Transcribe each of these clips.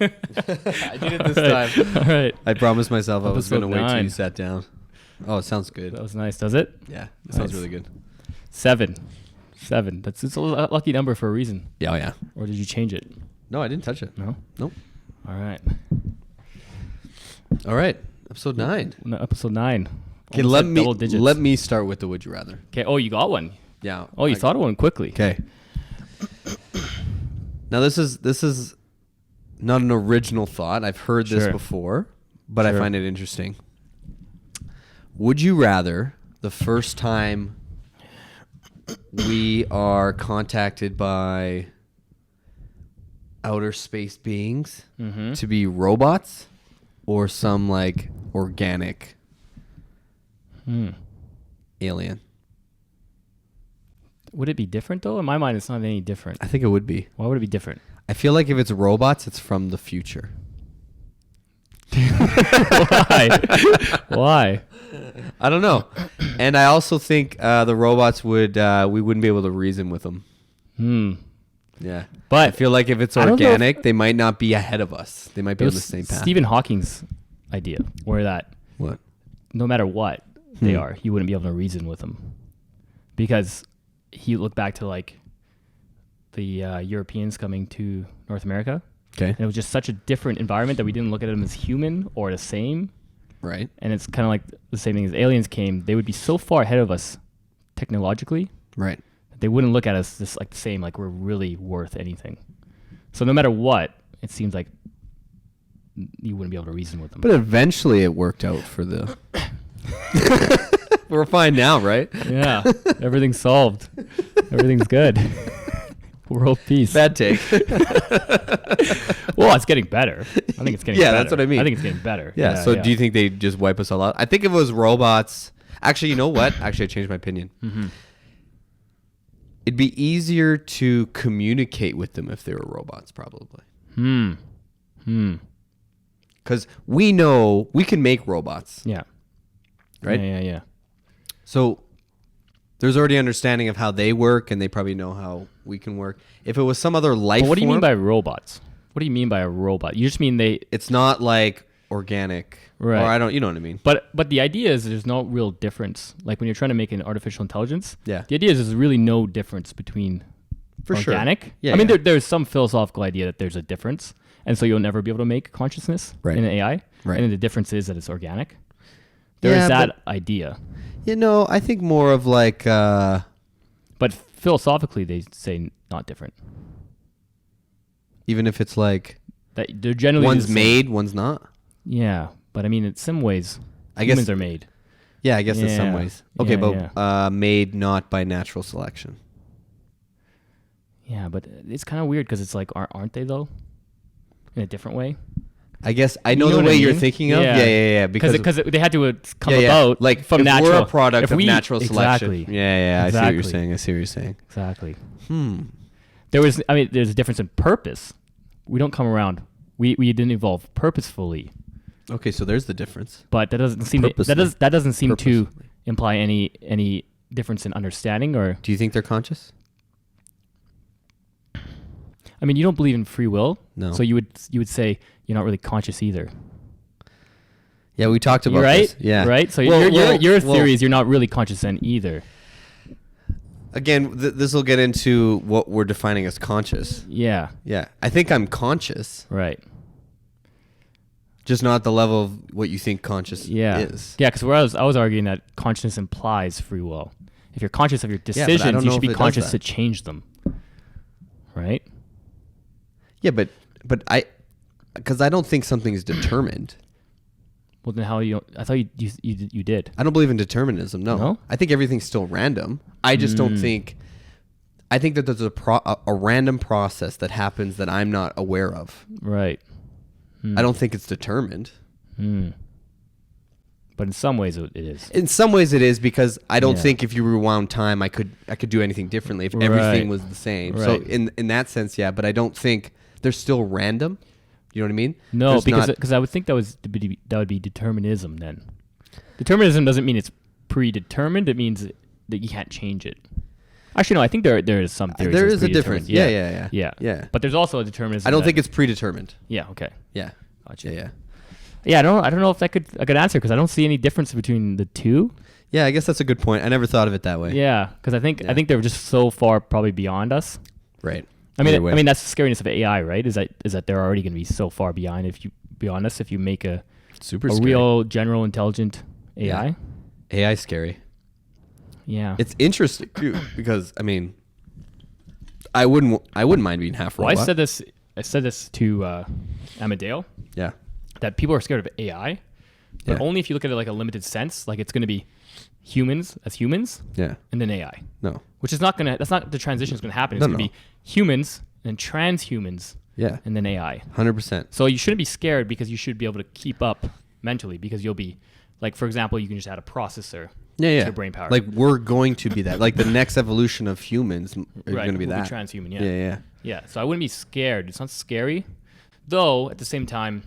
I did it this time. All right. I promised myself I was going to Episode wait till you 9. sat down. Oh, it sounds good. That was nice, does it? Yeah, it sounds Nice. really good. 7. It's a lucky number for a reason. Yeah, oh, yeah. Or did you change it? No, I didn't touch it. No? Nope. All right. All right, episode 9. No, episode 9. Okay, Almost double digits. let me start with the would you rather. Okay. Oh, you got one. Yeah. Oh, you thought of one quickly. Okay. Now this is not an original thought. I've heard this Sure. before, but I Sure. find it interesting. Would you rather the first time we are contacted by outer space beings Mm-hmm. to be robots or some like organic alien? Would it be different though? In my mind, it's not any different. I think it would be. Why would it be different? I feel like if it's robots, it's from the future. Why? Why? I don't know. And I also think the robots would we wouldn't be able to reason with them. Yeah. I But feel like if it's I don't know if- organic, they might not be ahead of us. They might be it on the was same path. Stephen Hawking's idea, where that What? no matter what they are, he wouldn't be able to reason with them, because he looked back to like the Europeans coming to North America, Okay. and it was just such a different environment that we didn't look at them as human or the same. Right. And it's kind of like the same thing as aliens came. They would be so far ahead of us technologically Right. that they wouldn't look at us just like the same, like we're really worth anything. So no matter what, it seems like you wouldn't be able to reason with them. But eventually it worked out for the We're fine now, right? Yeah, everything's solved. Everything's good. World peace. Bad take. Well, it's getting better. I think it's getting Yeah, better. that's what I mean. I think it's getting better. Yeah, so do you think they just wipe us all out? I think if it was robots, actually, you know what? Actually, I changed my opinion. Mm-hmm. It'd be easier to communicate with them if they were robots, probably. Because we know we can make robots, Yeah. right? Yeah. So there's already understanding of how they work, and they probably know how we can work. If it was some other life But what do you mean form, by robots? What do you mean by a robot? You just mean they... it's not like organic. Right. Or I don't, you know what I mean? But the idea is there's no real difference. Like when you're trying to make an artificial intelligence, Yeah. the idea is there's really no difference between For sure. organic. Yeah, I mean, yeah. there's some philosophical idea that there's a difference, and so you'll never be able to make consciousness Right. in an AI. Right. And then the difference is that it's organic. There is Yeah, that idea. You know, I think more of like, But philosophically, they say not different. even if it's like That they're generally one's the same. made, one's not. Yeah, but I mean, in some ways, I guess humans are made. Yeah, I guess in some Yeah. ways. Okay, Yeah, but made not by natural selection. Yeah, but it's kind of weird because it's like, aren't they though? In a different way. I guess I know You know the what way I you're mean? thinking of. Yeah. Yeah. Because Because they had to come yeah, about like from if natural. we're a product if of we- natural selection. Exactly. Yeah. I see what you're Exactly. saying. I see what you're saying. Exactly. Hmm. There's a difference in purpose. We don't come around. We didn't evolve purposefully, Okay, so there's the difference. but that doesn't seem Purposely. that doesn't seem to Purposely. imply any difference in understanding or. Do you think they're conscious? I mean, you don't believe in free will, No. so you would say you're not really conscious either. Yeah, we talked about Right? this. Yeah. Right. So Well, your well, theory is you're not really conscious then either. Again, this will get into what we're defining as conscious. Yeah. Yeah, I think I'm conscious, Right. just not at the level of what you think conscious Yeah. is. Yeah, because I was arguing that consciousness implies free will. If you're conscious of your but I decisions, don't you know should be if it does conscious that. to change them. Right? Yeah, but because I don't think something is determined. Well, then how I thought you did. I don't believe in determinism. No, No? I think everything's still random. I just don't think. I think that there's a random process that happens that I'm not aware of. Right. I don't think it's determined. But in some ways it is. In some ways, it is because I don't Yeah. think if you rewound time, I could do anything differently if everything Right. was the same. So Right. in that sense, yeah. But I don't think they're still random. You know what I mean? No, There's not- because I would think that would be determinism then. Determinism doesn't mean it's predetermined. It means that you can't change it. Actually, no. I think there is some theories. There that's is a difference. predetermined. Yeah. Yeah. But there's also a determinism. I don't that- think it's predetermined. Yeah. Okay. Yeah. Gotcha. Yeah. Yeah. I don't know if I could answer because I don't see any difference between the two. Yeah, I guess that's a good point. I never thought of it that way. Yeah. Because I think Yeah. they're just so far probably beyond us. Right. I mean, Either way. that's the scariness of AI, right? Is that they're already going to be so far beyond us if you make a super a scary. real general intelligent AI. AI is scary. Yeah. It's interesting too because I mean, I wouldn't mind being half Well, robot. I said this to Amadeo Yeah. that people are scared of AI, but Yeah. only if you look at it like a limited sense. Like it's going to be humans Yeah. and then AI, No. which is that's not the transition is going to happen. It's No, going to be humans and transhumans Yeah. and then AI. 100%. So you shouldn't be scared because you should be able to keep up mentally because you'll be like, for example, you can just add a processor Yeah, yeah. to your brain power. Like we're going to be that. Like the next evolution of humans are going to be will that. transhuman. Yeah. So I wouldn't be scared. It's not scary, though. At the same time,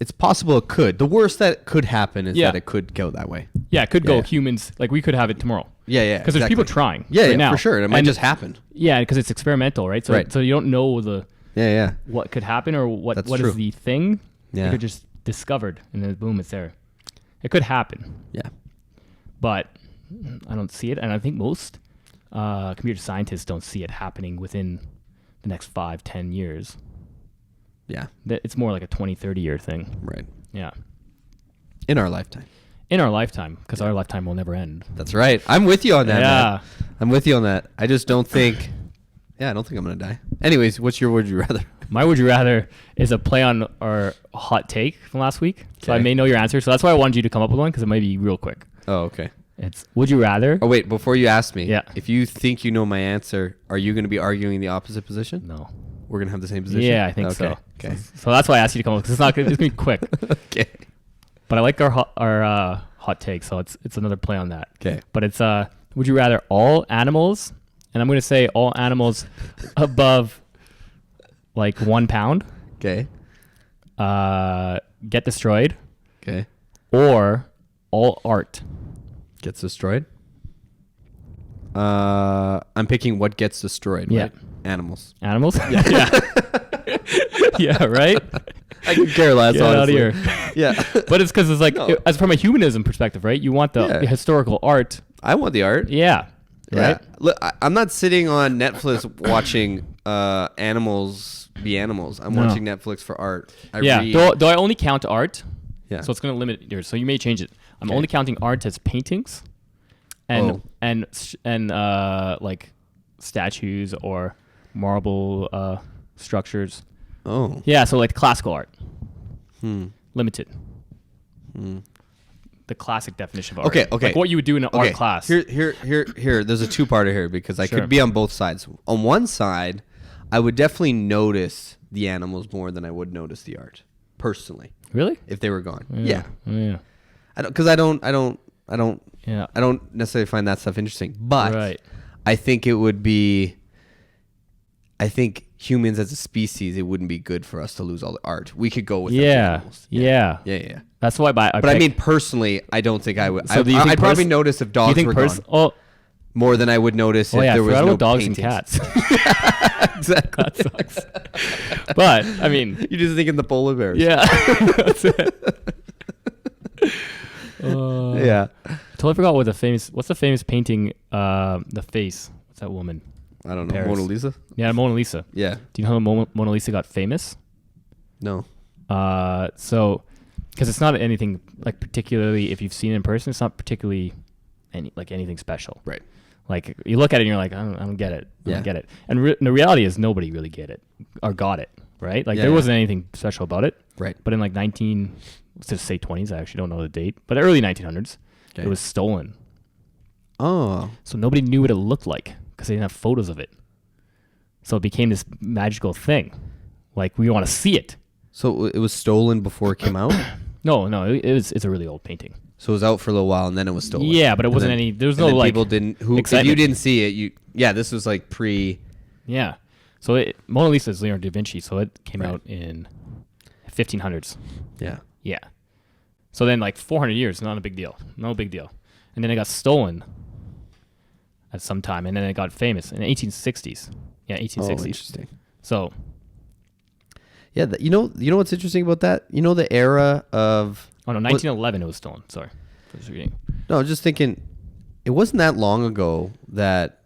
It's possible it could. The worst that could happen is Yeah. that it could go that way. yeah, it could go Yeah. humans. Like we could have it tomorrow. Yeah. Because there's people trying. Yeah, right yeah, now. for sure. It might just happen. Yeah, because it's experimental, right? So Right. so you don't know Yeah. what could happen or what That's is true. the thing. Yeah. It could just discovered and then boom, it's there. It could happen, Yeah. but I don't see it, and I think most computer scientists don't see it happening within the next 5-10 years. Yeah. It's more like a 20-30 year thing. Right. Yeah, In our lifetime. in our lifetime, because our lifetime will never end. That's right. I'm with you on that, Yeah. man. I'm with you on that. I just don't think. Yeah, I don't think I'm gonna die. Anyways, what's your would you rather? My would you rather is a play on our hot take from last week. So I Okay. may know your answer. So that's why I wanted you to come up with one because it might be real quick. Oh, okay. It's would you rather? Oh wait, before you ask me, Yeah. if you think you know my answer, are you gonna be arguing the opposite position? No. We're gonna have the same position. Yeah, I think okay. so. Okay. So that's why I asked you to come up because it's not. It's gonna be quick. Okay. But I like our hot take, so it's another play on that. Okay. But it's would you rather all animals, and I'm gonna say all animals above like 1 pound Okay. get destroyed, Okay. or all art. Gets destroyed. I'm picking what gets destroyed. Yeah. Right? Animals. Animals? Yeah. Yeah, right? I can care less. Get out of honestly. here. Yeah. But it's because it's like, No. as from a humanism perspective, right? You want the Yeah. historical art. I want the art. Yeah. Yeah. Right? Look, I'm not sitting on Netflix watching animals be animals. I'm No. watching Netflix for art. I Yeah. read. Do I only count art? Yeah. So it's going to limit yours. So you may change it. I'm Okay. only counting art as paintings and Oh. and like statues or marble structures. Oh. Yeah, so like classical art. Hmm. Limited. Hmm. The classic definition of art. Okay, okay. Like what you would do in an art class. Here. There's a two-parter here because I Sure. could be on both sides. On one side, I would definitely notice the animals more than I would notice the art, personally, Really? if they were gone. Yeah. Yeah. Because I don't Yeah. necessarily find that stuff interesting. But Right. I think it would be. I think humans as a species, it wouldn't be good for us to lose all the art. We could go with the Yeah. animals. Yeah. Yeah. That's why But I mean, personally, I don't think I would. So do you think I'd probably pers- notice if do you dogs think were gone oh more than I would notice if yeah, there was forgot no about dogs paintings. and cats. Exactly. That sucks. But I mean, You're just thinking the polar bears. yeah. That's it. Yeah. Totally forgot what's the famous painting, the face. What's that woman? I don't know. Paris. Mona Lisa? Yeah, Mona Lisa. Yeah. Do you know how Mona Lisa got famous? No. So, because it's not anything like particularly, if you've seen it in person, it's not particularly anything special. Right. Like you look at it and you're like, I don't get it. I Yeah. don't get it. And the reality is nobody really get it or got it. Right. Like Yeah, there yeah. wasn't anything special about it. Right. But in like let's just say 20s, I actually don't know the date, but early 1900s, Okay. it was stolen. Oh. So nobody knew what it looked like because they didn't have photos of it. So it became this magical thing. Like we want to see it. So it was stolen before it came out? No, it's a really old painting. So it was out for a little while and then it was stolen. Yeah, but it And wasn't then- there was and no then like people didn't if you excitement. didn't see it, this was like pre. Yeah. So Mona Lisa is Leonardo da Vinci, so it came Right. out in 1500s. Yeah. Yeah. So then like 400 years, not a big deal. No big deal. And then it got stolen. at some time, and then it got famous in the 1860s. Yeah, 1860s. Oh, interesting. So Yeah, you know what's interesting about that? You know the era of 1911 it was stolen. Sorry. I was reading. No, I was just thinking, it wasn't that long ago that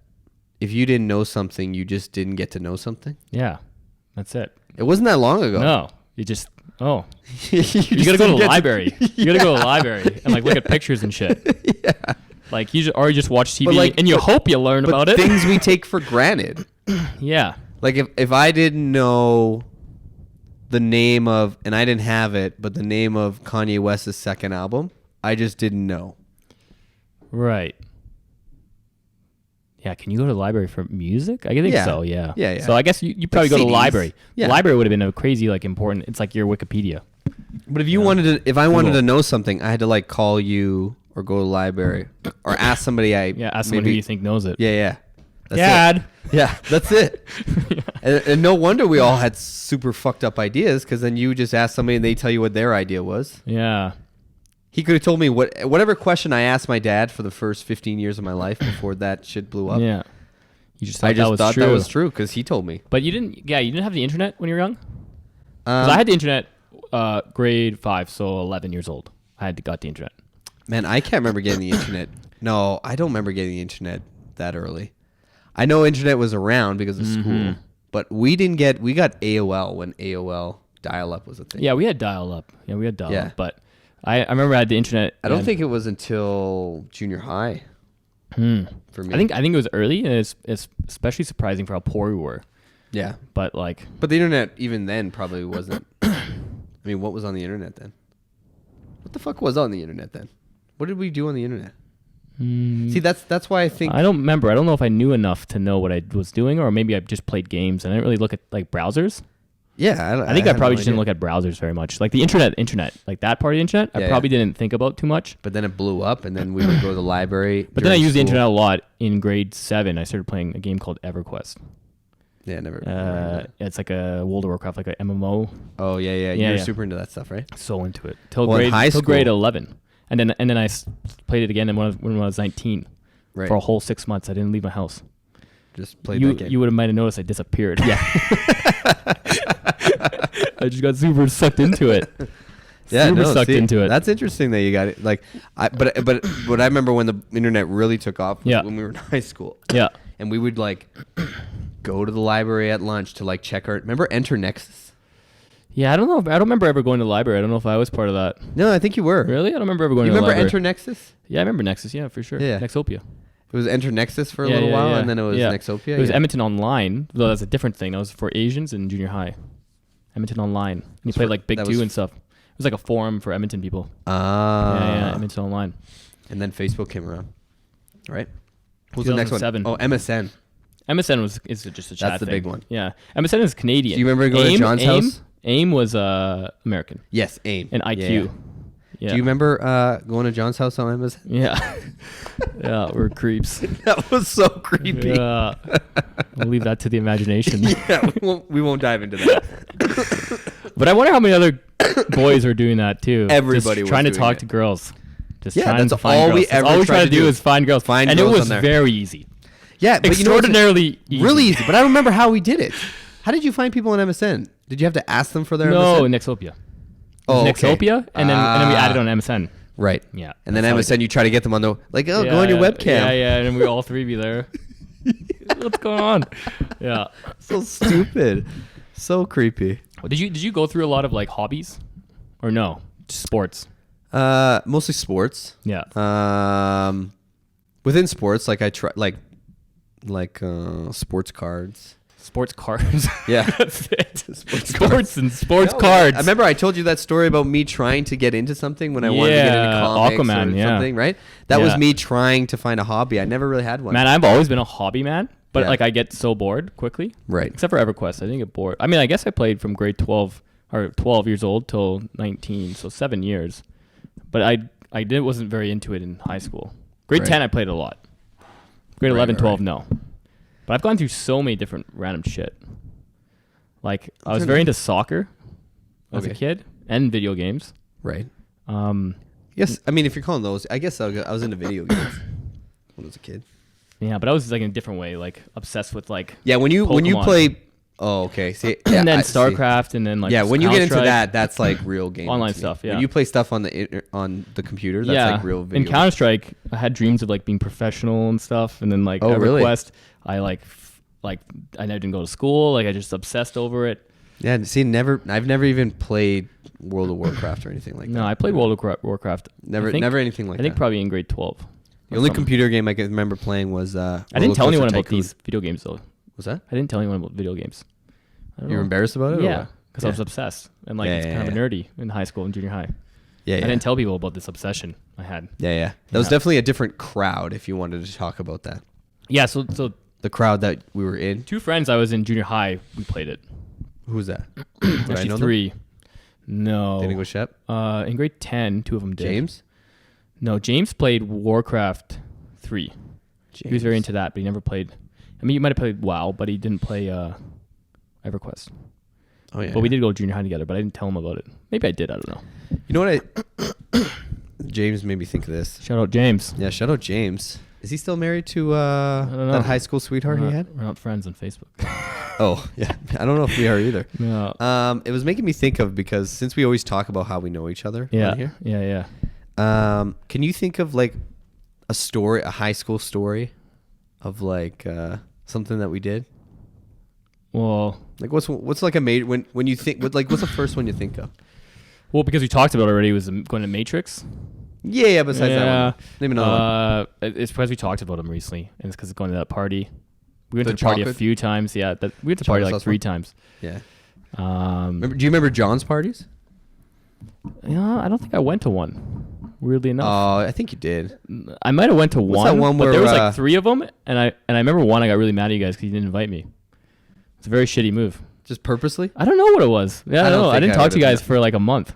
if you didn't know something, you just didn't get to know something. Yeah, that's it. It wasn't that long ago. No, you just you you gotta go to the library. You gotta go to the library and like look at pictures and shit. Yeah. Like you just watch TV But, like, and you hope you learn about it. Things we take for granted. Yeah. Like if I didn't know the name of, and I didn't have it, but the name of Kanye West's second album, I just didn't know. Right. Yeah, can you go to the library for music? I think Yeah. so, yeah. Yeah. So I guess you probably go to the CDs. library. Yeah. The library would have been a crazy, like, important, it's like your Wikipedia. But if you if I wanted to know something, I had to like call you or go to the library or ask somebody Ask someone who you think knows it. Yeah. That's Dad. it. Yeah, that's it. And no wonder we all had super fucked up ideas, because then you just ask somebody and they tell you what their idea was. Yeah. He could have told me whatever question I asked my dad for the first 15 years of my life before that shit blew up. Yeah. You just I just that thought was that was true because he told me. But you didn't have the internet when you were young? Because I had the internet grade 5, so 11 years old. Got the internet. Man, I can't remember getting the internet. No, I don't remember getting the internet that early. I know internet was around because of school, but we got AOL when AOL dial-up was a thing. Yeah, we had dial-up. Yeah. But I remember I had the internet. I don't think it was until junior high for me. I think it was early, and it's especially surprising for how poor we were. Yeah. But like, But the internet even then probably wasn't. I mean, what was on the internet then? What the fuck was on the internet then? What did we do on the internet? See, that's why I think I don't remember. I don't know if I knew enough to know what I was doing, or maybe I just played games and I didn't really look at like browsers. Yeah, I think I had probably no just didn't idea. look at browsers very much. Like the internet, like that part of the internet, I Yeah, probably didn't think about too much. But then it blew up, and then we would go to the library. But then I during used the school. internet a lot in grade 7. I started playing a game called EverQuest. Yeah, never. It's like a World of Warcraft, like a MMO. Oh yeah. Yeah, You're yeah. super into that stuff, right? So into it till Well, in high till grade school- 11, and then I played it again when I was 19 Right. for a whole 6 months. I didn't leave my house. Just played that game. You would have might have noticed I disappeared. Yeah. I just got super sucked into it. Super sucked into it. That's interesting that you got it. Like, but I remember when the internet really took off was Yeah. when we were in high school. Yeah. And we would like go to the library at lunch to like check our. Remember Enter Nexus? Yeah, I don't know. I don't remember ever going to the library. I don't know if I was part of that. No, I think you were. Really? I don't remember ever going You to the remember library. Enter Nexus? Yeah, I remember Nexus. Yeah, for sure. Yeah. Nexopia. It was Enter Nexus for a Yeah, little yeah, while, yeah. and then it was Yeah. Nexopia. It was yeah. Edmonton Online. Though that's a different thing. That was for Asians in junior high. Edmonton Online. And you That's played for- like Big that 2 was- and stuff. It was like a forum for Edmonton people. Ah. Yeah, Edmonton Online. And then Facebook came around, right? What was the next one? 2007. Oh, MSN. MSN is just a chat That's the thing. big one. Yeah. MSN is Canadian. Do you remember going to John's house? AIM was American. Yes, AIM. And IQ. Yeah. Yeah. Do you remember going to John's house on MSN? Yeah. Yeah, we're creeps. That was so creepy. Yeah. We'll leave that to the imagination. Yeah, we won't dive into that. But I wonder how many other boys are doing that too. Everybody just was trying to doing talk it. to girls. Just Yeah, trying that's to find all girls. we That's ever all we tried try to to do do. is find girls. Find and girls it on was there. very easy. Yeah, but you know what's Extraordinarily easy. really easy. But I remember how we did it. How did you find people on MSN? Did you have to ask them for their No, MSN? Nexopia. Oh, okay. Nexopia, and then we added on MSN. Right. Yeah. And then That's how we MSN, you try to get them on the go on your webcam. Yeah, yeah, and we all three be there. What's going on? Yeah. So stupid. So creepy. Well, did you go through a lot of like hobbies, or no? Just sports. Mostly sports. Yeah. Within sports, like I try like sports cards. Sports cards. Yeah. That's it. Sports Sports and sports No, cards. I remember I told you that story about me trying to get into something when I wanted to get into Yeah, comics Aquaman, or yeah. something, right? That was Yeah. me trying to find a hobby. I never really had one. Man, I've always been a hobby man, but Yeah. like I get so bored quickly. Right. Except for EverQuest, I didn't get bored. I mean, I guess I played from grade 12 or 12 years old till 19, so 7 years. But I wasn't very into it in high school. Grade Right. 10, I played a lot. Grade Right, 11, right, 12, right. no. But I've gone through so many different random shit. Like I was trying very to- into soccer as a Okay. kid and video games. Right. Um, Yes. I mean, if you're calling those, I guess I was into video games when I was a kid. Yeah, but I was like in a different way, like obsessed with like Yeah, when you Pokemon. play. Oh, okay. See, yeah, and then I see. StarCraft, and then like Yeah, when you get into Counter-Strike. that, that's like real gaming. Online to me. stuff, yeah. When you play stuff on the computer, that's like real video. In Counter Strike, I had dreams of like being professional and stuff, and then like Oh, really? EverQuest, I like I never didn't go to school, like I just obsessed over it. Yeah, see, I've never even played World of Warcraft or anything like that. No, I played World of Warcraft. Never, I think, never anything like I think that. probably in grade 12. The only computer game I can remember playing was. I didn't tell anyone about these video games though. Was that? I didn't tell anyone about video games. I don't You were know. embarrassed about it? or Yeah, what? because I was obsessed and like Yeah, it's yeah, kind of yeah. nerdy in high school and junior high. Yeah, I yeah. didn't tell people about this obsession I had. Yeah. That was Yeah. definitely a different crowd if you wanted to talk about that. Yeah, so The crowd that we were in. two friends I was in junior high, we played it. Who was that? Would I Actually, know them? 3. No. Didn't go Shep? In grade 10, 2 of them did. James? No, James played Warcraft 3. He was very into that, but he never played. I mean, you might have played WoW, but he didn't play EverQuest. Oh, yeah. But we did go junior high together, but I didn't tell him about it. Maybe I did. I don't know. You know what? James made me think of this. Shout out James. Yeah, shout out James. Is he still married to don't know. that high school sweetheart he had? We're not friends on Facebook. Oh, yeah. I don't know if we are either. No. It was making me think of, because since we always talk about how we know each other Yeah. on here, Yeah. can you think of like a high school story of like something that we did? Well, Like what's like a major when you think what's the first one you think of? because we talked about it already, was going to Matrix. Yeah. Besides that one, name another one. It's because we talked about him recently, and it's because it's going to that party. We went The to the party a chocolate- few times. Yeah, we went to the party chocolate like sauce 3 one? times. Yeah. Um, Do you remember John's parties? yeah, I don't think I went to one. Weirdly enough, Oh, I think you did. I might have went to What's one. that one but where, there was like 3 of them, and I remember one. I got really mad at you guys because you didn't invite me. It's a very shitty move. Just purposely? I don't know what it was. Yeah, I don't know. I think didn't I talk to you would've guys for like a month.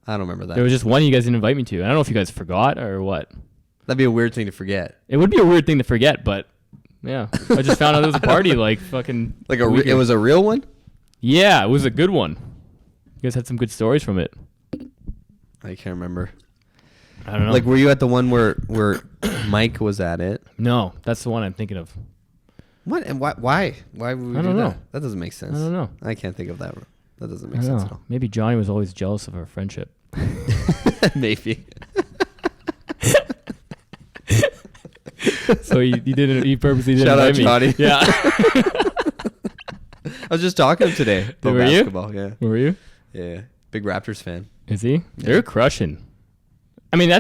I don't remember that. There was just one you guys didn't invite me to. I don't know if you guys forgot or what. That'd be a weird thing to forget. It would be a weird thing to forget, but yeah, I just found out there was a party like fucking Like week it was a real one? Yeah, it was a good one. You guys had some good stories from it. I can't remember. I don't know. Like, were you at the one where Mike was at it? No, that's the one I'm thinking of. What and why? Why would we I do don't know. that? That doesn't make sense. I don't know. I can't think of that. That doesn't I make don't sense know. at all. Maybe Johnny was always jealous of our friendship. Maybe. So he didn't. He purposely didn't Shout out invite me. Johnny. Yeah. I was just talking to him today about Were you? basketball. Yeah, Were you? yeah. Big Raptors fan. Is he? They're crushing. I mean,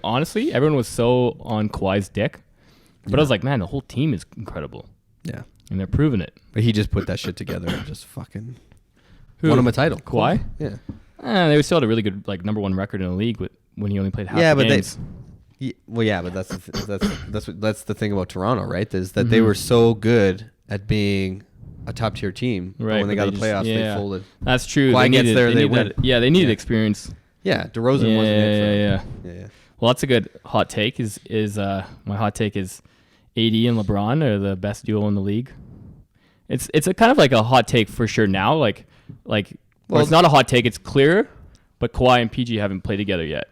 honestly, everyone was so on Kawhi's dick, but I was like, man, the whole team is incredible, Yeah, and they're proving it. but he just put that shit together and just fucking Who? won him a title. Kawhi? Yeah. They still had a really good like #1 record in the league when he only played half Yeah, the but games. Well, yeah, but that's the thing about Toronto, right? Is that they were so good at being a top tier team, but Right, when they but got they the playoffs, just- they yeah. folded. That's true. Kawhi gets there, they needed win. that- yeah, they needed Yeah. experience. Yeah, DeRozan Yeah, wasn't it for yeah. him. Yeah. Well, that's a good hot take. Is my hot take is AD and LeBron are the best duo in the league. It's a kind of like a hot take for sure now. Like well, Well, it's not a hot take. It's clear, but Kawhi and PG haven't played together yet.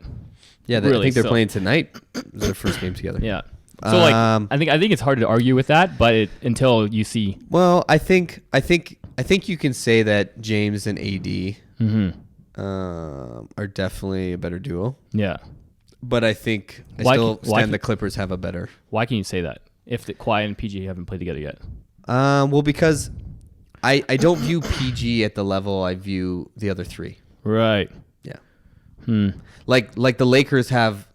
Yeah, I Really, think they're so- playing tonight. It was their first game together. Yeah. So like, Um, I think it's hard to argue with that, but until you see. Well, I think you can say that James and AD Mm-hmm. are definitely a better duo, Yeah. but I think I Why still can- why stand can- the Clippers have a better. Why can you say that if Kawhi and PG haven't played together yet? Well, because I don't view PG at the level I view the other 3. Right. Yeah. Hmm. Like the Lakers have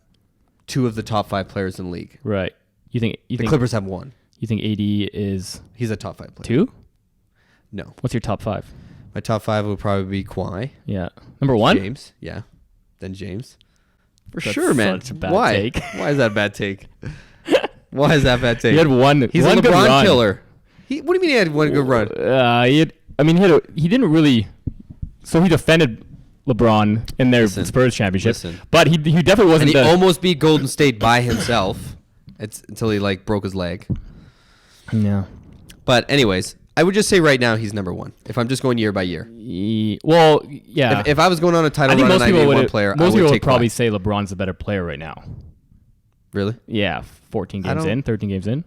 2 of the top 5 players in the league. Right. You think The Clippers have 1. you think AD is He's a top 5 player. 2? No. What's your top 5? My top 5 would probably be Kawhi, Yeah. Number 1? James, yeah, then James. For That's sure, man. such a bad Why? take. Why is that a bad take? Why is that a bad take? He had one. He's one a good LeBron run. killer. What do you mean he had one good run? He didn't really. So he defended LeBron in their Listen, Spurs championship, listen. but he definitely And wasn't he the. almost beat Golden State by himself until he like broke his leg. Yeah. But anyways, I would just say right now he's number 1. If I'm just going year by year. Well, yeah. If I was going on a I title think run most and I people need would. one player, I Most would people take would probably Kawhi. say LeBron's a better player right now. Really? Yeah, 14 I games don't- in, 13 games in.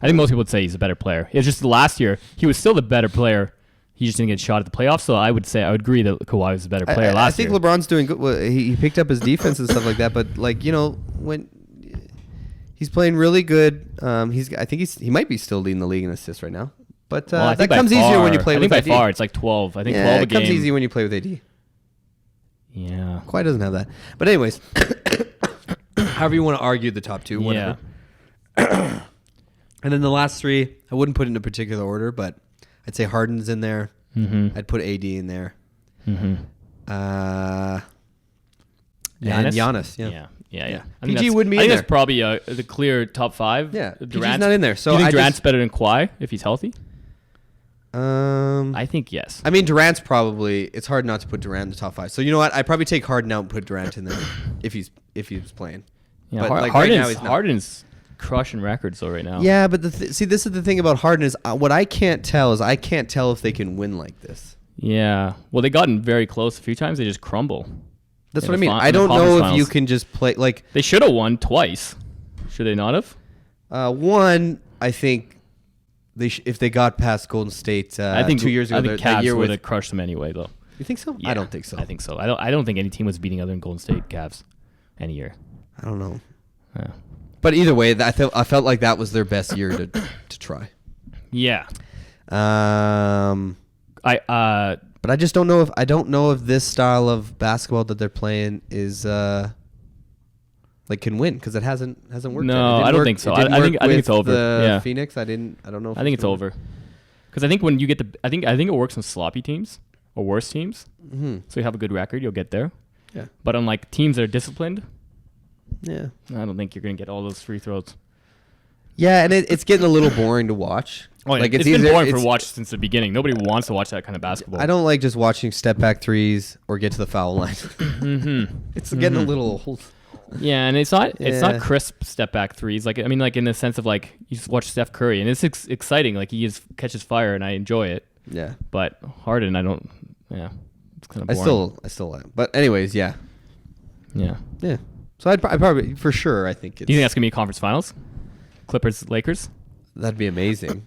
I think most people would say he's a better player. It's just last year he was still the better player. He just didn't get shot at the playoffs. So I would agree that Kawhi was a better player I last think year. LeBron's doing good. Well, he picked up his defense and stuff like that. But like when he's playing really good, I think he might be still leading the league in assists right now. But Well, I that think by comes easier when you far- play I with think AD. by far it's like 12. I think 12 a it comes game. easy when you play with AD. Yeah. Kawhi doesn't have that. But anyways, however you want to argue the top two, whatever. Yeah. And then the last three, I wouldn't put in a particular order, but I'd say Harden's in there. Mm-hmm. I'd put AD in there. Mm-hmm. And Giannis? Giannis. Yeah. Yeah. PG wouldn't be I in think there. that's probably the clear top 5. Yeah. PG's Durant's not in there. So do you think I Durant's just, better than Kawhi if he's healthy? I I think yes. mean, Durant's probably. It's hard not to put Durant in the top 5. So you know what? I'd probably take Harden out and put Durant in there if he was playing. Yeah, but, like, right now he's not. Harden's crushing records though right now. Yeah, but see, this is the thing about Harden is what I can't tell if they can win like this. Yeah. Well, they gotten very close a few times. They just crumble. That's In what I the mean. fin- I in the don't know conference if you finals. can just play like They should have won twice. Should they not have? one. I think if they got past Golden State I think 2 years ago, I think that Cavs year would with. have crushed them anyway, though. You think so? Yeah, I don't think so. I think so. I don't think any team was beating other than Golden State Cavs any year. I don't know. Yeah. But either way, I felt like that was their best year to try. Yeah. But I just don't know if this style of basketball that they're playing is like can win because it hasn't worked. No, yet. It didn't I don't work- think so. it didn't I think work it's with over. the Yeah. Phoenix. I don't know. If I think it's gonna over. Because I think when you get I think it works on sloppy teams or worse teams. work. Mhm. So you have a good record, you'll get there. Yeah. But on like teams that are disciplined, Yeah. I don't think you're gonna get all those free throws. Yeah, and it's getting a little boring to watch. Like it's been boring for watch since the beginning. Nobody wants to watch that kind of basketball. I don't like just watching step back threes or get to the foul line. It's getting a little old. Yeah, and it's not Yeah. crisp step back threes. Like I mean, like in the sense of like you just watch Steph Curry and it's exciting. Like he just catches fire and I enjoy it. Yeah. But Harden, I don't. Yeah, it's kind of boring. I still like. But anyways, yeah. Yeah. Yeah. So I probably for sure I think it's. Do you think that's gonna be conference finals? Clippers, Lakers. That'd be amazing.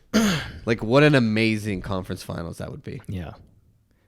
Like what an amazing conference finals that would be. Yeah,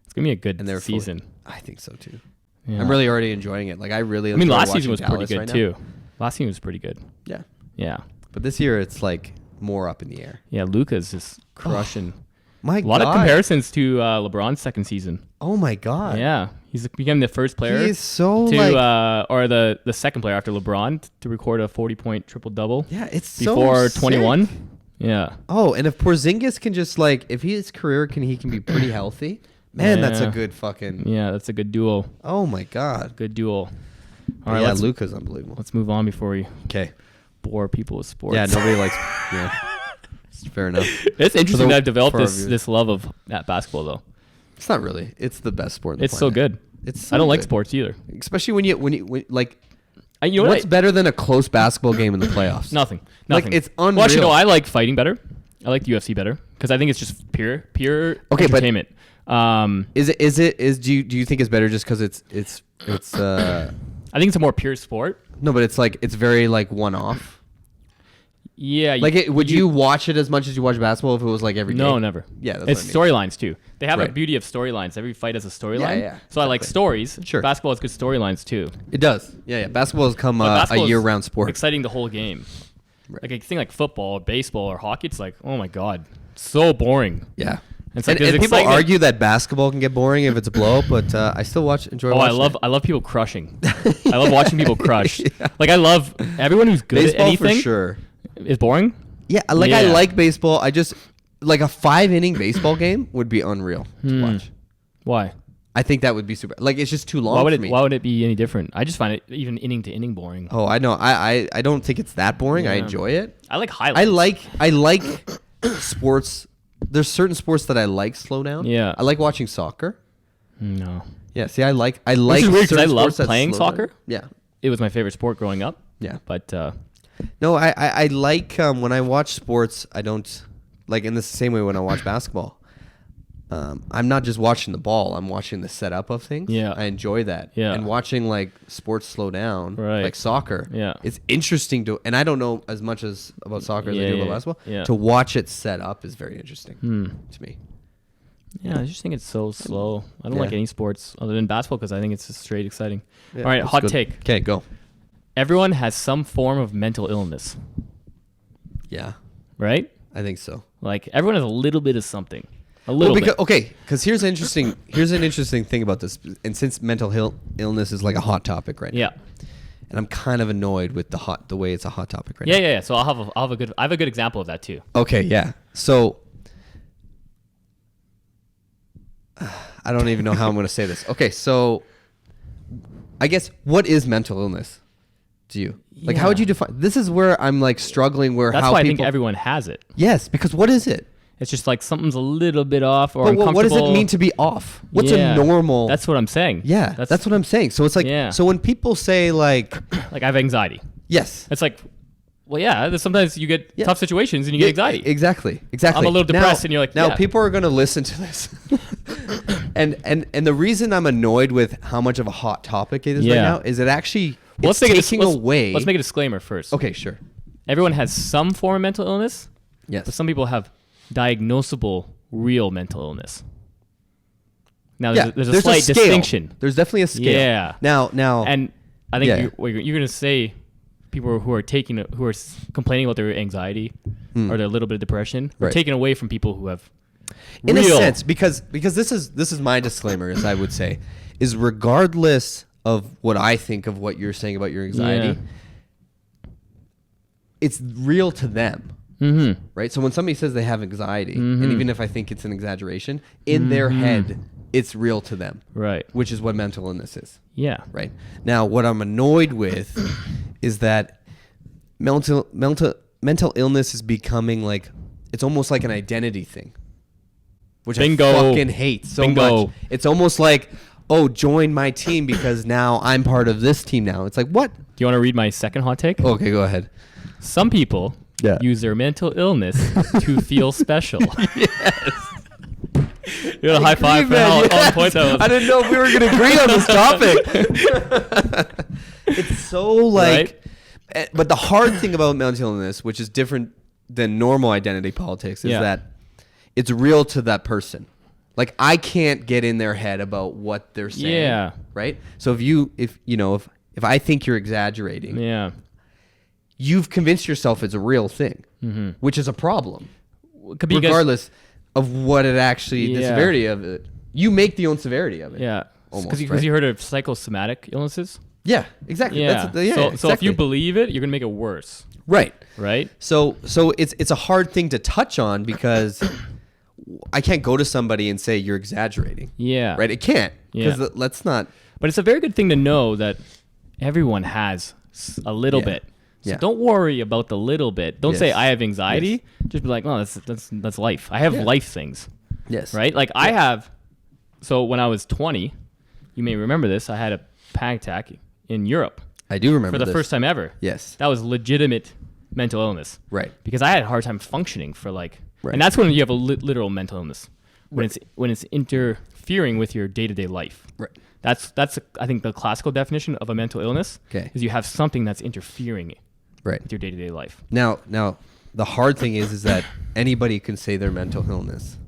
it's gonna be a good And they're fully- season. I think so too. Yeah. I'm really already enjoying it. Like I really. I mean, enjoy last season watching was pretty Dallas good right now. too. Last season was pretty good. Yeah. Yeah. But this year it's like more up in the air. Yeah. Luka's just crushing. My A lot God. of comparisons to LeBron's second season. Oh my God. Yeah, he's become the first player He is so to, like. or the second player after LeBron to record a 40-point triple double Yeah, it's before so 21. sick. Yeah. Oh, and if Porzingis can just like if his career he can be pretty healthy, man, that's a Yeah. good fucking. Yeah, that's a good duel. Oh my God. Good duel. But All right, yeah, let's Luka's unbelievable. let's move on before we Okay. bore people with sports. Yeah, nobody likes. Yeah. Fair enough. It's interesting that I've developed for our this viewers. this love of basketball though. It's not really. It's the best sport. In the It's so planet. good. It's. So I don't like good. sports either. especially when you like. You know What's what? better than a close basketball game in the playoffs? Nothing. Like, Nothing. it's Well, actually, no. unreal. I like fighting better. I like the UFC better because I think it's just pure Okay, but- entertainment. Do you think it's better just because it's I think it's a more pure sport. no, but it's like it's very like one off. Yeah. Like, would you watch it as much as you watch basketball if it was like every No, day? never. Yeah, that's It's what I mean. storylines too. They have a Right. beauty of storylines. Every fight has a storyline. yeah, So I like exactly. stories. Sure. Basketball has good storylines too. It does. Yeah. Basketball has come But a basketball is year-round sport. Exciting the whole game. Right. Like a thing like football or baseball or hockey, it's like, oh my god, so boring. Yeah. It's like and there's people excitement. argue that basketball can get boring if it's a blow, but I still enjoy Oh, watching I love people crushing. I love watching people crush. Yeah. Like I love everyone who's good baseball at anything for sure. is boring. Yeah, like I Yeah. like baseball. I just like a 5-inning baseball game would be unreal to watch. Why? I think that would be super. Like it's just too long Why for me. would it be any different? I just find it even inning to inning boring. Oh, I know. I don't think it's that boring. I Yeah. enjoy it. I like highlights. I like sports. There's certain sports that I like slow down. Yeah. I like watching soccer. No. Yeah. See, I like is weird 'cause certain I love sports that playing slow soccer. down. Yeah. It was my favorite sport growing up. Yeah. But No, I like when I watch sports. I don't like in the same way when I watch basketball. I'm not just watching the ball. I'm watching the setup of things. Yeah. I enjoy that. Yeah. And watching like sports slow down, Right. like soccer. Yeah. It's interesting and I don't know as much about soccer as I do about basketball. Yeah. To watch it set up is very interesting to me. Yeah, I just think it's so slow. I don't Yeah. like any sports other than basketball because I think it's just straight exciting. Yeah, All right, that's hot good. take. Okay, go. Everyone has some form of mental illness, Yeah, right? I think so. Like everyone has a little bit of something. A little bit. Because here's an interesting thing about this, and since mental illness is like a hot topic right now, Yeah. and I'm kind of annoyed with the way it's a hot topic right Yeah, now. yeah, yeah. So I have a good example of that too. Okay, yeah. So I don't even know how I'm going to say this. Okay, so I guess what is mental illness to you? Like, how would Yeah. you define? This is where I'm like struggling. Where That's how why I people, think everyone has it. Yes, because what is it? It's just like something's a little bit off or But uncomfortable. what does it mean to be off? What's Yeah. a normal? That's what I'm saying. yeah. That's what I'm saying. So it's like Yeah. so when people say like Like I have anxiety. yes. It's like, well, yeah. There's sometimes you get Yeah. tough situations and you get anxiety. Exactly. I'm a little depressed and you're like, now yeah. people are going to listen to this. and the reason I'm annoyed with how much of a hot topic it is right Yeah. now is it actually Well, it's let's make taking away. Let's make a disclaimer first. Okay, sure. Everyone has some form of mental illness, Yes. but some people have diagnosable real mental illness. Now, yeah, there's a slight scale. distinction. There's definitely a scale. Yeah. Now And I think Yeah. you're going to say people who are complaining about their anxiety or their little bit of depression are Right. taken away from people who have in real. a sense because this is my disclaimer, as I would say, is regardless of what I think of what you're saying about your anxiety, Yeah. it's real to them. Mm-hmm. Right? So when somebody says they have anxiety, and even if I think it's an exaggeration, in their head, it's real to them, Right. which is what mental illness is. Yeah. Right? Now, what I'm annoyed with is that mental illness is becoming like, it's almost like an identity thing, which Bingo. I fucking hate so Bingo. much. It's almost like, oh, join my team because now I'm part of this team now. It's like, what? Do you want to read my second hot take? Okay, go ahead. Some people Yeah. use their mental illness to feel special. Yes. You got a high five for how on point that was. I didn't know if we were going to agree on this topic. It's so like, but the hard thing about mental illness, which is different than normal identity politics, is Yeah. that it's real to that person. Like I can't get in their head about what they're saying. Yeah. Right. So if I think you're exaggerating, Yeah. you've convinced yourself it's a real thing, which is a problem. Could be Regardless of what it actually, the Yeah. severity of it, you make the own severity of it. Yeah. Almost, Because right? you heard of psychosomatic illnesses? Yeah, exactly. Yeah. So if exactly. you believe it, you're going to make it worse. right. Right? So it's a hard thing to touch on because I can't go to somebody and say you're exaggerating. Yeah. Right? It can't. Yeah. Because let's not. But it's a very good thing to know that everyone has a little Yeah. bit. So Yeah. don't worry about the little bit. Don't say Yes. I have anxiety. Just be like, oh, that's life. I have Yeah. life things. Yes. Right? Like I have. So when I was 20, you may remember this. I had a panic attack in Europe I do remember for the this. first time ever. Yes. That was legitimate mental illness. Right. Because I had a hard time functioning for like, Right. and that's when you have a literal mental illness when it's interfering with your day to day life. Right. That's I think the classical definition of a mental illness. Okay. Is you have something that's interfering Right. with your day to day life. Now, the hard thing is that anybody can say their mental illness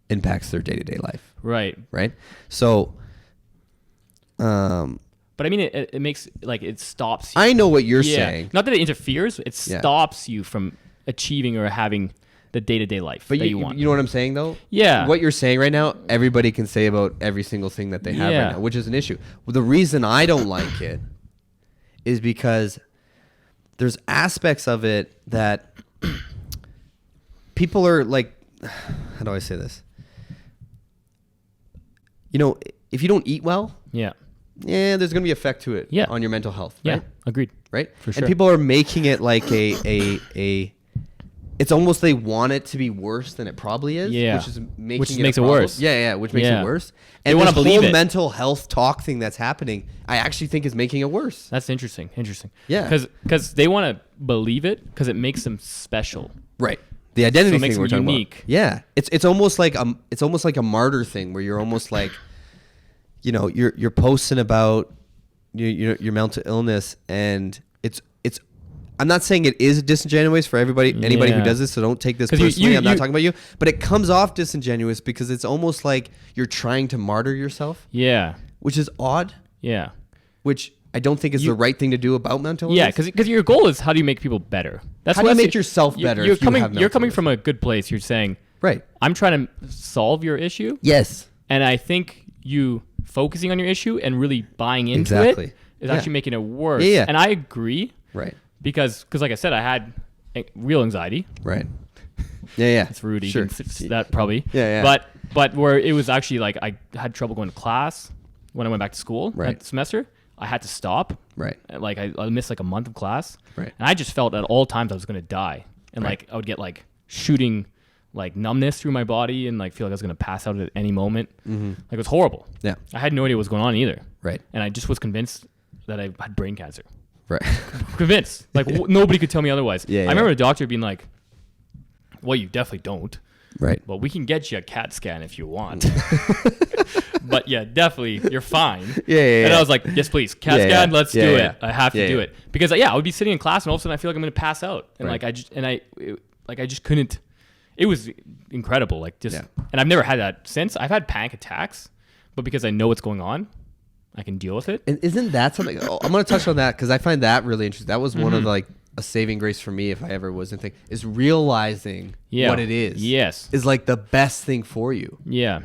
impacts their day-to-day life. Right. Right. So, But I mean, it makes like it stops. You. I know what you're Yeah. saying. Not that it interferes. It Yeah. stops you from achieving or having the day to day life But that you you want. know what I'm saying, though? Yeah. What you're saying right now, everybody can say about every single thing that they have Yeah. right now, which is an issue. Well, the reason I don't like it is because there's aspects of it that people are like, how do I say this? You know, if you don't eat well, Yeah. there's going to be effect to it Yeah. on your mental health, Yeah. right? Agreed. Right? For And sure. people are making it like a it's almost they want it to be worse than it probably is, Yeah. which is making Which it makes a it problem. worse. Yeah, which makes Yeah. it worse. They And wanna this believe whole it. mental health talk thing that's happening, I actually think is making it worse. That's interesting. Yeah. Because they want to believe it because it makes them special. Right. The identity So it makes thing we're them talking unique. about. Yeah, it's almost like a martyr thing where you're almost like, you're posting about your mental illness, and it's. I'm not saying it is disingenuous for anybody who does this, so don't take this 'Cause personally. I'm not talking about you, but it comes off disingenuous because it's almost like you're trying to martyr yourself, Yeah. which is odd, Yeah. which I don't think is the right thing to do about mental illness. Yeah, because your goal is how do you make people better? That's How do you make yourself better You're if you coming. have mental You're coming illness? from a good place. You're saying, Right. I'm trying to solve your issue, Yes. and I think you focusing on your issue and really buying into Exactly. it is Yeah. actually making it worse. Yeah. And I agree Right. because like I said, I had real anxiety. Right. Yeah. It's rude. Sure. That probably. Yeah. But where it was actually like I had trouble going to class when I went back to school Right. that semester. I had to stop. Right. Like I missed like a month of class. Right. And I just felt at all times I was gonna die, and Right. like I would get like shooting, like numbness through my body, and like feel like I was gonna pass out at any moment. Mm-hmm. Like it was horrible. Yeah. I had no idea what was going on either. Right. And I just was convinced that I had brain cancer. Right. Convinced. Like nobody could tell me otherwise. Yeah, I remember the doctor being like, "Well, you definitely don't. Right. But we can get you a CAT scan if you want." But yeah, definitely, you're fine. Yeah. And I was like, yes, please, CAT Yeah, scan, yeah. let's Yeah, do yeah. it. I have to Yeah, do yeah. it because I would be sitting in class and all of a sudden I feel like I'm gonna pass out, and Right. I just couldn't. It was incredible, like just, Yeah. and I've never had that since. I've had panic attacks, but because I know what's going on, I can deal with it. And isn't that something? I'm going to touch on that because I find that really interesting. That was one Mm-hmm. of like a saving grace for me if I ever was anything, is realizing Yeah. what it is. Yes. Is like the best thing for you. Yeah.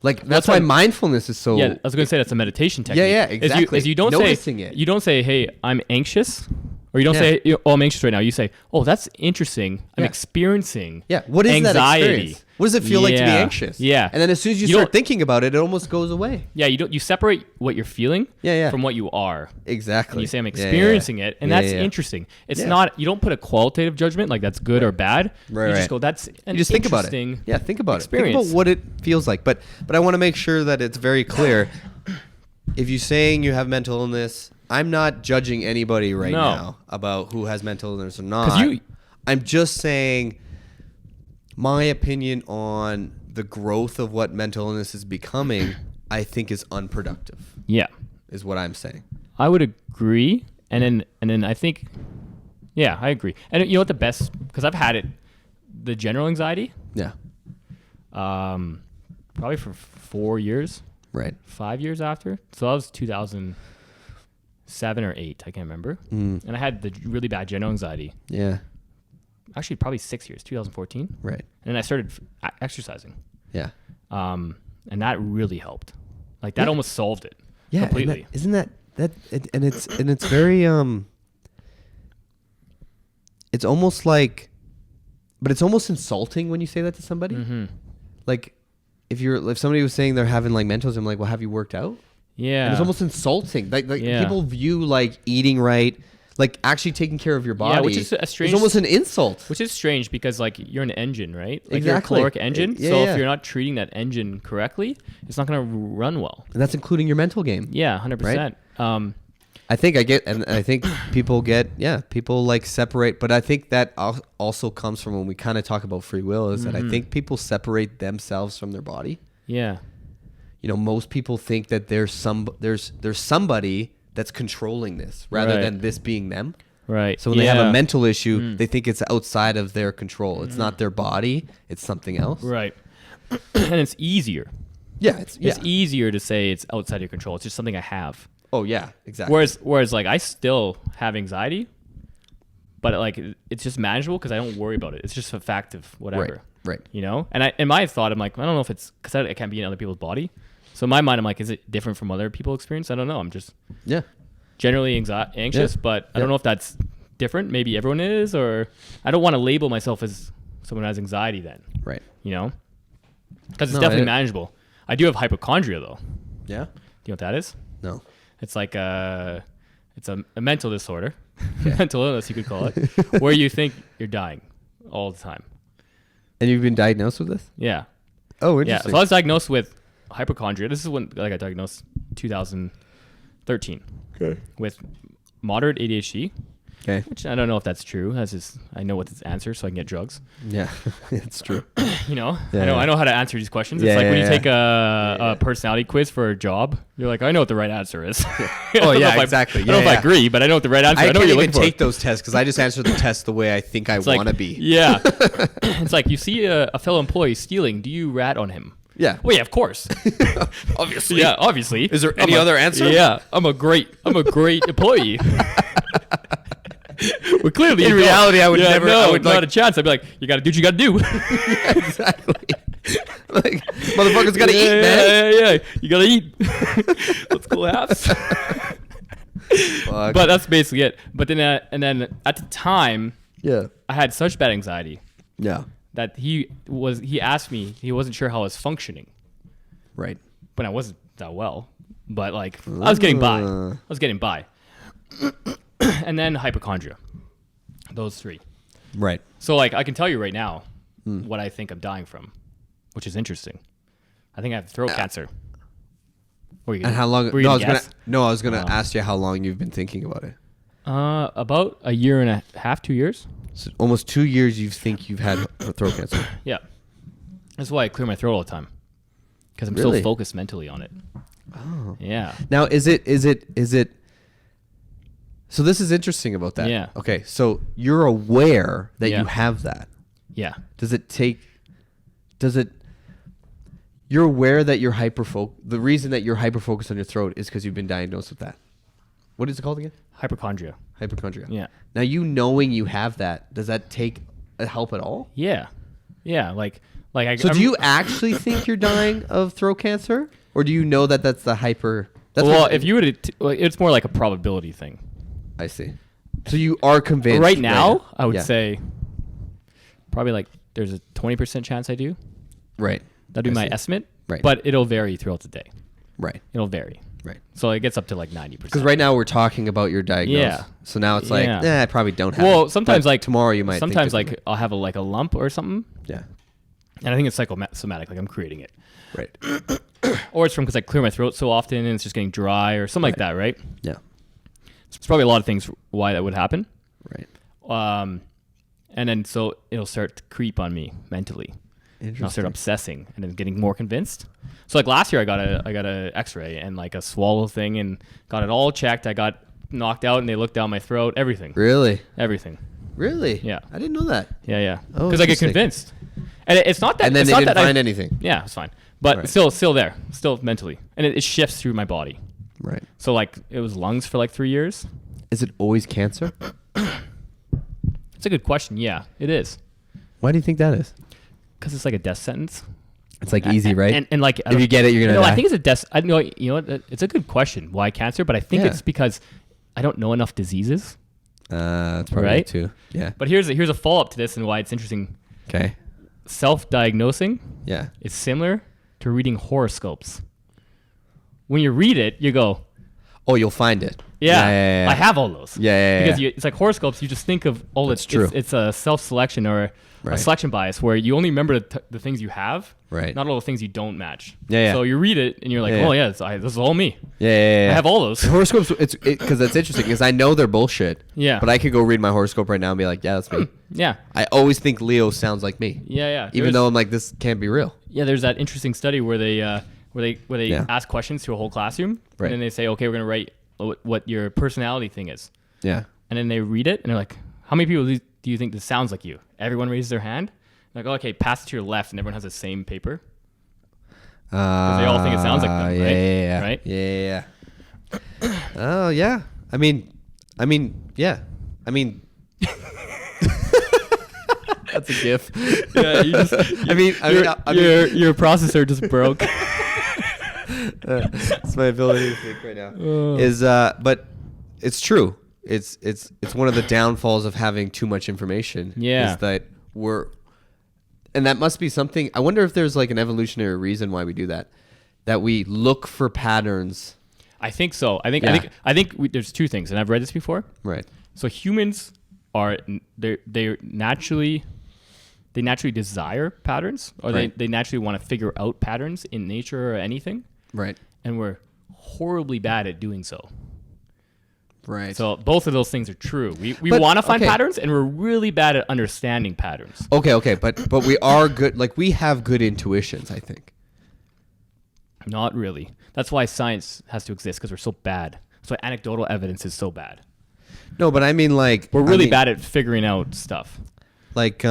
Like that's That's why why- mindfulness is so. Yeah, I was going to say that's a meditation technique. yeah, Is exactly. you don't Noticing say it. you don't say, "Hey, I'm anxious," or you don't Yeah. say, "Oh, I'm anxious right now." You say, "Oh, that's interesting. I'm Yeah. experiencing Yeah. What is that anxiety." experience? What does it feel like to be Yeah. anxious? Yeah. And then as soon as you You start don't- thinking about it, it almost goes away. Yeah, you separate what you're feeling Yeah. from what you are. Exactly. And you say I'm Yeah, experiencing it, and Yeah, that's yeah. interesting. It's Yeah. not, you don't put a qualitative judgment like that's good or bad. Right, you right. just go, that's an You just think about it. interesting Yeah, think about it. experience. Think about what it feels like. But I want to make sure that it's very clear. If you're saying you have mental illness, I'm not judging anybody right No. now about who has mental illness or not. 'Cause you- I'm just saying my opinion on the growth of what mental illness is becoming, I think is unproductive, Yeah, is what I'm saying. I would agree. And then I think, yeah, I agree. And you know what the best, because I've had it, the general anxiety, Yeah. probably for 4 years, Right. 5 years after. So that was 2007 or 8, I can't remember. And I had the really bad general anxiety. Yeah. Actually, probably 6 years, 2014. Right. And I started exercising. Yeah. And that really helped. Like that almost solved it Yeah. completely. Isn't that and it's very it's almost like, but it's almost insulting when you say that to somebody. Mm-hmm. Like if somebody was saying they're having like mentals, I'm like, well, have you worked out? Yeah. And it's almost insulting. Like Yeah. people view like eating right, like actually taking care of your body. Yeah, which is a strange- It's almost an insult. Which is strange because like you're an engine, right? Like Exactly. you're a caloric engine. Yeah, so yeah. if you're not treating that engine correctly, it's not going to run well. And that's including your mental game. Yeah, 100%. I think I think people people like separate, but I think that also comes from when we kind of talk about free will is that I think people separate themselves from their body. Yeah. You know, most people think that there's somebody that's controlling this rather Right. than this being them. Right. So when they have a Yeah. mental issue, they think it's outside of their control. It's not their body, it's something else. Right. And it's easier. Yeah, It's easier to say it's outside your control. It's just something I have. Oh yeah, exactly. Whereas like I still have anxiety, but like it's just manageable because I don't worry about it. It's just a fact of whatever. Right. You know? And in my thought, I'm like, I don't know if it's because I can't be in other people's body. So in my mind, I'm like, is it different from other people's experience? I don't know. I'm just Yeah. generally anxious, but I don't know if that's different. Maybe everyone is, or I don't want to label myself as someone who has anxiety then, Right. you know? Because it's No, definitely manageable. I do have hypochondria though. Yeah. Do you know what that is? No. It's like it's a mental disorder, mental illness you could call it, where you think you're dying all the time. And you've been diagnosed with this? Yeah. Oh, Yeah. interesting. So I was diagnosed with hypochondria. This is when I got diagnosed 2013 Okay. with moderate ADHD. Okay. Which I don't know if that's true. That's just I know what the answer, so I can get drugs. Yeah, it's true. You know, Yeah. I know how to answer these questions. Yeah, It's like when you yeah, take yeah. a personality quiz for a job. You're like, I know what the right answer is. Oh, yeah, I exactly. I don't know Yeah, if I yeah. agree, but I know what the right answer. I I know can't what you're even looking take for. those tests because I just answer the test the way I think I It's like, want to be. Yeah. It's like you see a fellow employee stealing. Do you rat on him? Yeah. Well, yeah, of course. Obviously. Yeah, obviously. Is there any other answer? Yeah, I'm a great employee. Well, clearly, In you don't. reality, I would Yeah, never- No, I would, not like- a chance. I'd be like, you got to do what you got to do. Exactly. Like, motherfuckers gotta eat, man. Yeah. You got to eat. Let's go halves. Fuck. But that's basically it. But then, and then at the time, yeah. I had such bad anxiety Yeah. that he asked me. He wasn't sure how I was functioning. Right. When I wasn't that well, but like I was getting by. And then hypochondria. Those three. Right. So like I can tell you right now what I think I'm dying from, which is interesting. I think I have throat cancer. Were you And how long? were you No, I gonna was gonna ask you how long you've been thinking about it. About a year and a half, 2 years. So almost 2 years. You think you've had throat cancer? Yeah. That's why I clear my throat all the time. Because I'm Really? so focused mentally on it. Oh. Yeah. Now, is it? So this is interesting about that. Yeah. Okay. So you're aware that Yeah. you have that. Yeah. Does it? You're aware that you're the reason that you're hyper focused on your throat is because you've been diagnosed with that. What is it called again? Hypochondria. Hypochondria. Yeah. Now, you knowing you have that, does that take a help at all? Yeah. Yeah. Like I. So do you actually think you're dying of throat cancer? Or do you know that that's the hyper? That's Well, what- if you were to, it's more like a probability thing. I see. So you are convinced. Right now, I would Yeah. say probably like there's a 20% chance I do. Right. That'd be I my see. estimate. Right. But it'll vary throughout the day. Right. It'll vary. Right. So it gets up to like 90%. Because right now we're talking about your diagnosis. Yeah. So now it's like, Yeah. I probably don't have it. Well, sometimes But like tomorrow you might. Sometimes think like I'll have a lump or something, yeah. and I think it's psychosomatic. Like I'm creating it, Right. or it's from because I clear my throat so often and it's just getting dry or something like that. Right. Yeah. It's probably a lot of things why that would happen. Right. And then so it'll start to creep on me mentally. And I'll start Interesting. obsessing and then getting more convinced. So like last year I got a X-ray and like a swallow thing and got it all checked. I got knocked out and they looked down my throat. Everything. Really? Really. Yeah. I didn't know that. Yeah. Oh, Because I get interesting. convinced. And it's not that. And then it's they not didn't that find anything. Yeah, it's fine. But Right. still there. Still mentally. And it shifts through my body. Right. So like it was lungs for like 3 years. Is it always cancer? It's a good question. Yeah, it is. Why do you think that is? Because it's like a death sentence. It's like easy, right? And like if you get it, you're gonna no, die. I think it's a death. I know. You know what? It's a good question. Why cancer? But I think Yeah. it's because I don't know enough diseases. That's probably Right? it too. Yeah. But here's a follow up to this and why it's interesting. Okay. Self-diagnosing Yeah. is similar to reading horoscopes. When you read it, you go, Oh, you'll find it. yeah, I have all those. Yeah. Because it's like horoscopes, you just think of all That's it's true. It's a self-selection or a Right. selection bias where you only remember the things you have, Right. not all the things you don't match. Yeah. So you read it and you're like, Yeah. oh yeah, this is all me. Yeah. I have all those. horoscopes. It's because that's interesting because I know they're bullshit. Yeah. But I could go read my horoscope right now and be like, yeah, that's me. Yeah. I always think Leo sounds like me. Yeah. Even though I'm like, this can't be real. Yeah, there's that interesting study where they Yeah. ask questions to a whole classroom, Right. and then they say, okay, we're gonna write what your personality thing is, Yeah. and then they read it, and they're like, how many people do you think this sounds like you? Everyone raises their hand. Like, oh, okay, pass it to your left, and everyone has the same paper. They all think it sounds like them, right? Yeah. Right? Yeah. Oh yeah. I mean, yeah. I mean, that's a gif. Yeah, you just. Your processor just broke. That's my ability to think right now. But it's true. It's one of the downfalls of having too much information. Yeah. Is that and that must be something. I wonder if there's like an evolutionary reason why we do that. That we look for patterns. I think so. I think there's two things, and I've read this before. Right. So humans they naturally desire patterns, or Right. they naturally want to figure out patterns in nature or anything, Right. and we're horribly bad at doing so. Right. So both of those things are true. We But, want to find okay. patterns, and we're really bad at understanding patterns. Okay, but we are good. Like we have good intuitions, I think. Not really. That's why science has to exist, because we're so bad. That's why anecdotal evidence is so bad. No, but I mean like We're really bad at figuring out stuff. Like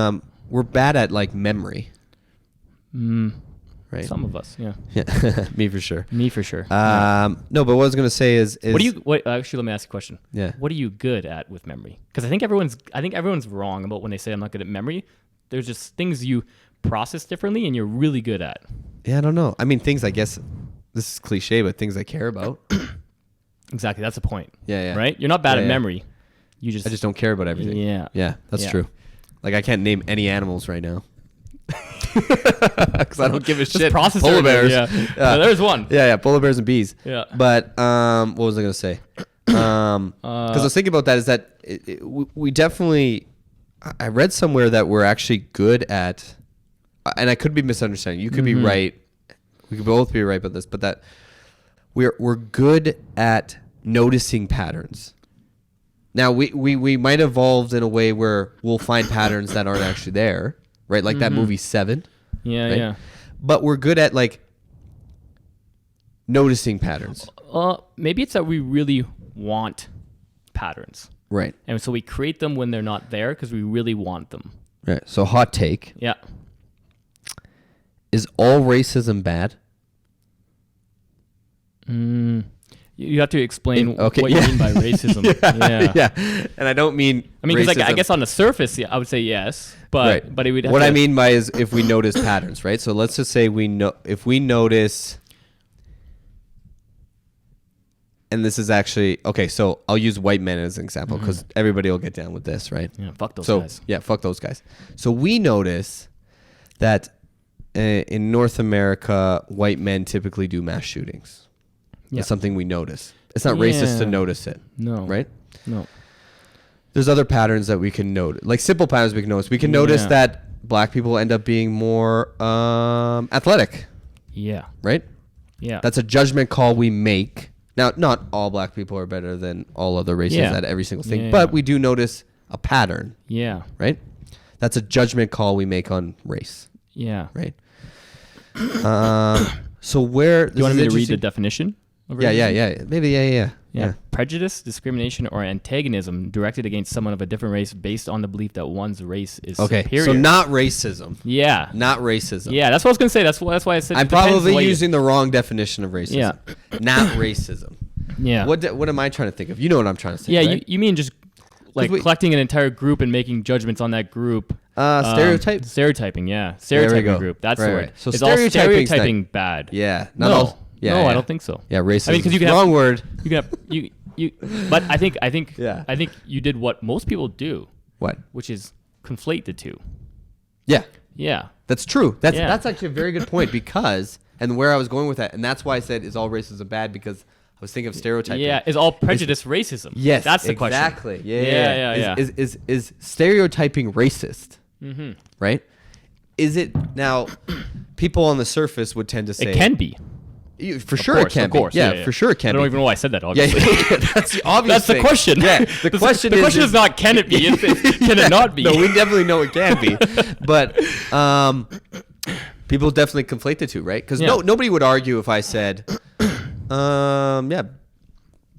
we're bad at like memory. Right. Some of us, yeah. Yeah. Me for sure. Me for sure. No, but what I was gonna say is What do you? Actually, let me ask you a question. Yeah. What are you good at with memory? Because I think everyone's wrong about when they say I'm not good at memory. There's just things you process differently, and you're really good at. Yeah, I don't know. I mean, things. I guess this is cliche, but things I care about. Exactly, that's the point. Yeah. Right? You're not bad Yeah, at yeah. memory. I I just don't care about everything. Yeah. Yeah, that's Yeah. true. Like I can't name any animals right now. Because I don't give a Just shit. process Polar everything, bears. Yeah. Yeah. There's one. Yeah, polar bears and bees. Yeah. But what was I gonna say? Because I was thinking about that. Is that we definitely? I read somewhere that we're actually good at, and I could be misunderstanding. You could be right. We could both be right about this, but that we're good at noticing patterns. Now we might evolved in a way where we'll find patterns that aren't actually there, right? Like that movie Seven. Yeah, Right? yeah. But we're good at like noticing patterns. Maybe it's that we really want patterns, Right. and so we create them when they're not there because we really want them. Right. So hot take. Yeah. Is all racism bad? You have to explain Okay, what yeah. you mean by racism. Yeah. Yeah. And I don't mean I mean, because I racism. guess on the surface, yeah, I would say yes, but Right. but it would. Have What to, I mean by is if we notice patterns, right? So let's just say if we notice, and this is actually okay. So I'll use white men as an example because everybody will get down with this, right? Yeah, fuck those So guys. yeah, fuck those guys. So we notice that in North America, white men typically do mass shootings. Yeah. That's something we notice. It's not racist to Yeah. notice it, No. right? No. There's other patterns that we can note, like simple patterns we can notice. We can notice Yeah. that black people end up being more athletic, Yeah. right? Yeah. That's a judgment call we make. Now, not all black people are better than all other races Yeah. at every single thing, Yeah. but we do notice a pattern, yeah. right? That's a judgment call we make on race, Yeah. right? So where Do you want me to read the definition? Of Yeah, racism? maybe, yeah. Prejudice, discrimination, or antagonism directed against someone of a different race based on the belief that one's race is Okay, superior. so not racism, Yeah. not racism. Yeah, that's what I was gonna say. That's why I said. I'm it depends probably what you- using the wrong definition of racism. Yeah. Not racism. Yeah. What am I trying to think of? You know what I'm trying to say. Yeah, right? you mean just like we- collecting an entire group and making judgments on that group. Stereotype. Stereotyping, yeah. There we Stereotyping go. group. That's Right, the right. word. So is all stereotyping's stereotyping bad? Yeah. No. all- yeah, no, yeah. I don't think so. Yeah, racism. I mean, because you can wrong have, word. You can have you. But I think Yeah. I think you did what most people do, What? which is conflate the two. Yeah, Yeah. that's true. That's Yeah. that's actually a very good point because and where I was going with that, and that's why I said is all racism bad because I was thinking of stereotyping. Yeah. Is all prejudice racism? Yes, That's the question. exactly. Yeah, Yeah. Is stereotyping racist? Mm-hmm. Right? Is it now? People on the surface would tend to say It can be. For sure Of course, it can of course. be. Yeah, for sure it can I don't be. even know why I said that. Yeah, Obviously. that's the obvious That's the thing. question. Yeah, the question is not can it be? Can it not be? No, we definitely know it can be, but people definitely conflate the two, right? Because Yeah. nobody would argue if I said, yeah,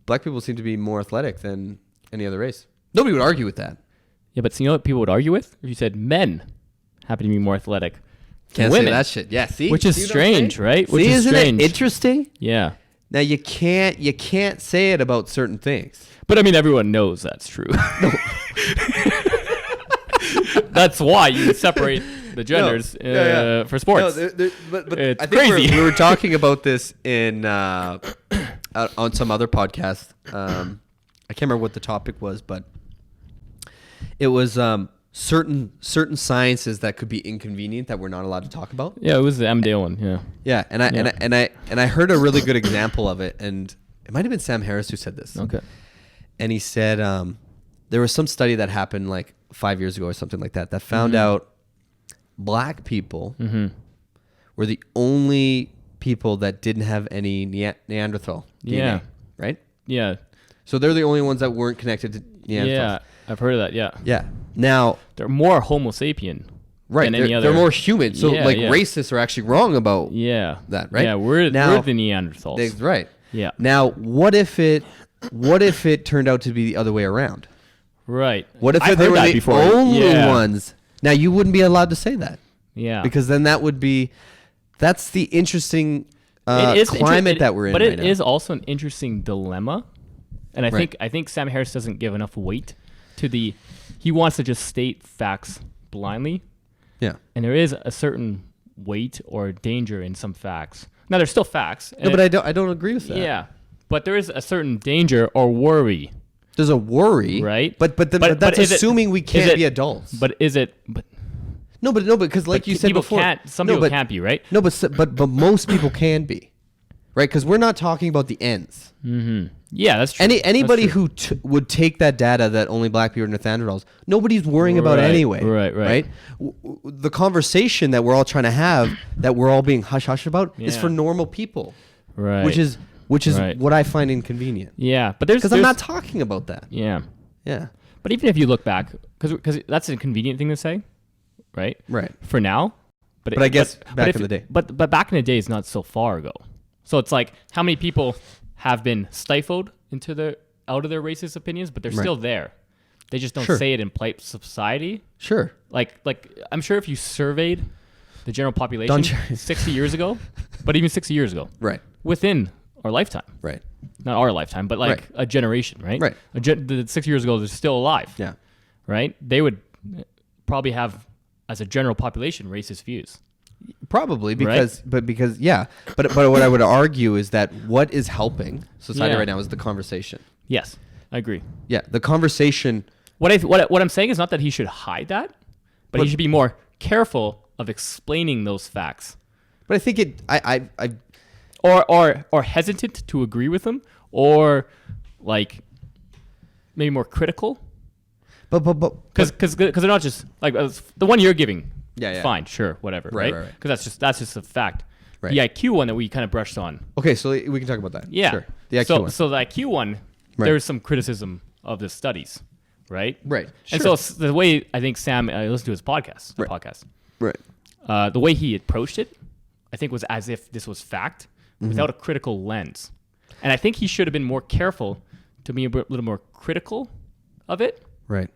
black people seem to be more athletic than any other race. Nobody would argue with that. Yeah, but you know what people would argue with? If you said men happen to be more athletic than Can't women, say that shit. Yeah, see, which is See what I'm saying? strange, right? Which See, is isn't strange. it interesting? Yeah, Now you can't say it about certain things. but I mean, everyone knows that's true. That's why you separate the genders for sports. No, but It's I think crazy. we were talking about this in on some other podcast. I can't remember what the topic was, but it was certain sciences that could be inconvenient that we're not allowed to talk about. Yeah, it was the Amdale one. Yeah. Yeah, and I heard a really good example of it, and it might have been Sam Harris who said this. Okay. And he said there was some study that happened like 5 years ago or something like that found out black people were the only people that didn't have any Neanderthal DNA, Yeah. right? Yeah. So they're the only ones that weren't connected to Neanderthals. Yeah, I've heard of that. Yeah, Yeah. Now, they're more Homo sapien. right, than any they're other. more human. So Yeah, like yeah. racists are actually wrong about Yeah, that, right? Yeah, we're Now- the Neanderthals. Right. Yeah, Now, what if it turned out to be the other way around? right. What if I've they heard were that the before. only Yeah. ones? Now you wouldn't be allowed to say that Yeah, because then that's the interesting climate that we're in but right it now. is also an interesting dilemma, and I think Sam Harris doesn't give enough weight to the. He wants to just state facts blindly, Yeah. and there is a certain weight or danger in some facts. Now, there's still facts. No, but I don't agree with that. Yeah, but there is a certain danger or worry. There's a worry, Right. But that's but is it- assuming we is can't it- be adults. But is it? But no, because like you said people before, can't. Some no, people but, can't be, right? No, but most people can be, right? Because we're not talking about the ends. Yeah, that's true. Anybody That's true. who would take that data that only black people are Neanderthals, nobody's worrying about Right, anyway. right. The conversation that we're all trying to have, that we're all being hush hush about, is Yeah. for normal people, right. which is Right. what I find inconvenient. Yeah, but there's Because I'm there's- not talking about that. Yeah, Yeah. but even if you look back, because that's a convenient thing to say, right? Right. For now, But I guess back in the day. But back in the day is not so far ago. So it's like how many people have been stifled out of their racist opinions, but they're Right. still there. They just don't Sure. say it in polite society. Sure. Like I'm sure if you surveyed the general population Don Cherry. 60 years ago, but even 60 years ago, Right. within our lifetime, Right. not our lifetime, but like Right. a generation, right? Right. The 60 years ago, they're still alive, Yeah. right? They would probably have, as a general population, racist views. Probably because but what I would argue is that what is helping society Yeah. right now is the conversation. Yes, I agree. Yeah, the conversation. What I'm saying is not that he should hide that, but But- he should be more careful of explaining those facts, But I think I or hesitant to agree with them, or like maybe more critical, but because they're not just like the one you're giving. Yeah. Fine, sure, whatever, Right, right? right. Because that's just a fact. Right. The IQ one that we kind of brushed on. Okay, so we can talk about that. Yeah. Sure. The IQ so one. so the IQ one, Right. there's some criticism of the studies, right? Right. And Sure. so the way I think Sam, I listened to his podcast, Right. the way he approached it, I think was as if this was fact without a critical lens. And I think he should have been more careful to be a little more critical of it, Right.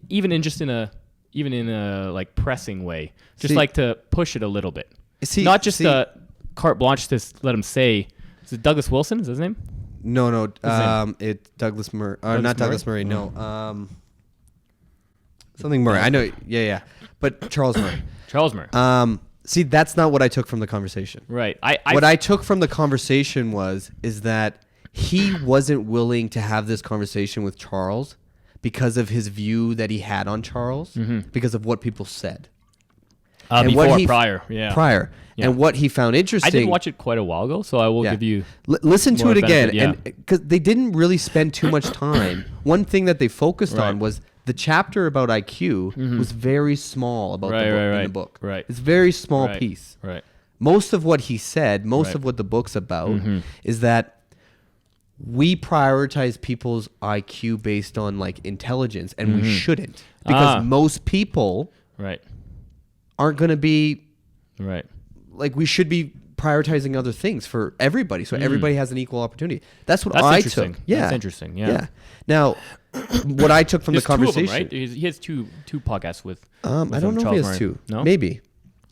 even in a like pressing way, just See- like to push it a little bit. See- Not just see- a carte blanche to let him say, is it Douglas Wilson? Is that his name? No. name? It's Douglas Murray. Douglas Not Douglas Murray. No. Something Murray. I know. Yeah. But Charles Murray. Charles Murray. See, that's not what I took from the conversation. Right. What I took from the conversation is that he wasn't willing to have this conversation with Charles because of his view that he had on Charles, because of what people said. And before, what he- prior. Yeah. Prior. Yeah. And what he found interesting. I did watch it quite a while ago, so I will Yeah. give you. Listen to more it again, benefit, yeah. and because they didn't really spend too much time. One thing that they focused Right. on was the chapter about IQ was very small about Right, the book, right, in the right. book. Right. It's a very small Right. piece. Right. Most of what he said, most Right. of what the book's about, is that we prioritize people's IQ based on like intelligence, and we shouldn't, because most people Right. aren't going to be Right. like, we should be prioritizing other things for everybody, so everybody has an equal opportunity. That's what That's I interesting. took. Yeah, That's interesting. Yeah. Now, what I took from There's the conversation, two of them, right? He has two podcasts with. I with don't know if Charles he has Murray. two. No. Maybe,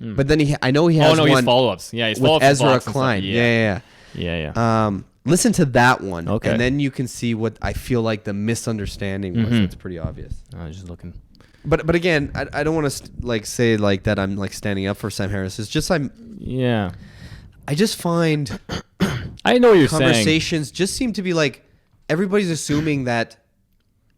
but then I know he Oh has no, he has one follow-ups. Yeah, he's with follow-ups Ezra and stuff. Klein. Yeah. Yeah. Yeah. Listen to that one, Okay. and then you can see what I feel like the misunderstanding was. It's pretty obvious. I was just looking. But again, I don't want to say like that I'm like standing up for Sam Harris. It's just Yeah. I just find I know what you're saying. conversations just seem to be like everybody's assuming that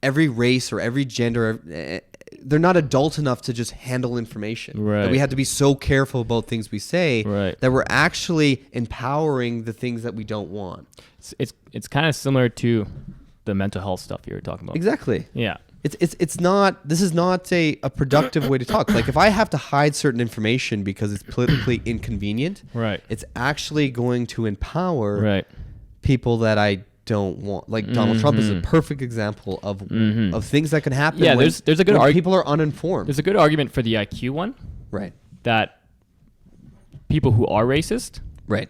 every race or every gender, they're not adult enough to just handle information. That Right. we have to be so careful about things we say, Right. that we're actually empowering the things that we don't want. It's kind of similar to the mental health stuff you were talking about. Exactly. Yeah. It's not, this is not a productive way to talk. Like if I have to hide certain information because it's politically inconvenient, Right. it's actually going to empower Right. people that I don't want. Like Donald Trump is a perfect example of things that can happen. Yeah, when, there's a good when people are uninformed. There's a good argument for the IQ one. Right. That people who are racist Right.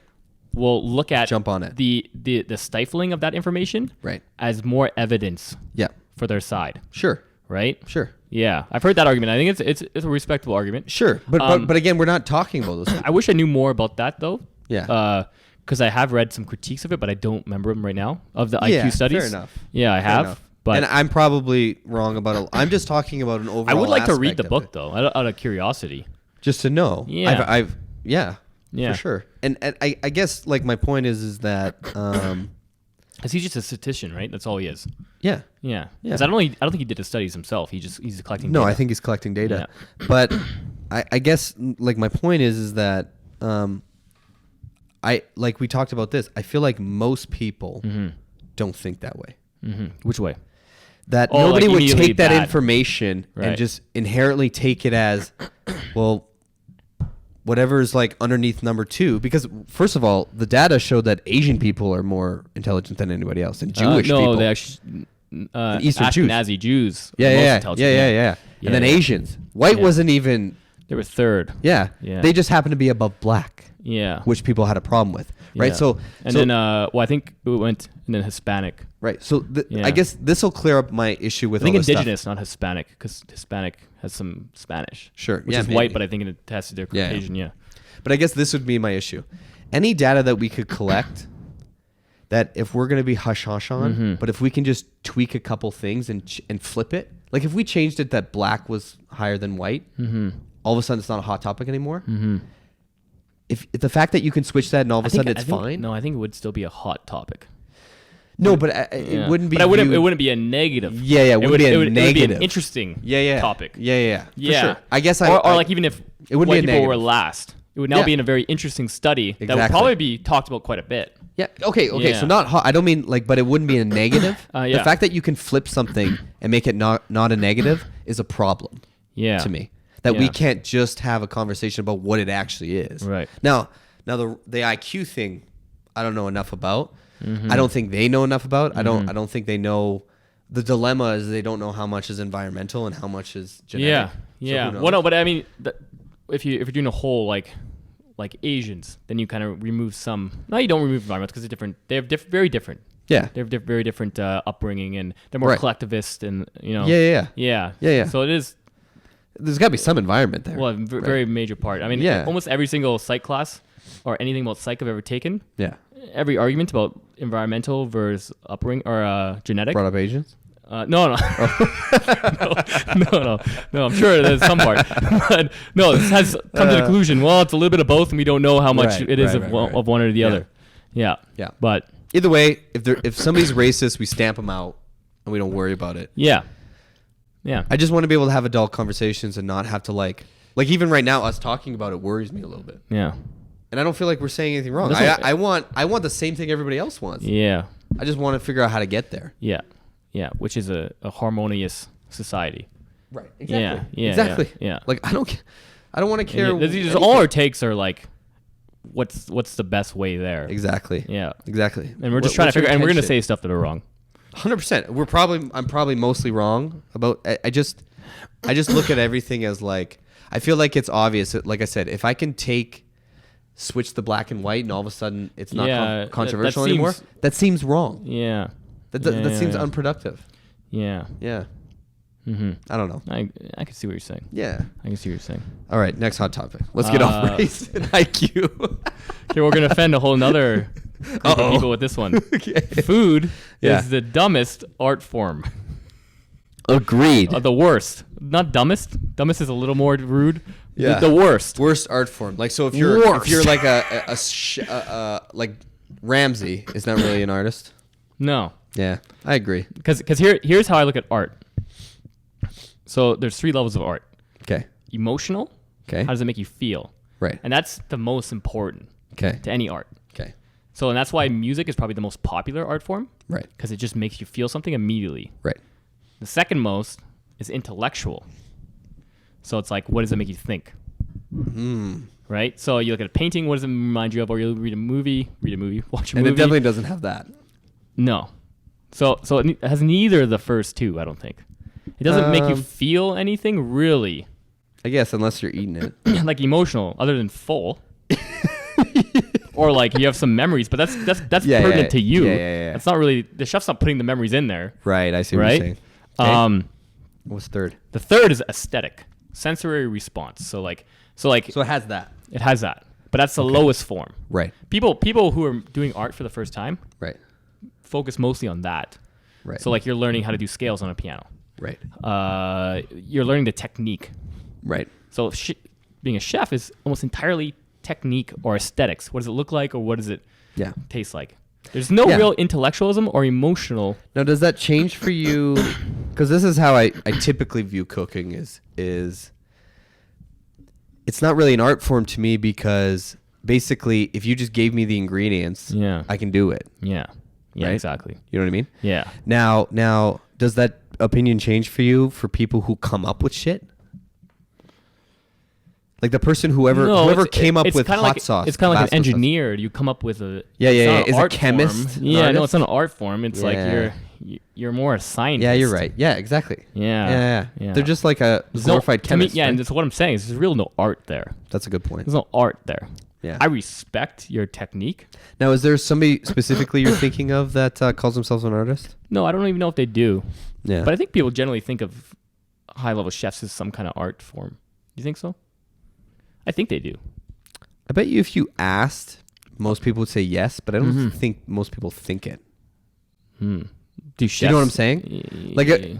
will look at Jump on it. the stifling of that information Right. as more evidence Yeah. for their side, Sure. right? Sure. Yeah, I've heard that argument. I think it's a respectable argument. Sure. But again, we're not talking about those. I wish I knew more about that though. Yeah. Because I have read some critiques of it, but I don't remember them right now of the Yeah, IQ studies. fair enough. Yeah, I have. enough. But And I'm probably wrong about it. I'm just talking about an overall. I would like to read aspect the of book it. though, out of curiosity. Just to know. Yeah. I've yeah. Yeah. For sure. And I guess like my point is that Because he's just a statistician, right? That's all he is. yeah. Yeah. Yeah. 'Cause I don't think he did the studies himself. He's collecting. No, data. I think he's collecting data. But I guess like my point is that I like we talked about this. I feel like most people don't think that way. Which way? That Oh, nobody like would immediately take that bad. information Right. and just inherently take it as well whatever is like underneath number 2, because first of all, the data showed that Asian people are more intelligent than anybody else, and Jewish no, people. they actually Eastern Jews. Ashkenazi Jews. Yeah, are most yeah, intelligent, yeah. And then yeah. Asians. White Yeah. wasn't even. They were third. Yeah. Yeah. They just happened to be above black, Yeah. which people had a problem with, right? Yeah. So And so, then I think it went and then Hispanic. right. So Yeah. I guess this will clear up my issue with I think all this indigenous, stuff. not Hispanic, because Hispanic has some Spanish. Sure. Which Yeah, is maybe. white, but I think it has to do Yeah. Caucasian. Yeah. But I guess this would be my issue. Any data that we could collect, that if we're going to be hush hush on, but if we can just tweak a couple things and flip it, like if we changed it that black was higher than white, all of a sudden it's not a hot topic anymore. If the fact that you can switch that and all of a sudden it's fine. No, I think it would still be a hot topic. No, but Yeah. it wouldn't be. But it viewed- wouldn't be a negative. Yeah, yeah, it wouldn't be a it would be negative. an interesting yeah. topic. Yeah. For Yeah. sure. I guess or like even if it wouldn't be white a people were negative. last, it would now Yeah. be in a very interesting study that would Exactly. probably be talked about quite a bit. Yeah. Okay. Yeah. So not hot. I don't mean like, but it wouldn't be a negative. The Yeah. fact that you can flip something and make it not a negative is a problem. Yeah. To me, that we Yeah. can't just have a conversation about what it actually is. Right. Now the IQ thing, I don't know enough about. Mm-hmm. I don't think they know enough about. I don't think they know. The dilemma is they don't know how much is environmental and how much is genetic. Yeah. So Yeah. who knows? Well, no, but I mean, if you're doing a whole like Asians, then you kind of remove some. No, you don't remove environment because they're different. They have very different. Yeah. They have very different upbringing, and they're more Right. collectivist, and Yeah. Yeah. So it is There's got to be some environment there. a very major part. I mean, Yeah. almost every single psych class or anything about psych I've ever taken, Yeah. every argument about environmental versus upbringing or genetic. Brought up Asians. No. No. I'm sure there's some part, but no, this has come to the conclusion. Well, it's a little bit of both, and we don't know how much Right, it is right, of, right. of one or the other. Yeah. Yeah. But Either way, if somebody's racist, we stamp them out and we don't worry about it. yeah. I just want to be able to have adult conversations and not have to like even right now, us talking about it worries me a little bit. Yeah. And I don't feel like we're saying anything wrong. That's I want the same thing everybody else wants. Yeah. I just want to figure out how to get there. Yeah. Yeah. Which is a harmonious society. Right. Yeah. Yeah. Exactly. Yeah. Like I don't want to care. And anything. all our takes are like, what's the best way there? Exactly. Yeah. Exactly. And we're just trying to figure, and we're gonna say stuff that are wrong. 100%. I'm probably mostly wrong about. I just look at everything as like I feel like it's obvious. Like I said, if I can switch the black and white and all of a sudden it's not Yeah, controversial that anymore, seems- that seems wrong. Yeah. That Yeah, seems yeah. unproductive. Yeah. Yeah. Mm-hmm. I don't know. I can see what you're saying. Yeah. I can see what you're saying. All right. Next hot topic. Let's get off race and IQ. Okay, we're gonna offend a whole nother group of people with this one. Okay. Food Yeah. is the dumbest art form. Agreed. The worst. Not dumbest. Dumbest is a little more rude. Yeah. The worst. Worst art form. Like so, if you're Worst. like like Ramsey is not really an artist. No. Yeah, I agree. Because here's how I look at art. So there's 3 levels of art. Okay. Emotional. Okay. How does it make you feel? Right. And that's the most important Okay. to any art. Okay. So and that's why music is probably the most popular art form. Right. Because it just makes you feel something immediately. Right. The second most is intellectual. So it's like, what does it make you think? Right? So you look at a painting, what does it remind you of? Or you read a movie, watch a And movie. it definitely doesn't have that. No. So it has neither of the first two, I don't think. It doesn't make you feel anything really. I guess unless you're eating it. Like emotional, other than full. Or like you have some memories, but that's pertinent to you. Yeah. That's not really, the chef's not putting the memories in there. Right, I see what Right? you're saying. Okay. What's third? The third is aesthetic, sensory response. So it has that. it has that, but that's the lowest form. Right. People who are doing art for the first time Right. focus mostly on that. Right. So like you're learning how to do scales on a piano. Right. You're learning the technique. Right. So being a chef is almost entirely technique or aesthetics. What does it look like, or what does it Yeah. taste like? There's no real intellectualism or emotional. Now, does that change for you? Because this is how I typically view cooking is it's not really an art form to me, because basically if you just gave me the ingredients, Yeah. I can do it. Yeah. Yeah, Right? exactly. You know what I mean? Yeah. Now, does that opinion change for you for people who come up with shit? Like the person whoever came up with kinda hot sauce. It's kind of like an Tabasco sauce. engineer. You come up with a Yeah. it's not an Is a art chemist form. an Yeah, no, artist? it's not an art form. It's like Yeah. you're more a scientist. Yeah, you're right. Yeah, exactly. Yeah. They're just like a There's glorified to me, chemist. yeah, right? and that's what I'm saying. There's real no art there. That's a good point. There's no art there. Yeah. I respect your technique. Now, is there somebody specifically you're thinking of that calls themselves an artist? No, I don't even know if they do. Yeah. But I think people generally think of high-level chefs as some kind of art form. Do you think so? I think they do. I bet you if you asked, most people would say yes, but I don't think most people think it. Do chefs? You know what I'm saying?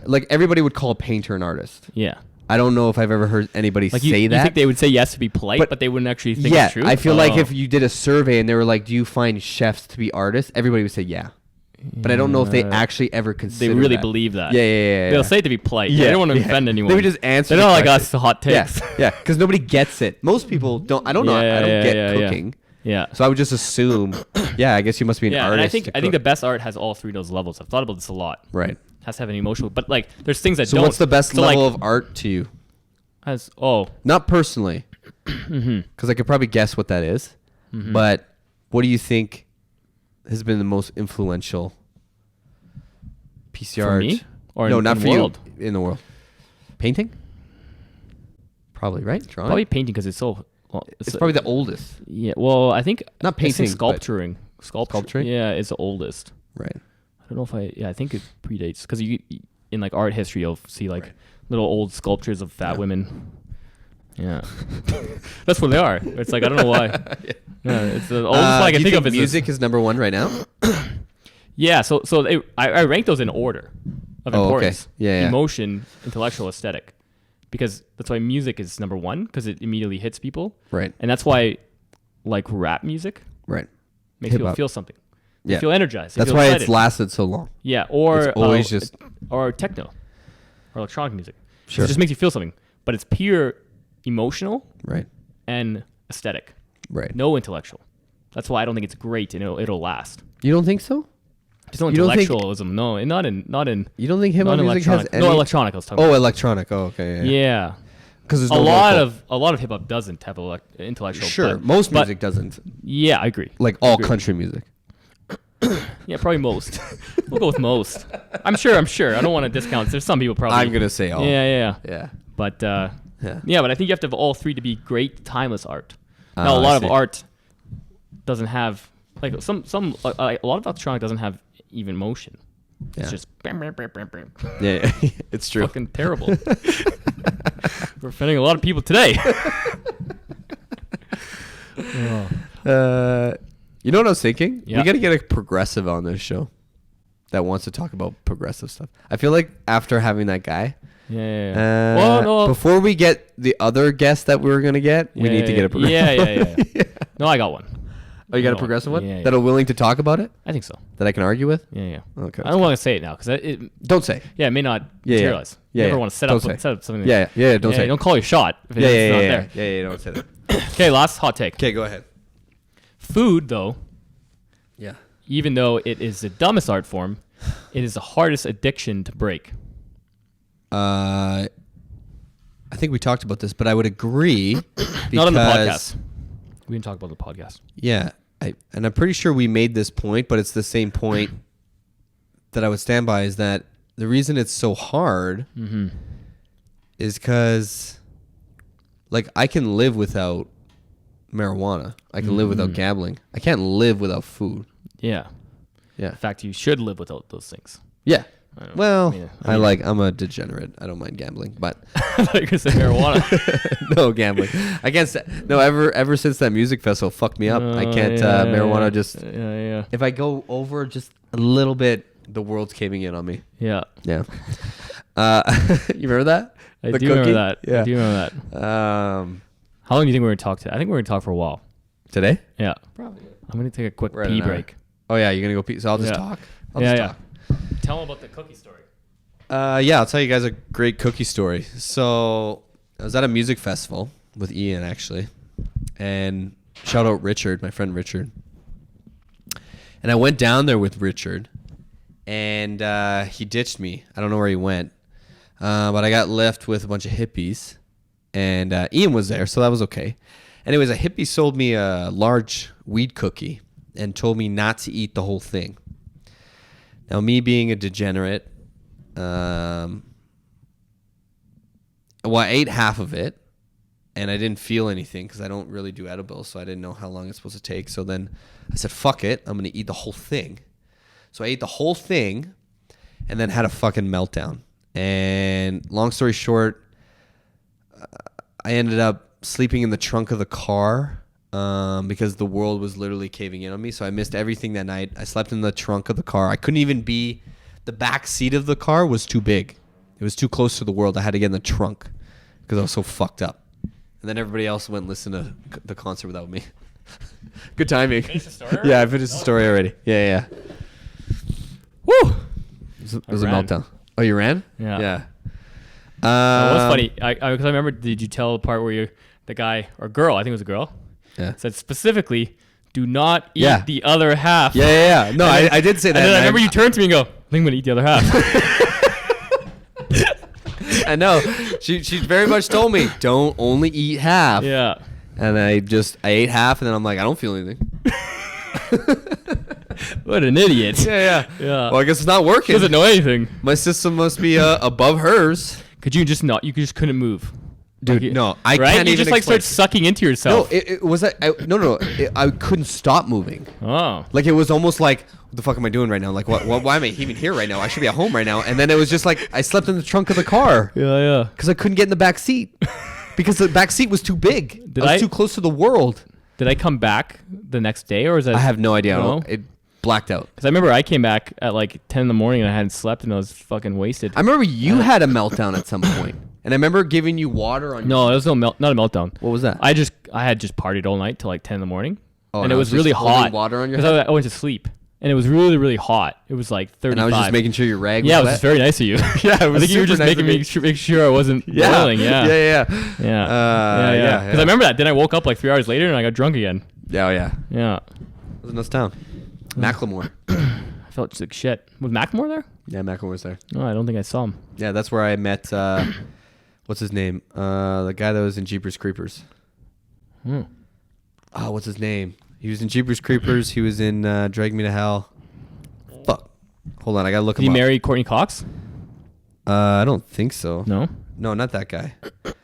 Like everybody would call a painter an artist. Yeah. I don't know if I've ever heard anybody Like say you that. think they would say yes to be polite, But- but they wouldn't actually think yeah, it's true? I feel like Oh. if you did a survey and they were like, "Do you find chefs to be artists?" Everybody would say yeah. But I don't know if they actually ever they consider really that. believe that. Yeah. They'll say it to be polite. Yeah, they don't want to offend anyone. They would just answer. They're the not like question. us hot Yeah, takes. yeah, because nobody gets it. Most people don't. I don't know. I don't get cooking. Yeah. So I would just assume, yeah, I guess you must be an Yeah, artist. and I think the best art has all three of those levels. I've thought about this a lot. right. It has to have an emotional, but like there's things that So don't. what's the best so, level like, of art to you? Has Not personally, because I could probably guess what that is. But what do you think has been the most influential piece of For art? me? Or no, in- not in for world? you. In the world, painting. Probably right. Drawing. probably painting because it's so. Well, it's probably the oldest. Yeah. Well, I think Not I think painting, but- sculpturing. Sculpturing? Yeah, it's the oldest. Right. I don't know if I think it predates because you in like art history you'll see like Right. little old sculptures of fat Yeah. women. Yeah, that's what they are. It's like I don't know why. Yeah, it's the oldest one I can do you think of. Is music is number one right now. Yeah, so I rank those in order of Oh, okay. importance. Yeah. Emotion, intellectual, aesthetic, because that's why music is number one because it immediately hits people, Right. and that's why like rap music Right. makes people Hip-hop. feel something. They Yeah. feel energized. They That's feel why excited. it's lasted so long. Yeah, or It's always just- or techno or electronic music. Sure. It just makes you feel something, but it's pure emotional Right. and aesthetic, Right. no intellectual. That's why I don't think it's great and it'll last. You don't think so? There's no You don't think- intellectualism. No, and not in You don't think hip hop not music has electronic. any? No electronic. I was talking Oh, about. electronic. Oh, okay. Yeah. Because there's A no lot vocal. of hip hop doesn't have intellectual. Sure, but- most but- music doesn't. Yeah, I agree. Like all Agree. country music. Yeah, probably most. We'll go with most. I'm sure. I don't want to discount. There's some people probably. I'm gonna say all. Yeah. Yeah. But Yeah. yeah, but I think you have to have all three to be great, timeless art. Now, Oh, a lot I of see. art doesn't have like a lot of electronic doesn't have even motion. Yeah. It's just Yeah. It's true. fucking terrible. We're offending a lot of people today. You know what I was thinking? Yeah. We got to get a progressive on this show that wants to talk about progressive stuff. I feel like after having that guy, Yeah. Well, no. before we get the other guest that we were gonna get, we need to get a progressive. Yeah. No, I got one. Oh, you got a No. progressive one Yeah. that are willing to talk about it, I think so. that I can argue with. Yeah. Okay. I don't want to say it now because Don't say. it may not Yeah, materialize. yeah. Never Yeah, want to set don't up say. something. Yeah. Don't say. Don't call your shot if it's Yeah. not Yeah. there. Yeah. Don't say that. Okay, last hot take. Okay, go ahead. Food, though, Yeah. even though it is the dumbest art form, it is the hardest addiction to break. I think we talked about this, but I would agree. Not on the because- podcast. We didn't talk about the podcast. Yeah, and I'm pretty sure we made this point, but it's the same point that I would stand by is that the reason it's so hard Mm-hmm. is because, like, I can live without marijuana. I can live without gambling. I can't live without food. Yeah. Yeah. In fact, you should live without those things. Yeah. I don't know. Well, I mean- I'm a degenerate. I don't mind gambling, but I thought you were gonna say marijuana. no gambling. I can't say, no, ever since that music festival fucked me up. I can't, marijuana just, Yeah. if I go over just a little bit, the world's caving in on me. Yeah. Yeah. You remember that? I The do remember cookie? that. Yeah. I do remember that. How long do you think we're gonna talk today? I think we're gonna talk for a while. Today? Yeah. Probably. I'm gonna take a quick We're at pee an hour. break. Oh yeah, you're gonna go pee. So I'll just Yeah. talk. I'll just talk. Tell them about the cookie story. Yeah, I'll tell you guys a great cookie story. So I was at a music festival with Ian actually, and shout out Richard, my friend Richard. And I went down there with Richard, and he ditched me. I don't know where he went, but I got left with a bunch of hippies, and Ian was there, so that was okay. Anyways, a hippie sold me a large weed cookie and told me not to eat the whole thing. Now, me being a degenerate, well, I ate half of it, and I didn't feel anything because I don't really do edibles, so I didn't know how long it's supposed to take. So then I said, fuck it, I'm going to eat the whole thing. So I ate the whole thing and then had a fucking meltdown. And long story short, I ended up sleeping in the trunk of the car because the world was literally caving in on me. So I missed everything that night. I slept in the trunk of the car. I couldn't even be... The back seat of the car was too big. It was too close to the world. I had to get in the trunk because I was so fucked up. And then everybody else went and listened to the concert without me. Good timing. Finished the story already? Yeah, I finished the story already. Yeah. Woo! It was a ran. meltdown. Oh, you ran? Yeah. Yeah. What's funny? Because I remember. Did you tell the part where the guy or girl? I think it was a girl. Yeah. Said specifically, do not eat Yeah. the other half. Yeah. No, And then- I did say that. And then I and remember you turned to me and go, I think I'm gonna eat the other half. I know. She very much told me, don't only eat half. Yeah. And I ate half, and then I'm like, I don't feel anything. What an idiot. Yeah. Yeah. Well, I guess it's not working. Doesn't know anything. My system must be above hers. Could you just not? You just couldn't move. Dude, Like, no, I right? can't You even just like explain. start sucking into No, yourself. it was that. No. I couldn't stop moving. Oh. Like it was almost like, what the fuck am I doing right now? Like, why am I even here right now? I should be at home right now. And then it was just like I slept in the trunk of the car Yeah. because I couldn't get in the back seat because the back seat was too big. Did I was I- too close to the world. Did I come back the next day or is that? I have no idea. No? It blacked out. Because I remember I came back at like 10 in the morning and I hadn't slept and I was fucking wasted. I remember you had a meltdown at some point, and I remember giving you water on. No, it was not a meltdown. What was that? I had just partied all night till like 10 in the morning. Oh, and no, it was just really holding hot. water on your Because head? I went to sleep. And it was really, really hot. It was like 35. And I was just making sure your rag was Yeah, it was wet. just very nice of you. Yeah, it was I think you were super just nice making of me. make sure I wasn't boiling. Yeah. Yeah. Yeah. Because I remember that. Then I woke up like 3 hours later and I got drunk again. Yeah, yeah. Yeah. It was a nice town. Macklemore. I felt just like shit. Was Macklemore there? Yeah, Macklemore was there. No, I don't think I saw him. Yeah, that's where I met, what's his name? The guy that was in Jeepers Creepers. Hmm. Oh, what's his name? He was in Jeepers Creepers. He was in Drag Me to Hell. Fuck. Hold on, I gotta look Did him he up. marry Courtney Cox? I don't think so. No. No, not that guy.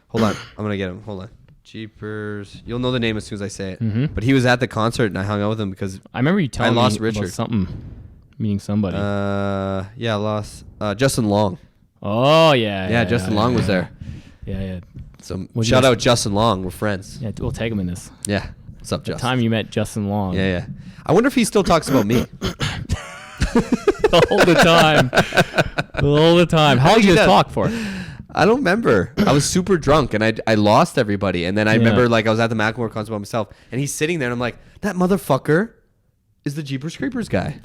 Hold on, I'm gonna get him. Hold on. Jeepers. You'll know the name as soon as I say it. Mhm. But he was at the concert, and I hung out with him because, I remember you telling lost me about Richard. something. Meeting somebody. yeah, I lost Justin Long. Oh, yeah. Yeah, Justin Long was there. Yeah. So What'd you shout guys- out Justin Long. We're friends. Yeah, we'll tag him in this. Yeah. What's up, The Justin? time you met Justin Long. Yeah. I wonder if he still talks about me. All the time. All the time. How long did you He guys does. talk for? I don't remember. I was super drunk and I lost everybody. And then I remember like I was at the Macklemore concert by myself and he's sitting there and I'm like, that motherfucker is the Jeepers Creepers guy.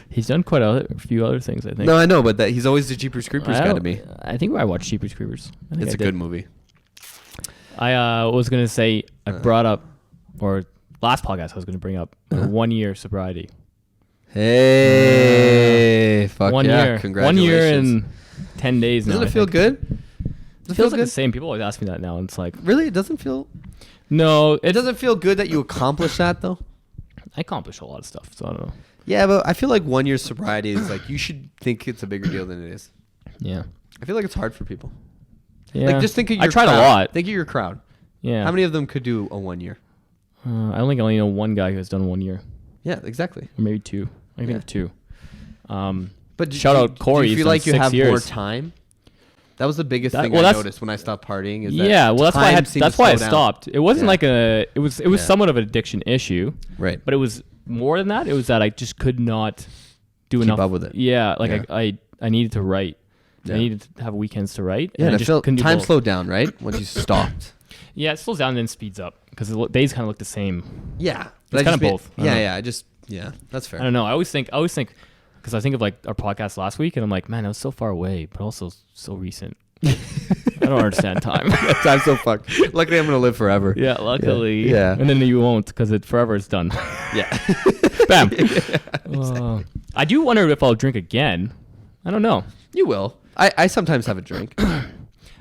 He's done quite a few other things, I think. No, I know, but that he's always the Jeepers Creepers guy to me. I think I watched Jeepers Creepers. I think It's I a did. good movie. I was going to say, I brought up, or last podcast I was going to bring up, 1 year sobriety. Hey, fuck 1 yeah. year. 1 Congratulations. year and 10 days now. Doesn't it I feel think. good? Does It it feels feel like the good? same. People always ask me that now, and it's like, Really? It doesn't feel... no, It doesn't feel good that you accomplished that, though? I accomplished a lot of stuff, so I don't know. Yeah, but I feel like 1 year sobriety is like you should think it's a bigger deal than it is. Yeah. I feel like it's hard for people. Yeah. Like just think of your I tried crowd. a lot. Think of your crowd. Yeah. How many of them could do a 1 year? I only know one guy who has done 1 year, Yeah, exactly. or maybe two. I think Yeah. of two. But Shout out Corey, Do you he's feel like done you 6 have more years. time? That was the biggest That- thing well, I that's- noticed when I stopped partying. Is that Yeah, well, that's why I time had. seemed to That's why I slow down. stopped. It wasn't Yeah. like it was Yeah. somewhat of an addiction issue, Right. but it was more than that. It was that I just could not do Keep enough up with it. Yeah, like Yeah. I needed to write. Yeah. I needed to have weekends to write. Yeah, and I and I just feel couldn't do time both. slowed down, right? Once you stopped. Yeah, it slows down and then speeds up because the days kind of look the same. Yeah. It's kind of both. I don't know. Yeah, that's fair. I don't know. I always think because I think of like our podcast last week, and I'm like, man, it was so far away, but also so recent. I don't understand time. Time's so fucked. Luckily, I'm gonna live forever. Yeah, luckily. Yeah. And then you won't because it forever is done. Yeah. Bam. I do wonder if I'll drink again. I don't know. You will. I sometimes have a drink.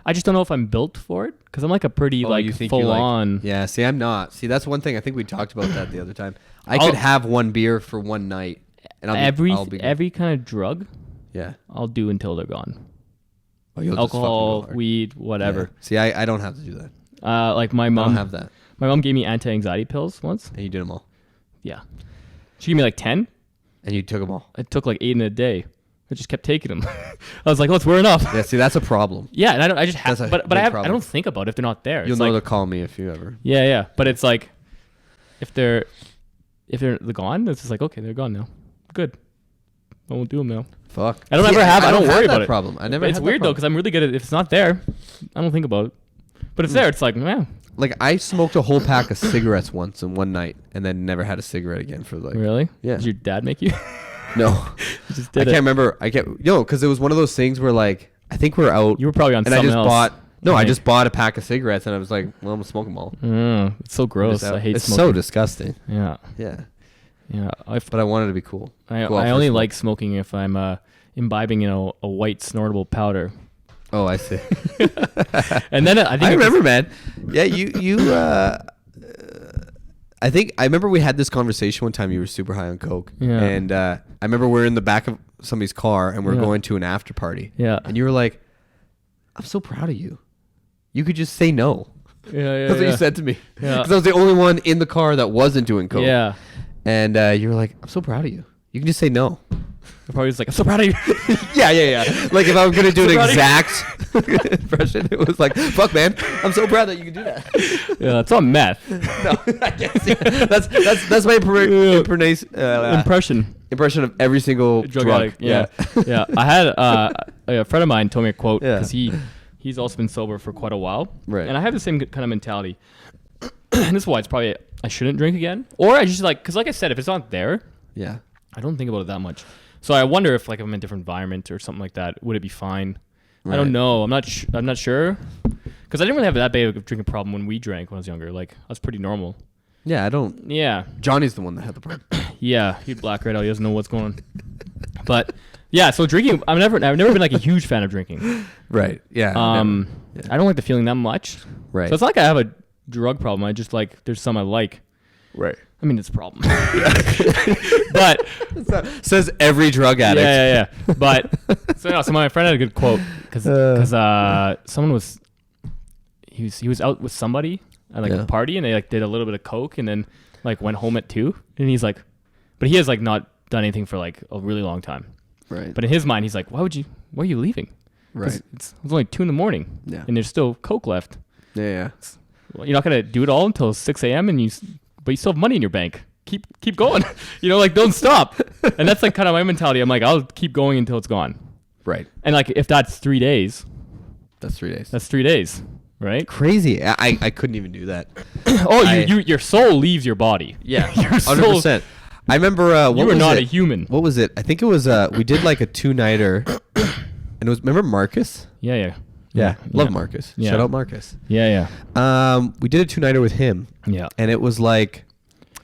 I just don't know if I'm built for it because I'm like a pretty Oh, like you think full you like- on. Yeah. See, I'm not. See, that's one thing. I think we talked about that the other time. I I'll- could have one beer for one night, and I'll be good. Every kind of drug Yeah. I'll do until they're gone. Oh, you'll just Alcohol, fucking go hard. weed, whatever. Yeah. See, I don't have to do that. Like my I don't mom. have that. My mom gave me anti-anxiety pills once. And you did them all. Yeah. She gave me like 10. And you took them all. I took like 8 in a day. I just kept taking them. I was like, oh, it's wearing off. Yeah. See, that's a problem. Yeah, and I just have, That's a but big I problem. don't think about it if they're not there. You'll It's know like, to call me if you ever. yeah. But it's like, if they're gone, it's just like, okay, they're gone now. Good. I won't do them now. Fuck. I don't ever have. I don't worry have about that it. problem. I never. It's had that weird though problem. because I'm really good at. If it's not there, I don't think about it. But it's there. It's like, man, Like I smoked a whole pack of cigarettes once in one night, and then never had a cigarette again for like. really? Yeah. Did your dad make you? No. You just I did can't it. remember. Because it was one of those things where like I think we're out. You were probably on and I something just else. bought. No, I I think. just bought a pack of cigarettes, and I was like, well, I'm gonna smoke them all. It's so gross. Just out. I hate it's smoking. so disgusting. Yeah. Yeah. Yeah. But I wanted to be cool. I Go out for a only smoke. like smoking if I'm imbibing a white snortable powder. Oh, I see. And then I think I it was- remember, man. Yeah, you. I remember we had this conversation one time. You were super high on coke, Yeah. and I remember we're in the back of somebody's car and we're Yeah. going to an after party. Yeah. And you were like, "I'm so proud of you. You could just say no." Yeah. That's what you said to me. Yeah. Because I was the only one in the car that wasn't doing coke. Yeah. And you were like, "I'm so proud of you. You can just say no." I probably was like, I'm so proud of you. Yeah. Like if I was gonna do So an proud of you. exact impression, it was like, "Fuck, man, I'm so proud that you can do that." Yeah, it's on meth. No, I guess that's my impression of every single drug. addict. Yeah. Yeah. I had a friend of mine told me a quote Yeah. because he's also been sober for quite a while. Right. And I have the same kind of mentality. And this is why it's probably I shouldn't drink again. Or I just like, because like I said, if it's not there, Yeah. I don't think about it that much. So I wonder if like I'm in a different environment or something like that, would it be fine? I Right. don't know. I'm not sure. Because I didn't really have that big of a drinking problem when we drank when I was younger. Like I was pretty normal. Yeah, I don't. Yeah. Johnny's the one that had the problem. Yeah, he'd black right out. He doesn't know what's going on. But yeah, so drinking, I've never been like a huge fan of drinking. Right. Yeah. Um, Yeah. I don't like the feeling that much. Right. So it's not like I have a drug problem. I just like there's some I like. Right. I mean, it's a problem. But Says every drug addict. yeah. But so my friend had a good quote because someone was he was out with somebody at like Yeah. a party and they like did a little bit of coke and then like went home at 2 and he's like, but he has like not done anything for like a really long time. Right. But in his mind, he's like, why are you leaving? 'Cause Right. It's only 2 a.m. Yeah. And there's still coke left. Yeah. Well, you're not gonna do it all until 6 a.m. but you still have money in your bank. Keep going. Like don't stop. And that's like kind of my mentality. I'm like, I'll keep going until it's gone. Right. And like if that's 3 days, That's 3 days. that's 3 days, right? Crazy. I couldn't even do that. Oh, I- your soul leaves your body. Yeah. Your soul- 100%. I remember. What You are was not it? a human. What was it? I think it was. We did like a 2-nighter, and it was. Remember Marcus? Yeah. Love Marcus. Yeah. Shout out Marcus. Yeah. We did a 2-nighter with him, Yeah. and it was like,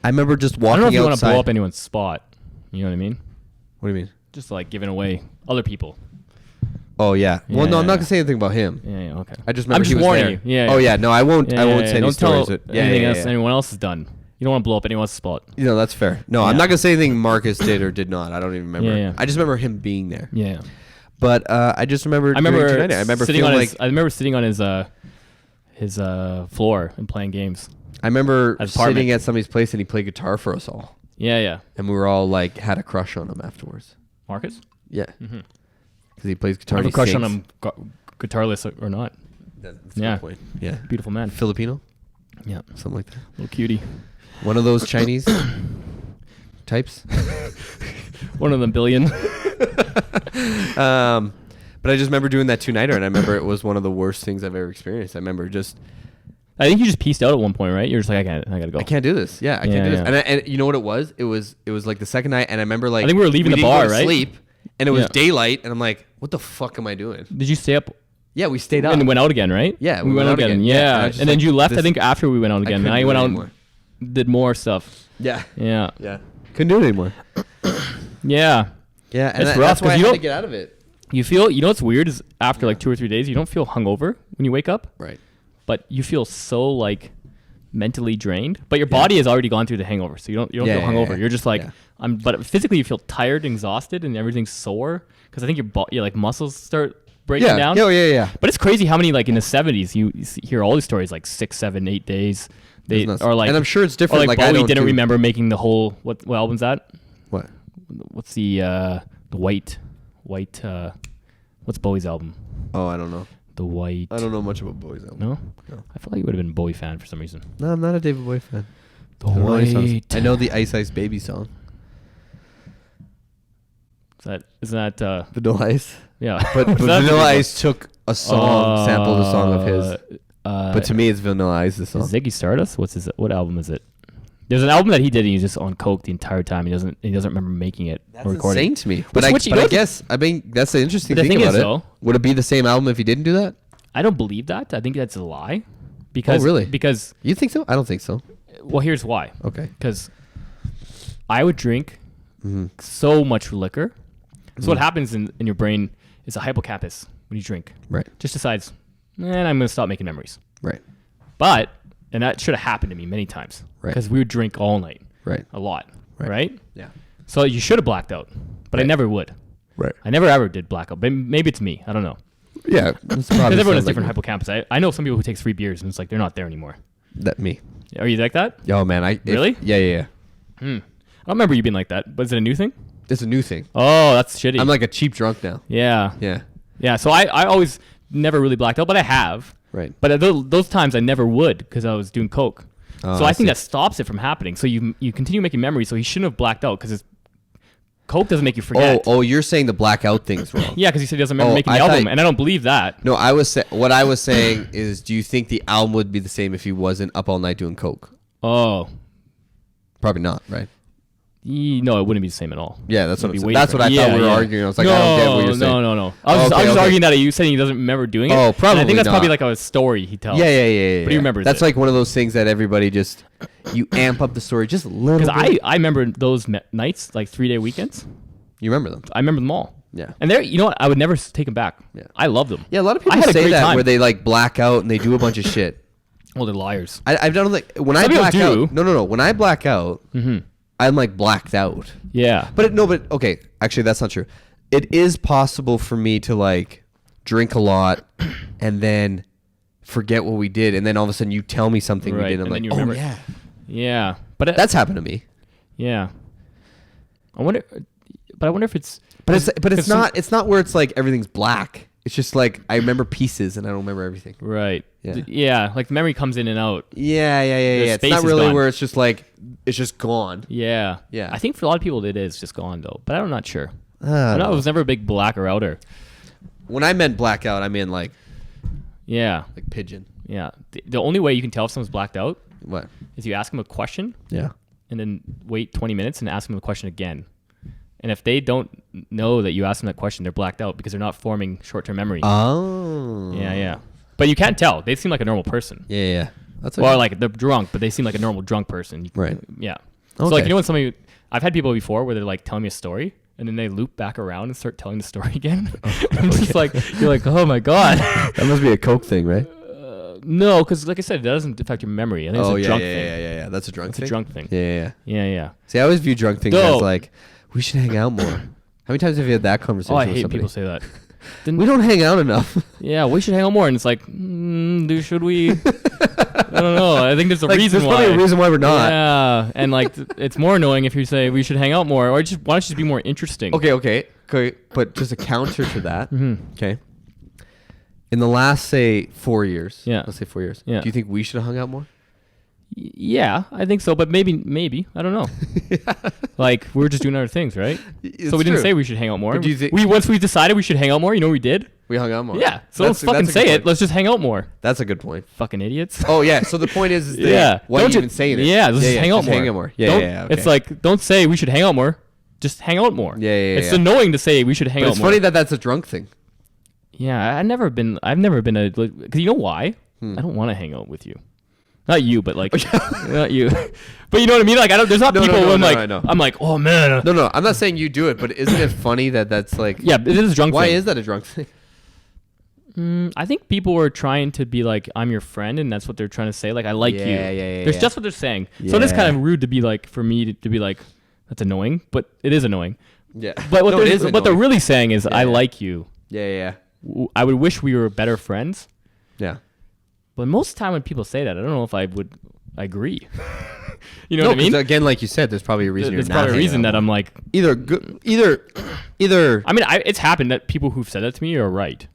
I remember just I don't walking know if you want to outside. blow up anyone's spot. You know what I mean? What do you mean? Just like giving away other people. Oh yeah. Well, no, I'm not Yeah. gonna say anything about him. Yeah. Okay. I just remember I'm he just was warning there. you. Yeah. Oh yeah. No, I won't. I won't say any Don't stories. tell Yeah, anything yeah, else yeah. anyone else has done. You don't want to blow up anyone's spot. You know, that's fair. No, I'm not gonna say anything Marcus did or did not. I don't even remember. Yeah. I just remember him being there. Yeah. But I just remember. I remember sitting on I remember sitting on his floor and playing games. I remember His apartment. sitting at somebody's place and he played guitar for us all, Yeah. and we were all like had a crush on him afterwards. Marcus? Yeah, Mm-hmm. because he plays guitar. I have a and he crush on sings. him, guitarless or not. That's a Yeah. good point. Yeah, Beautiful man. Filipino, Yeah. something like that. Little cutie. One of those Chinese types. One of the billion. But I just remember doing that 2-nighter, and I remember it was one of the worst things I've ever experienced. I remember just I think you just pieced out at one point, right? You're just like, I gotta go. I can't do this. Yeah, I can't Yeah, do this. yeah. And you know what it was? It was like the second night, and I remember like I think we were leaving the didn't bar, go to right? Sleep, and it was Yeah. daylight, and I'm like, what the fuck am I doing? Did you stay up Yeah, we stayed up. and went out again, right? Yeah, we went out again. Yeah, Yeah. and I And, was just then like, you left, I this- think, after we went out again. couldn't Now you do went it out anymore. and did more stuff. Yeah, Yeah. yeah, couldn't do it anymore. Yeah. Yeah, and It's that's rough, why 'cause I you had to don't- get out of it. You feel, you know what's weird is after like 2 or 3 days, you don't feel hungover when you wake up, Right. but you feel so like mentally drained. But your body has already gone through the hangover, so you don't Yeah, feel yeah, hungover. yeah. You're just like Yeah. but physically you feel tired, exhausted, and everything's sore because I think your like muscles start breaking Yeah. down. Yeah. But it's crazy how many like in the 70s you hear all these stories like 6, 7, 8 days. They It's nuts. are like, and I'm sure it's or different. like I Bowie don't didn't do- remember making the whole what album's that? What? What's the white what's Bowie's album? Oh, I don't know. The White. I don't know much about Bowie's album. No? No. I feel like you would have been a Bowie fan for some reason. No, I'm not a David Bowie fan. The I don't know any songs. White. I know the Ice Ice Baby song. Isn't that Vanilla Ice. yeah. But Is that Vanilla the- Ice took a song, sampled a song of his. But But to me, it's Vanilla Ice's song. Ziggy Stardust? What album is it? There's an album that he did and he's just on coke the entire time. He doesn't remember making it That's or recording. insane to me. But Which- you I know- guess that's the interesting But the thing thing about is, it. though- Would it be the same album if he didn't do that? I don't believe that. I think that's a lie. Because really? Because You think so? I don't think so. well, here's why. Okay. Because I would drink Mm-hmm. so much liquor. So what happens in your brain is a hippocampus when you drink. Right. Just decides, man, I'm going to stop making memories. Right. But, and that should have happened to me many times. Right. Because we would drink all night. Right. A lot. Right. Right? Yeah. So you should have blacked out. But I Right. never would. Right. I never ever did black out. But maybe it's me. I don't know. Yeah. Because everyone has different hippocampus. I know some people who take 3 beers and it's like they're not there anymore. That me. Are you like that? Oh man, Really? Yeah. I don't remember you being like that. But is it a new thing? It's a new thing. Oh, that's shitty. I'm like a cheap drunk now. yeah. Yeah. Yeah. So I always never really blacked out, but I have. Right. But those times I never would because I was doing coke. Oh, So I I think see. that stops it from happening. So you continue making memories. So he shouldn't have blacked out because coke doesn't make you forget. Oh, you're saying the blackout thing's wrong. Yeah, because he said he doesn't remember Oh, making I the album, thought- and I don't believe that. No, what I was saying is, do you think the album would be the same if he wasn't up all night doing coke? Oh, Probably not, right? no, it wouldn't be the same at all. Yeah, that's what It'd I'm be saying. way That's what I different. thought we were Yeah, yeah. arguing. I was like, I don't get what you're saying. No. I was Okay, just okay. arguing that you said he doesn't remember doing it. Oh, And I probably think that's probably not. like a story he tells. Yeah. But he remembers That's it. like one of those things that everybody just you amp up the story just a little Because bit. I remember those nights, like 3-day weekends. You remember them? I remember them all. Yeah. And you know what? I would never take them back. Yeah. I love them. Yeah, a lot of I people had a say great that time. where they like black out and they do a bunch of shit. Well, they're liars. I've done like when Some I people black do. out. No. When I black out, I'm like blacked out. Yeah. But okay, actually that's not true. It is possible for me to like drink a lot and then forget what we did, and then all of a sudden you tell me something we Right, did, and I'm and then like, you remember oh it. yeah, Yeah. But that's happened to me. yeah. I wonder if it's But it's some- not where it's like everything's black. It's just like I remember pieces and I don't remember everything. right. Yeah. Yeah, like the memory comes in and out. Yeah. It's space not is really gone. where it's just like it's just gone. Yeah. Yeah. I think for a lot of people it is just gone though, but I'm not sure. I I was never a big blacker outer. When I meant blackout, I mean like Yeah. pigeon. Yeah. The only way you can tell if someone's blacked out What? is you ask them a question Yeah. and then wait 20 minutes and ask them the question again. And if they don't know that you asked them that question, they're blacked out because they're not forming short-term memory. Oh. Yeah. But you can't tell. They seem like a normal person. Yeah. That's Or like they're drunk, but they seem like a normal drunk person. Right. Yeah. So Okay. like, you know when somebody, I've had people before where they're like telling me a story and then they loop back around and start telling the story again. I'm just like, you're like, oh my God. That must be a coke thing, right? No, because like I said, it doesn't affect your memory. I think it's a drunk thing. Yeah. That's a drunk It's thing. a drunk thing. Yeah. Yeah. See, I always view drunk things No. as like, we should hang out more. How many times have you had that conversation Oh, I with hate somebody? people say that. We don't hang out enough. Yeah, we should hang out more, and it's like, should we? I don't know. I think there's a Like, reason there's why. probably a reason why we're not. Yeah, and like it's more annoying if you say we should hang out more, or just why don't you just be more interesting? Okay. But just a counter to that. Mm-hmm. Okay. In the last, say, 4 years. Yeah. Let's say 4 years. Yeah. Do you think we should have hung out more? Yeah, I think so, but maybe I don't know. Like we were just doing other things, right? It's So we didn't true. say we should hang out more. But do you think- Once we decided we should hang out more, you know what we did? We hung out more. Yeah. So That's- let's fucking that's a good say it. point. Let's just hang out more. That's a good point. Fucking idiots. Oh, yeah. So the point is that Yeah. why Don't are you ju- even saying it? Yeah, let's just hang out just more. hang out more. Yeah, Don't- yeah, okay. It's like don't say we should hang out more. Just hang out more. Yeah. It's annoying to say we should hang But out it's more. funny that that's a drunk thing. Yeah, I've never been a because you know why? I don't want to hang out with you. Not you, but like not you. But you know what I mean? Like there's not people who I know. I'm like, oh man. No, I'm not saying you do it, but isn't it funny that that's like... Yeah, it is a drunk Why thing. is that a drunk thing? I think people are trying to be like, I'm your friend, and that's what they're trying to say. Like, I like you. Yeah. That's just what they're saying. So it is Yeah. kind of rude to be like, for me to be like, that's annoying, but it is annoying. Yeah. But what, No, it is what they're annoying. really saying is, I Yeah. like you. Yeah. I would wish we were better friends. Yeah. But most of the time when people say that, I don't know if I would agree. You know No, what I mean? 'cause again, like you said, there's probably a reason There's you're not probably a hanging reason out that more. I'm like, either good, either. I mean, it's happened that people who've said that to me are right.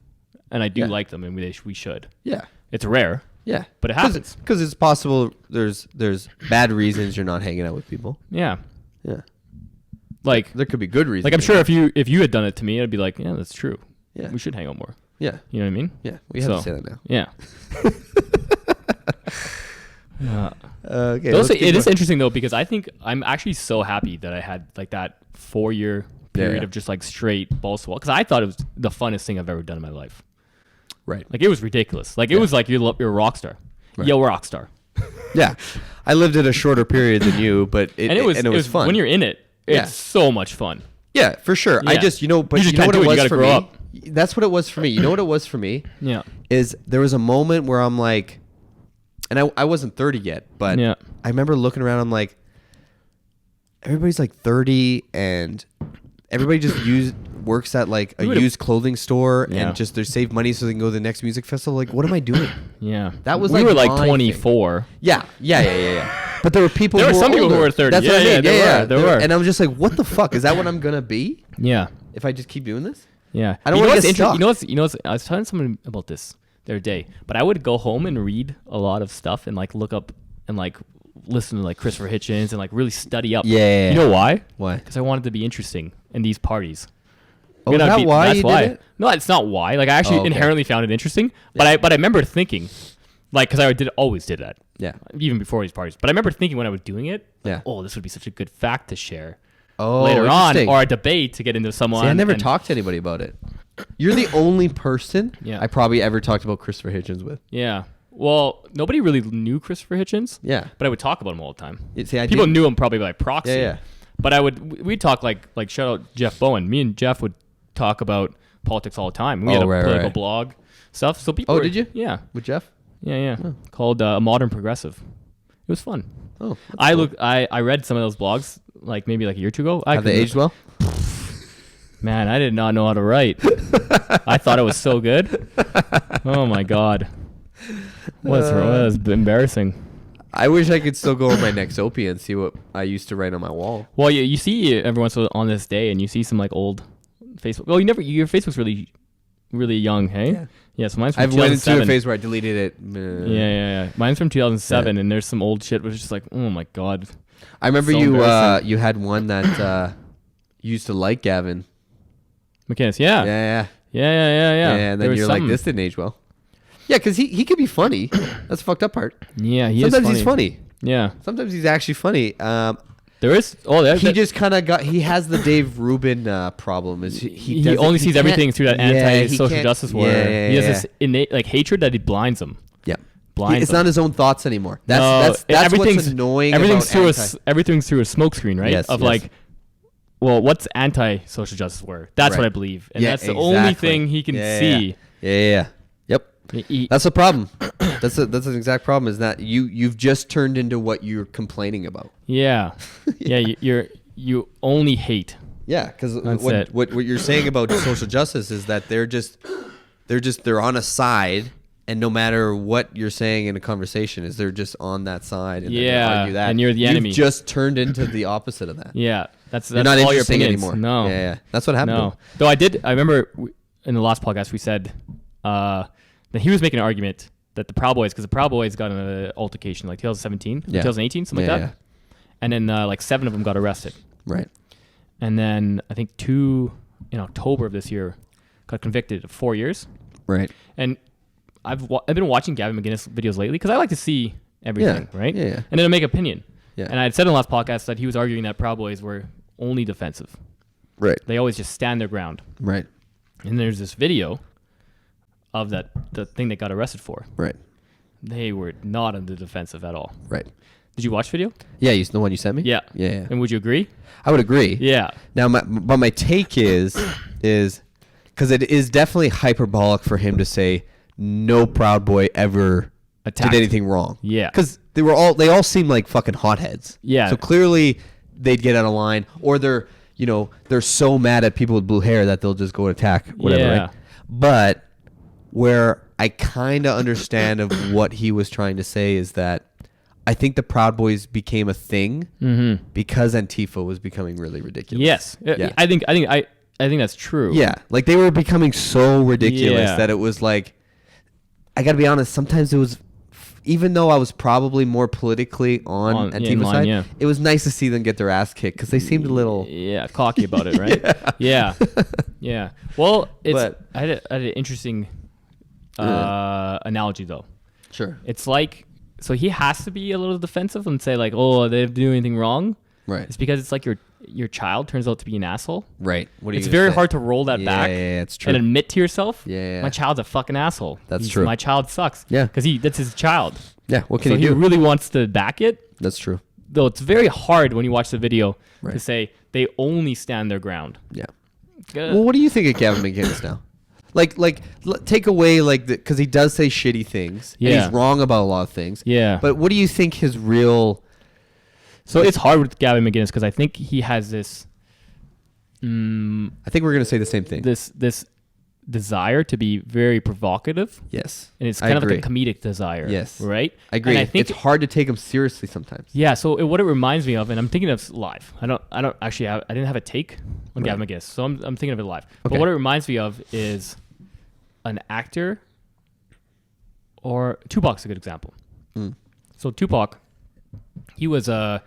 And I do Yeah. like them, and we should. Yeah. It's rare. Yeah. But it happens. Because it's possible there's bad reasons you're not hanging out with people. Yeah. Yeah. Like, There could be good reasons. like I'm sure if you had done it to me, I'd be like, yeah, that's true. Yeah. We should hang out more. Yeah. You know what I mean? Yeah. We have to So- say that now. Yeah. Yeah. Okay. Those, let's keep it is going. interesting though, because I think I'm actually so happy that I had like that 4-year period Yeah. of just like straight balls to the wall, because I thought it was the funnest thing I've ever done in my life. Right. Like it was ridiculous. Like it was like you're a rock star. Right. Yo, rock star. Yeah. I lived it a shorter period than you, but it was fun. when you're in it. It's Yeah. so much fun. Yeah, for sure. I Yeah. just, but You just you know can't what do it it. You was gotta for grow me? up. That's what it was for me. You know what it was for me? Yeah. Is there was a moment where I'm like, and I wasn't 30 yet, but Yeah. I remember looking around, I'm like, everybody's like 30 and everybody just works at like a We would've- used clothing store Yeah. and just they save money so they can go to the next music festival. Like, what am I doing? Yeah. That was we like were like my thing. 24. Yeah. But there were people. There who were some people who older. were 30. That's Yeah, what I yeah, mean. there were. And I'm just like, what the fuck? Is that what I'm gonna be Yeah. if I just keep doing this? Yeah. I don't You know wanna what's get inter- stuck. You know what's I was telling someone about this the other day, but I would go home and read a lot of stuff and like look up and like listen to like Christopher Hitchens and like really study up. Yeah. You know why? Why? Because I wanted to be interesting in these parties. Oh, is that why That's you why. did it? No, it's not why. Like I actually Oh, okay. inherently found it interesting, but I remember thinking, like, because I always did that. Yeah. Even before these parties. But I remember thinking when I was doing it, like, Yeah. oh, this would be such a good fact to share Oh, later on, interesting. or a debate to get into someone. See, I never and- talked to anybody about it. You're the only person Yeah. I probably ever talked about Christopher Hitchens with. Yeah. Well, nobody really knew Christopher Hitchens, Yeah. but I would talk about him all the time. See, I People didn't- knew him probably by proxy. Yeah. But we'd talk like shout out Jeff Bowen. Me and Jeff would talk about politics all the time. We had a political blog stuff. So people. Oh, did you? Yeah. With Jeff? Yeah. Called A Modern Progressive. It was fun. Oh, I read some of those blogs like maybe like a year or two ago. have they aged well? Man, I did not know how to write. I thought it was so good. Oh my god. What's wrong? That was embarrassing. I wish I could still go on my Nexopia and see what I used to write on my wall. Well, you see every once in a while on this day, and you see some like old Facebook. Well, your Facebook's really, really young, hey? Yeah. So mine's from I went into 2007. a phase where I deleted it. Yeah. Mine's from 2007, and there's some old shit which is just like, oh my god. I remember So you embarrassing. you had one that you used to like Gavin. McInnes, yeah. Yeah. There And then was you're like, something. this didn't age well. Yeah, because he could be funny. That's the fucked up part. Yeah, he Sometimes is he's funny. Yeah. Sometimes he's actually funny. There is. Oh, He just kind of he has the Dave Rubin problem. Is he doesn't- only sees can't- everything through that Yeah, he anti-social can't- justice war. Yeah, He has this innate like hatred that he blinds him. Yeah. Blinds It's him. not his own thoughts anymore. No, That's what's everything's- annoying. Everything's about through everything's through a smokescreen, right? Yes, of yes. like, well, what's anti-social justice war? That's Right. what I believe, and Yeah, that's the only exactly. thing he can Yeah. see. Yeah. Yep. That's the problem. That's an exact problem. Is that you've just turned into what you're complaining about. Yeah. You only hate. Yeah, because That's what you're saying about social justice is that they're on a side, and no matter what you're saying in a conversation, is they're just on that side. And they argue that, and you're the enemy. You've just turned into the opposite of that. Yeah, that's You're not all your interesting opinions. anymore. No, yeah, that's what happened. No, though I remember in the last podcast we said that he was making an argument that the Proud Boys, because the Proud Boys got in an altercation like 2017, 2018, something like that, and then like 7 of them got arrested. Right. And then I think 2 in October of this year got convicted of 4 years. Right. And I've been watching Gavin McInnes videos lately because I like to see everything, right? Yeah. And then I make opinion. Yeah. And I had said in the last podcast that he was arguing that Proud Boys were only defensive. Right. They always just stand their ground. Right. And there's this video of the thing they got arrested for. Right. They were not on the defensive at all. Right. Did you watch the video? Yeah, the one you sent me? Yeah. Yeah. And would you agree? I would agree. Yeah. Now, my take is because it is definitely hyperbolic for him to say no Proud Boy ever Attacked. did anything wrong. Yeah. Because they all seem like fucking hotheads. Yeah. So clearly they'd get out of line, or they're so mad at people with blue hair that they'll just go attack whatever. Yeah. Right? But where I kind of understand of what he was trying to say is that I think the Proud Boys became a thing because Antifa was becoming really ridiculous. Yes. Yeah. I think that's true. Yeah, like they were becoming so ridiculous Yeah. that it was like, I gotta be honest, sometimes it was, even though I was probably more politically on Antifa's side, yeah. it was nice to see them get their ass kicked because they seemed a little... Yeah, cocky about it, right? Yeah. Yeah. Well, I had an interesting analogy, though. Sure. It's like, so he has to be a little defensive and say, like, oh, they didn't do anything wrong. Right. It's because it's like your child turns out to be an asshole. Right. What are you It's gonna very say? hard to roll that back Yeah, it's true. and admit to yourself, Yeah. my child's a fucking asshole. That's true. My child sucks. Yeah. Because that's his child. Yeah, what can So he he do? really wants to back it. That's true. Though it's very hard when you watch the video to Right. say they only stand their ground. Yeah. Good. Well, what do you think of Gavin McInnes now? Take away because he does say shitty things. And Yeah. he's wrong about a lot of things. Yeah. But what do you think his real... So it's hard with Gavin McInnes because I think he has this I think we're going to say the same thing. this desire to be very provocative, Yes. and it's I kind of agree. like a comedic desire. Yes. Right? I agree. And I think it's hard to take him seriously sometimes. yeah, so what it reminds me of, and I'm thinking of live. I don't actually I didn't have a take on Gavin McInnes, so I'm thinking of it live. Okay. But what it reminds me of is an actor, or Tupac's a good example. So Tupac, he went to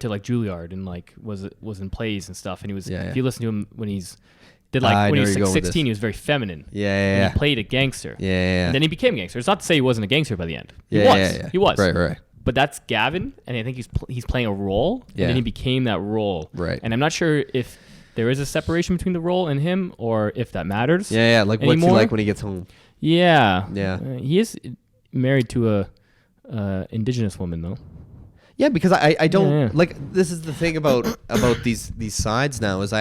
like Juilliard and like was in plays and stuff, and he was Yeah. if you listen to him when he's I when know he where was you're like going with 16, this. he was very feminine. Yeah. And he played a gangster. Yeah. And then he became a gangster. It's not to say he wasn't a gangster by the end. He Yeah, was. yeah. He was. Right. But that's Gavin, and I think he's playing a role, Yeah. and then he became that role. Right. And I'm not sure if there is a separation between the role and him, or if that matters. Yeah. Like, what's he anymore. like when he gets home? Yeah. Yeah. He is married to a indigenous woman, though. Yeah, because I don't Yeah. like. This is the thing about these sides now is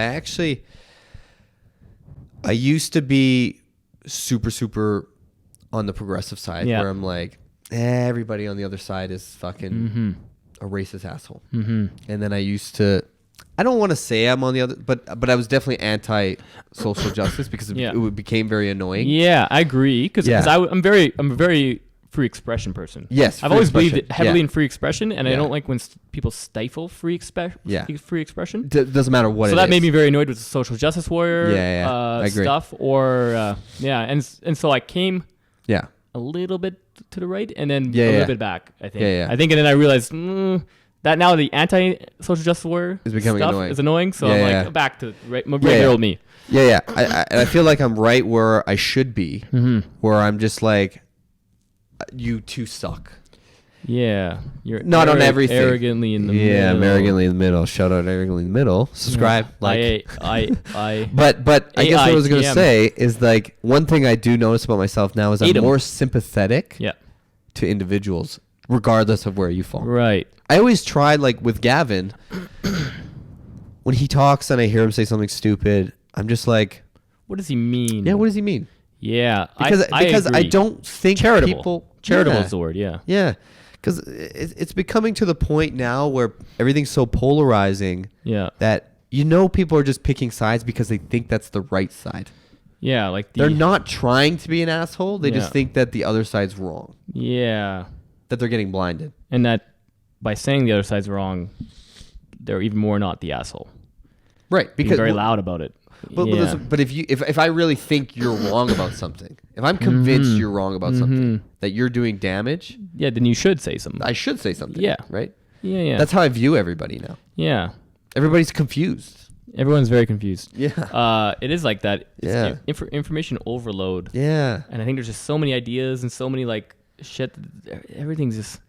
I used to be super on the progressive side Yeah. where I'm like, everybody on the other side is fucking a racist asshole. And then I used to, I don't want to say I'm on the other, but I was definitely anti social justice because it became very annoying. Yeah, I agree. Because Yeah. I'm a very free expression person. Yes, I've free always believed expression. heavily Yeah. in free expression, and I Yeah. don't like when people stifle free expression. Doesn't matter what. So it that is. made me very annoyed with the social justice warrior Yeah, I agree. stuff, or and so I came Yeah. a little bit to the right, and then Yeah, a yeah. little bit back. I think. Yeah. I think, and then I realized that now the anti-social justice warrior Is becoming stuff annoying. is annoying. So Yeah, I'm yeah. like back to my Yeah, regular me. Yeah. I feel like I'm right where I should be, where I'm just like, you two suck. Yeah, you're Not on everything. Arrogantly in the Yeah, middle. I'm arrogantly in the middle. Shout out arrogantly in the middle. Subscribe, like. I But I guess what I was gonna AITM. say is like one thing I do notice about myself now is I'm Ate 'em. more sympathetic yeah, to individuals, regardless of where you fall. right. I always try, like with Gavin, when he talks and I hear him say something stupid, I'm just like, What does he mean? yeah, what does he mean? Yeah, because I agree. don't think Charitable. people Charitable yeah, is the word. Yeah. yeah, because it's becoming to the point now where everything's so polarizing Yeah. that people are just picking sides because they think that's the right side. Yeah. Like They're not trying to be an asshole. They Yeah. just think that the other side's wrong. Yeah. That they're getting blinded. And that by saying the other side's wrong, they're even more not the asshole. Right. Being very loud about it. But, yeah. but if I really think you're wrong about something, if I'm convinced you're wrong about something, that you're doing damage, yeah, then you should say something. I should say something. Yeah. Right? Yeah, yeah. That's how I view everybody now. yeah. Everybody's confused. Everyone's very confused. Yeah. It is like that. It's Yeah. Information overload. Yeah. And I think there's just so many ideas and so many like shit. Everything's just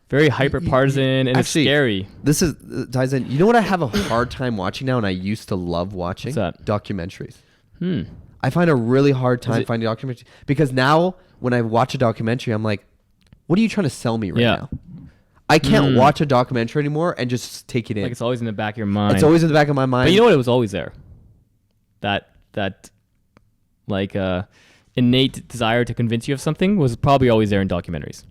very hyper partisan and it's Actually, scary. This is ties in. You know what I have a hard time watching now, and I used to love watching? What's that? Documentaries. Hmm. I find a really hard time it- finding documentaries because now when I watch a documentary, I'm like, what are you trying to sell me right Yeah. now? I can't watch a documentary anymore and just take it in. Like it's always in the back of your mind. It's always in the back of my mind. But you know what? It was always there. That like innate desire to convince you of something was probably always there in documentaries,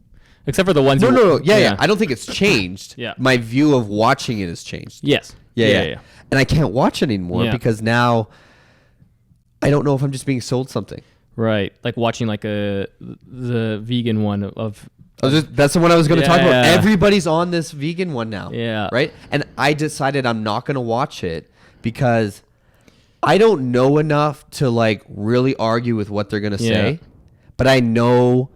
except for the ones. No. Yeah. I don't think it's changed. Yeah. My view of watching it has changed. Yes. Yeah. And I can't watch it anymore Yeah. because now I don't know if I'm just being sold something. Right. Like watching like the vegan one of. That's the one I was going to talk about. Yeah. Everybody's on this vegan one now. Yeah. Right? And I decided I'm not going to watch it because I don't know enough to like really argue with what they're going to say, but I know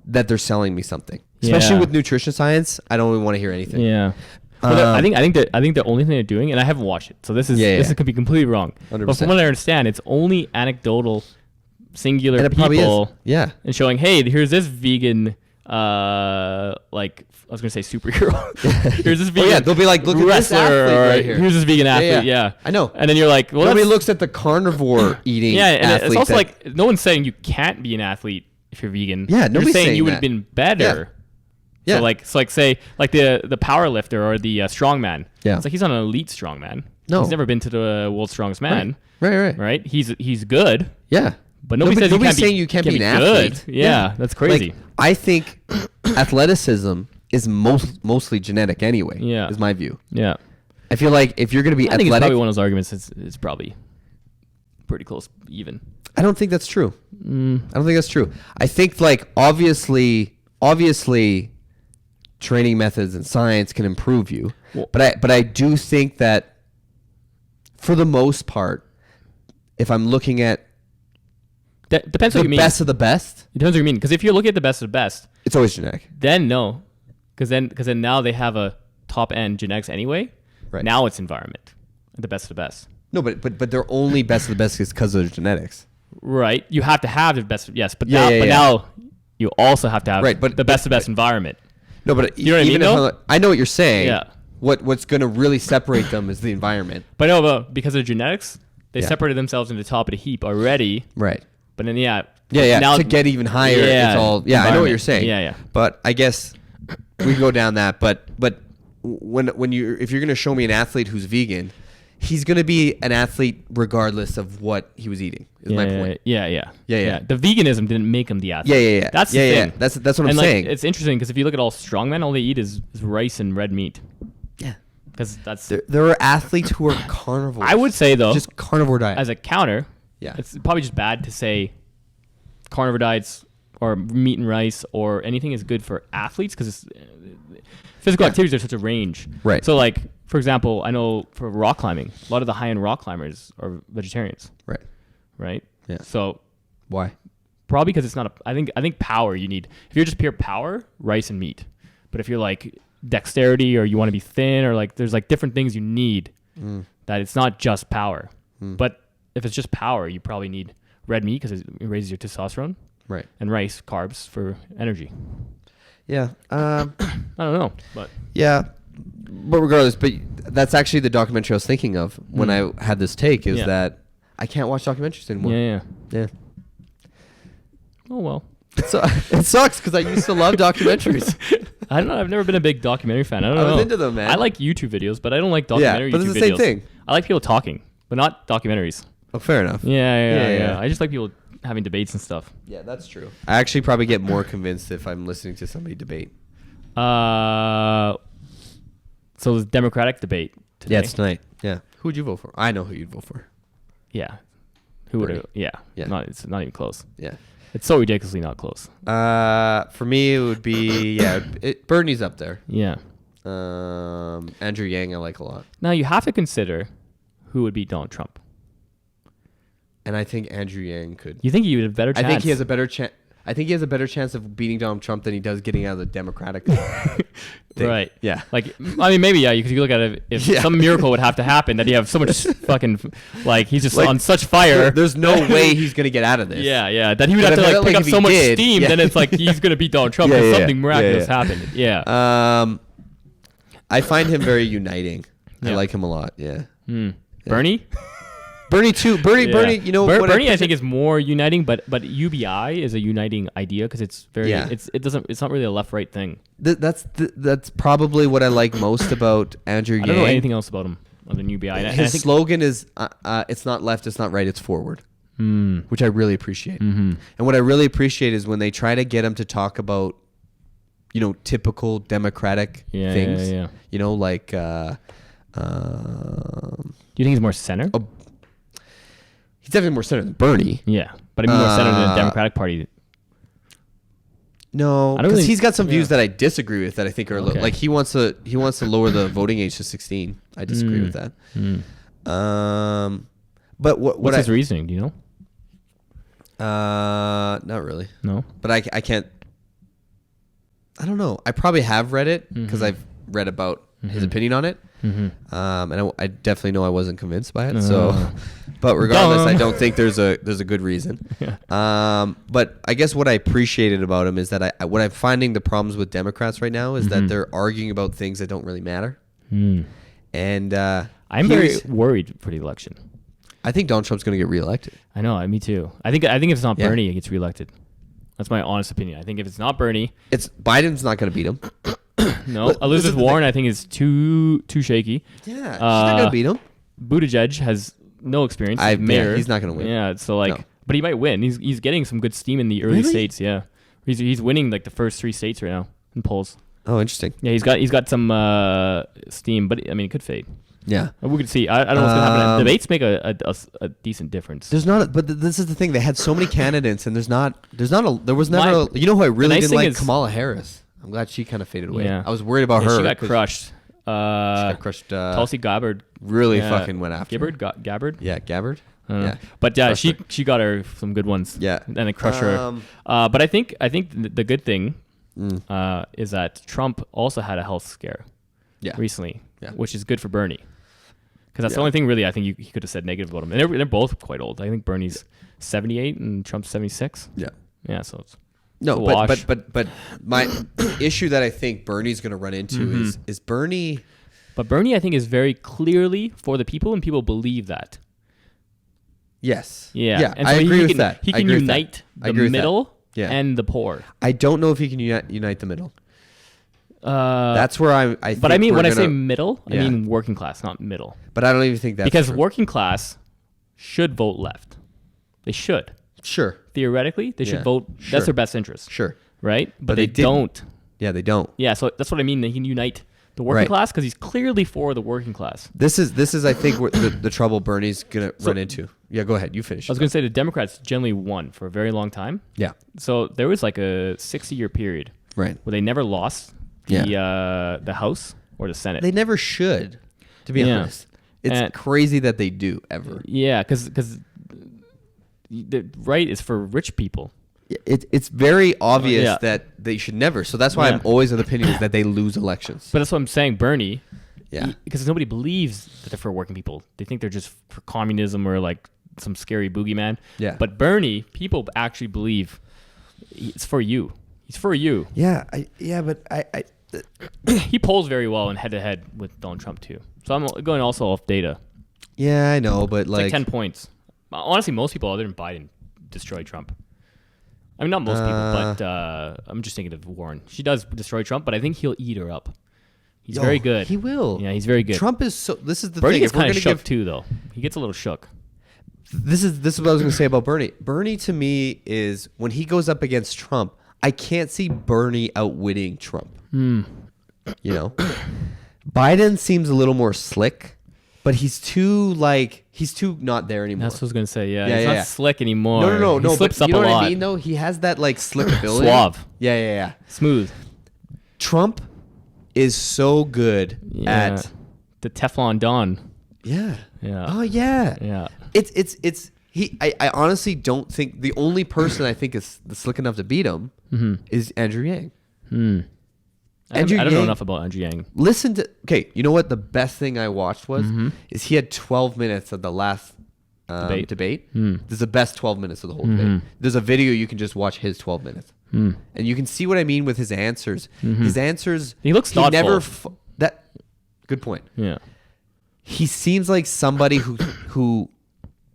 that they're selling me something. Especially Yeah. with nutrition science, I don't even want to hear anything. Yeah. Well, I think the only thing they're doing, and I haven't watched it, so this could be completely wrong. 100%. But from what I understand, it's only anecdotal, singular And it probably people, is. Yeah. and showing, hey, here's this vegan, like I was gonna say superhero. Here's this vegan. Oh, yeah, they'll be like, look at this wrestler, athlete or right here. here's this vegan athlete. Yeah, I know. And then you're like, well, Nobody that's- looks at the carnivore eating yeah, and athlete. it's also that- like no one's saying you can't be an athlete if you're vegan. Yeah, They're nobody's just saying saying you would have that. been better. Yeah. So like say like the power lifter or the strongman. Yeah. It's like he's not an elite strongman. No. He's never been to the world's strongest man. Right. Right? He's good, Yeah. but nobody says nobody's you saying you can't be an good. athlete. Yeah, that's crazy. Like, I think athleticism is mostly genetic anyway. Yeah. Is my view. Yeah. I feel like if you're going to be I think it's athletic, probably one of those arguments it's probably pretty close even. I don't think that's true. I don't think that's true. I think like obviously training methods and science can improve you. Well- but I do think that for the most part, if I'm looking at Depends what the you mean. best of the best, It depends what you mean. Because if you're looking at the best of the best, it's always genetic. then no. Because then now they have a top end genetics anyway. Right. Now it's environment. The best of the best. No, but they're only best of the best because of their genetics. Right. You have to have the best. Yes, but Yeah, now, yeah, but yeah. now you also have to have Right, but- the best of the best environment. No, but You know what I mean, even though? if I know what you're saying. Yeah. What's going to really separate them is the environment. But no, but because of genetics, they Yeah. separated themselves into the top of the heap already. Right. But then Yeah. Now, to get even higher, Yeah, it's all. Yeah, I know what you're environment. saying. Yeah. But I guess we go down that. But when you if you're going to show me an athlete who's vegan, he's going to be an athlete regardless of what he was eating. Is my point. Yeah. Yeah. The veganism didn't make them the athlete. Yeah. That's the yeah. thing. That's what I'm And like, saying. it's interesting because if you look at all strongmen, all they eat is rice and red meat. Yeah. Because that's. There are athletes who are carnivores. I would say though, just carnivore diet. as a counter, Yeah. it's probably just bad to say carnivore diets or meat and rice or anything is good for athletes because physical Yeah. activities are such a range. Right. So like, for example, I know for rock climbing, a lot of the high-end rock climbers are vegetarians, right. right? Yeah. So Why? probably because it's not a. I think power you need. If you're just pure power, rice and meat. But if you're like dexterity or you want to be thin or like there's like different things you need that it's not just power. But if it's just power, you probably need red meat because it raises your testosterone Right. and rice carbs for energy. Yeah. I don't know, but Yeah, but regardless, but that's actually the documentary I was thinking of when I had this take is Yeah. that I can't watch documentaries anymore. yeah. Yeah. Oh well. It sucks because I used to love documentaries. I don't know. I've never been a big documentary fan. I don't know. I was into them, man. I like YouTube videos, but I don't like documentary but YouTube it's the same videos. thing. I like people talking, but not documentaries. Oh, fair enough. Yeah. Yeah. I just like people having debates and stuff. Yeah, that's true. I actually probably get more convinced if I'm listening to somebody debate. So the Democratic debate today. Yeah, it's tonight. Yeah. Who would you vote for? I know who you'd vote for. Yeah. Who would? Bernie. Yeah. Yeah. It's not even close. Yeah. It's so ridiculously not close. For me, it would be Bernie's up there. Yeah. Andrew Yang, I like a lot, Now you have to consider who would beat Donald Trump. and I think Andrew Yang could. You think he would have a better chance? I think he has a better chance. I think he has a better chance of beating Donald Trump than he does getting out of the Democratic thing. Right. Yeah. Like, I mean, maybe, yeah, because you look at it, if Yeah. some miracle would have to happen, that you have so much fucking, like, he's just Like, on such fire. There's no way he's gonna get out of this. Yeah. That he would But have to, I feel like, pick like up if he so much did, steam, yeah. then it's like he's going to beat Donald Trump Yeah, because yeah, something miraculous yeah. happened. Yeah. I find him very uniting. I Yeah. like him a lot. Yeah. Bernie? Bernie too. Bernie. Yeah. Bernie. You know what? Bernie, I think, is more uniting, but UBI is a uniting idea because it's very, Yeah. it's not really a left-right thing. That's probably what I like most about Andrew Yang. I don't know anything else about him other than UBI. And I His think, slogan is it's not left, it's not right, it's forward, which I really appreciate. Mm-hmm. And what I really appreciate is when they try to get him to talk about, typical Democratic things. Yeah. Like. Do you think he's more center? He's definitely more center than Bernie. Yeah, but I mean more center than the Democratic Party. No, I don't because really- he's got some views yeah. that I disagree with that I think are Okay. like he wants to lower the voting age to 16. I disagree with that. But what What's his reasoning? Do you know? not really. No. But I can't. I don't know. I probably have read it because I've read about his opinion on it. Mm-hmm. And I definitely know I wasn't convinced by it. So, but regardless, I don't think there's a good reason. Yeah. But I guess what I appreciated about him is that what I'm finding the problems with Democrats right now is that they're arguing about things that don't really matter. And I'm very worried for the election. I think Donald Trump's going to get reelected. I know, me too. I think if it's not Yeah. Bernie, he gets reelected. That's my honest opinion. I think if it's not Bernie, It's Biden's not going to beat him. no. But this Elizabeth is the Warren, I think, is too shaky. Yeah, she's not going to beat him. Buttigieg has no experience. Mayor. He's not going to win. Yeah, so like, No. but he might win. He's getting some good steam in the early Really? states. Yeah, he's winning like the first 3 states right now in polls. Oh, interesting. Yeah, he's got some steam, but I mean, it could fade. Yeah. We could see. I don't know what's gonna happen. Debates make a decent difference. There's not, but this is the thing. They had so many candidates, and there was never. My- You know who I really nice didn't thing like? is- Kamala Harris. I'm glad she kind of faded away. Yeah. I was worried about Yeah, her. she got 'cause crushed. She got crushed. Tulsi Gabbard Really yeah. fucking went after. her. Gabbard. Yeah, Gabbard. I don't know. Yeah. But yeah, Crushed she got her some good ones. Yeah. and then crushed her. But I think the good thing is that Trump also had a health scare Yeah. recently, Yeah. which is good for Bernie. Because that's the Yeah. only thing really I think he could have said negative about him. And they're both quite old. I think Bernie's 78 and Trump's 76. Yeah. Yeah, so it's No, a wash. but my issue that I think Bernie's going to run into is Bernie. But Bernie, I think, is very clearly for the people, and people believe that. Yes. Yeah, Yeah. And I so agree he with can, that. He I can agree with that. unite I the agree with that. middle Yeah. and the poor. I don't know if he can unite the middle. That's That's where I. Think but I mean, we're when I say gonna- middle, I Yeah. mean working class, not middle. But I don't even think that's Because true. working class should vote left. They should. Sure. Theoretically, they should Yeah. vote. Sure. That's their best interest, Sure. right? But they they didn't. don't. Yeah, they don't. Yeah, so that's what I mean. They can unite the working Right. class because he's clearly for the working class. This is I think where the trouble Bernie's gonna run into. Yeah, go ahead. You finish. I was going to say the Democrats generally won for a very long time. Yeah. So there was like a 60-year period Right. where they never lost the House or the Senate. They never should. To be Yeah. honest, it's And- crazy that they do ever. Yeah, because the right is for rich people. It's very obvious Yeah. that they should never. So that's why Yeah. I'm always of the opinion is that they lose elections. But that's what I'm saying, Bernie. Yeah. Because nobody believes that they're for working people. They think they're just for communism or like some scary boogeyman. Yeah. But Bernie, people actually believe it's for you. He's for you. Yeah. But He polls very well in head-to-head with Donald Trump too. So I'm going also off data. yeah, I know, but It's like like 10 points. Honestly, most people other than Biden destroy Trump. I mean, not most people, but I'm just thinking of Warren. She does destroy Trump, but I think he'll eat her up. He's very good. He will. Yeah, he's very good. Trump is so. This is the Bernie thing. gets If we're kind gonna of shook give too, though. He gets a little shook. This is what I was going to say about Bernie. Bernie to me is when he goes up against Trump, I can't see Bernie outwitting Trump. You know, Biden seems a little more slick, but he's too not there anymore. That's what I was gonna say. Yeah, Yeah, he's yeah, not yeah. slick anymore. No. He slips But up you know a what lot. I mean, though? He has that like slick ability. Suave. Yeah. Smooth. Trump is so good Yeah. at The Teflon Don. yeah. Yeah. Oh yeah. Yeah. It's he. I honestly don't think the only person I think is slick enough to beat him is Andrew Yang. I Andrew don't know Yang- enough about Andrew Yang. Listen to you know what the best thing I watched was is he had 12 minutes of the last debate. This is the best 12 minutes of the whole debate. There's a video you can just watch his 12 minutes, and you can see what I mean with his answers. His answers. He looks He never thoughtful. that. Good point. Yeah. He seems like somebody who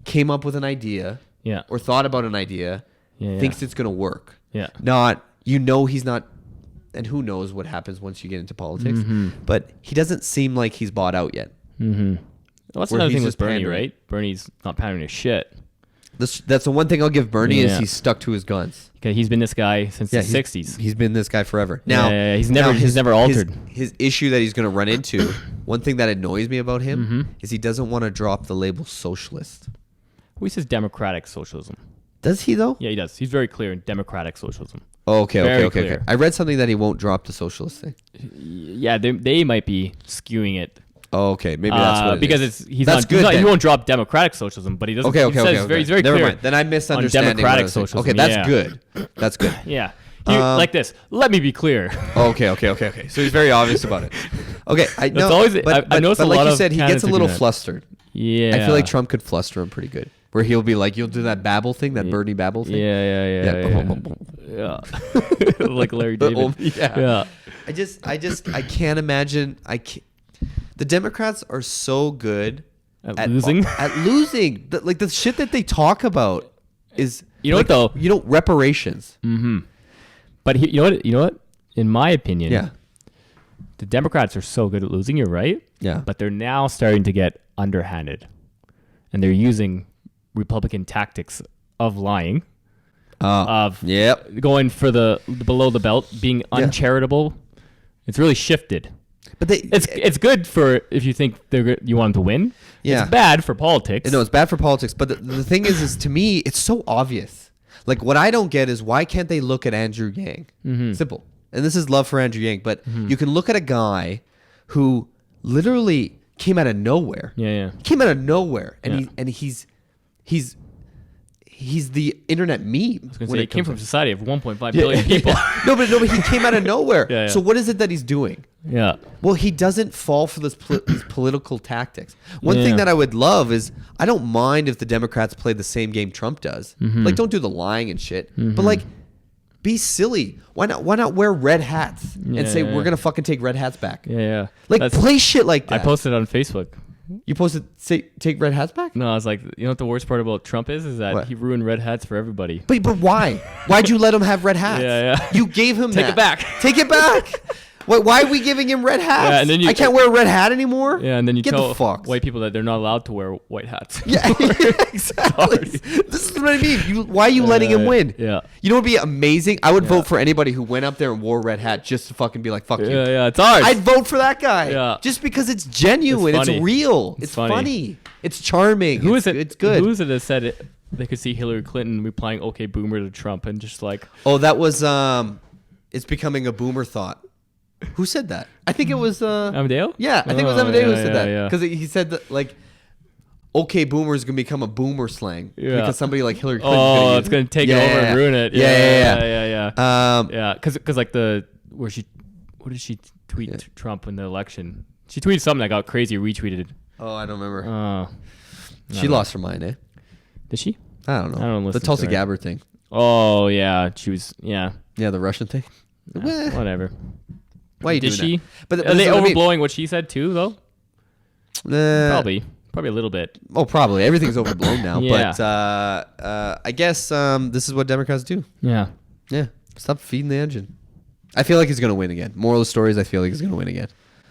came up with an idea Yeah. or thought about an idea, Yeah. thinks it's gonna work. Yeah. Not he's not. And who knows what happens once you get into politics? But he doesn't seem like he's bought out yet. Well, that's Where another he's thing with just Bernie, pandering. right? Bernie's not pandering to shit. That's the one thing I'll give Bernie is Yeah. he's stuck to his guns. Okay, he's been this guy since the he's- '60s. He's been this guy forever. Now, Yeah, he's never altered. His issue that he's going to run into, one thing that annoys me about him is he doesn't want to drop the label socialist. He says democratic socialism. Does he though? Yeah, he does. He's very clear in democratic socialism. Oh, okay. Very clear. I read something that he won't drop the socialist thing. Yeah, they might be skewing it. Oh, okay. Maybe that's what it because is. he's That's not. good He then. won't drop democratic socialism, but he doesn't. Okay. He says He's very Never clear. mind. Then I misunderstanding democratic what I was saying. socialism, Okay, that's yeah. good. That's good. Yeah, like this. Let me be clear. Okay. So he's very obvious about it. Okay, I know. always- but I noticed but a like lot you of said, he candidates gets a are little doing that. flustered. Yeah, I feel like Trump could fluster him pretty good. Where he'll be like, you'll do that babble thing, that Bernie babble thing. Yeah. Like Larry David. Yeah. I can't imagine. The Democrats are so good At losing? At losing. Like the shit that they talk about is You know like, what, though? You know, reparations. But you know what? In my opinion, Yeah. the Democrats are so good at losing. You're right. Yeah. But they're now starting to get underhanded, and they're using Republican tactics of lying, of Yep. going for the below the belt, being uncharitable. It's really shifted. But they. It's good for if you think you want them to win. Yeah. It's bad for politics. No, it's bad for politics. But the thing is to me, it's so obvious. Like what I don't get is why can't they look at Andrew Yang? Simple. And this is love for Andrew Yang, but you can look at a guy who literally came out of nowhere. Yeah. Came out of nowhere, and Yeah. he's the internet meme. He came from a society of 1.5 billion people. no, but he came out of nowhere. Yeah. So what is it that he's doing? Yeah. Well, he doesn't fall for these political tactics. One Yeah. thing that I would love is I don't mind if the Democrats play the same game Trump does. Like, don't do the lying and shit. But like, be silly. Why not wear red hats and say Yeah. we're gonna fucking take red hats back? Yeah. Like, That's- play shit like that. I posted on Facebook. You posted say take red hats back. No, I was like, you know what the worst part about Trump is that What? he ruined red hats for everybody. But why? Why'd you let him have red hats? Yeah. You gave him Take that. it back. Take it back. Why are we giving him red hats? Yeah, and then I can't wear a red hat anymore. Yeah, and then you Get tell the fuck. white people that they're not allowed to wear white hats. Yeah, exactly. This is what I mean. Why are you letting him win? Yeah. You know what would be amazing? I would vote for anybody who went up there and wore a red hat just to fucking be like, fuck you. Yeah, it's ours. I'd vote for that guy. Yeah. Just because it's genuine. It's It's, funny. real. It's funny. funny. It's charming. Who is it? It's good. Who is it that said it? They could see Hillary Clinton replying "Okay, Boomer" to Trump, and just like, Oh, that was it's becoming a boomer thought. Who said that? I think it was Amadeo. Yeah, I think it was Oh, Amadeo who yeah, said yeah, that yeah. because he said that like, okay, boomer is gonna become a boomer slang Yeah. because somebody like Hillary Clinton. Oh, it's gonna take it over and ruin it. Yeah. Yeah, because like what did she tweet Trump in the election? She tweeted something that got crazy retweeted. Oh, I don't remember. She don't know. lost her mind, eh? Did she? I don't know. I don't the listen to Tulsi her. Gabbard thing. Oh yeah, she was. Yeah, Yeah, the Russian thing. Weh. whatever. Why are you Did doing she? that? But Are they this is what I mean. overblowing what she said too, though? Probably a little bit. Oh, probably. Everything's overblown now. Yeah. But I guess this is what Democrats do. Yeah. Yeah. Stop feeding the engine. I feel like he's going to win again. Moral of the story is I feel like he's going to win again.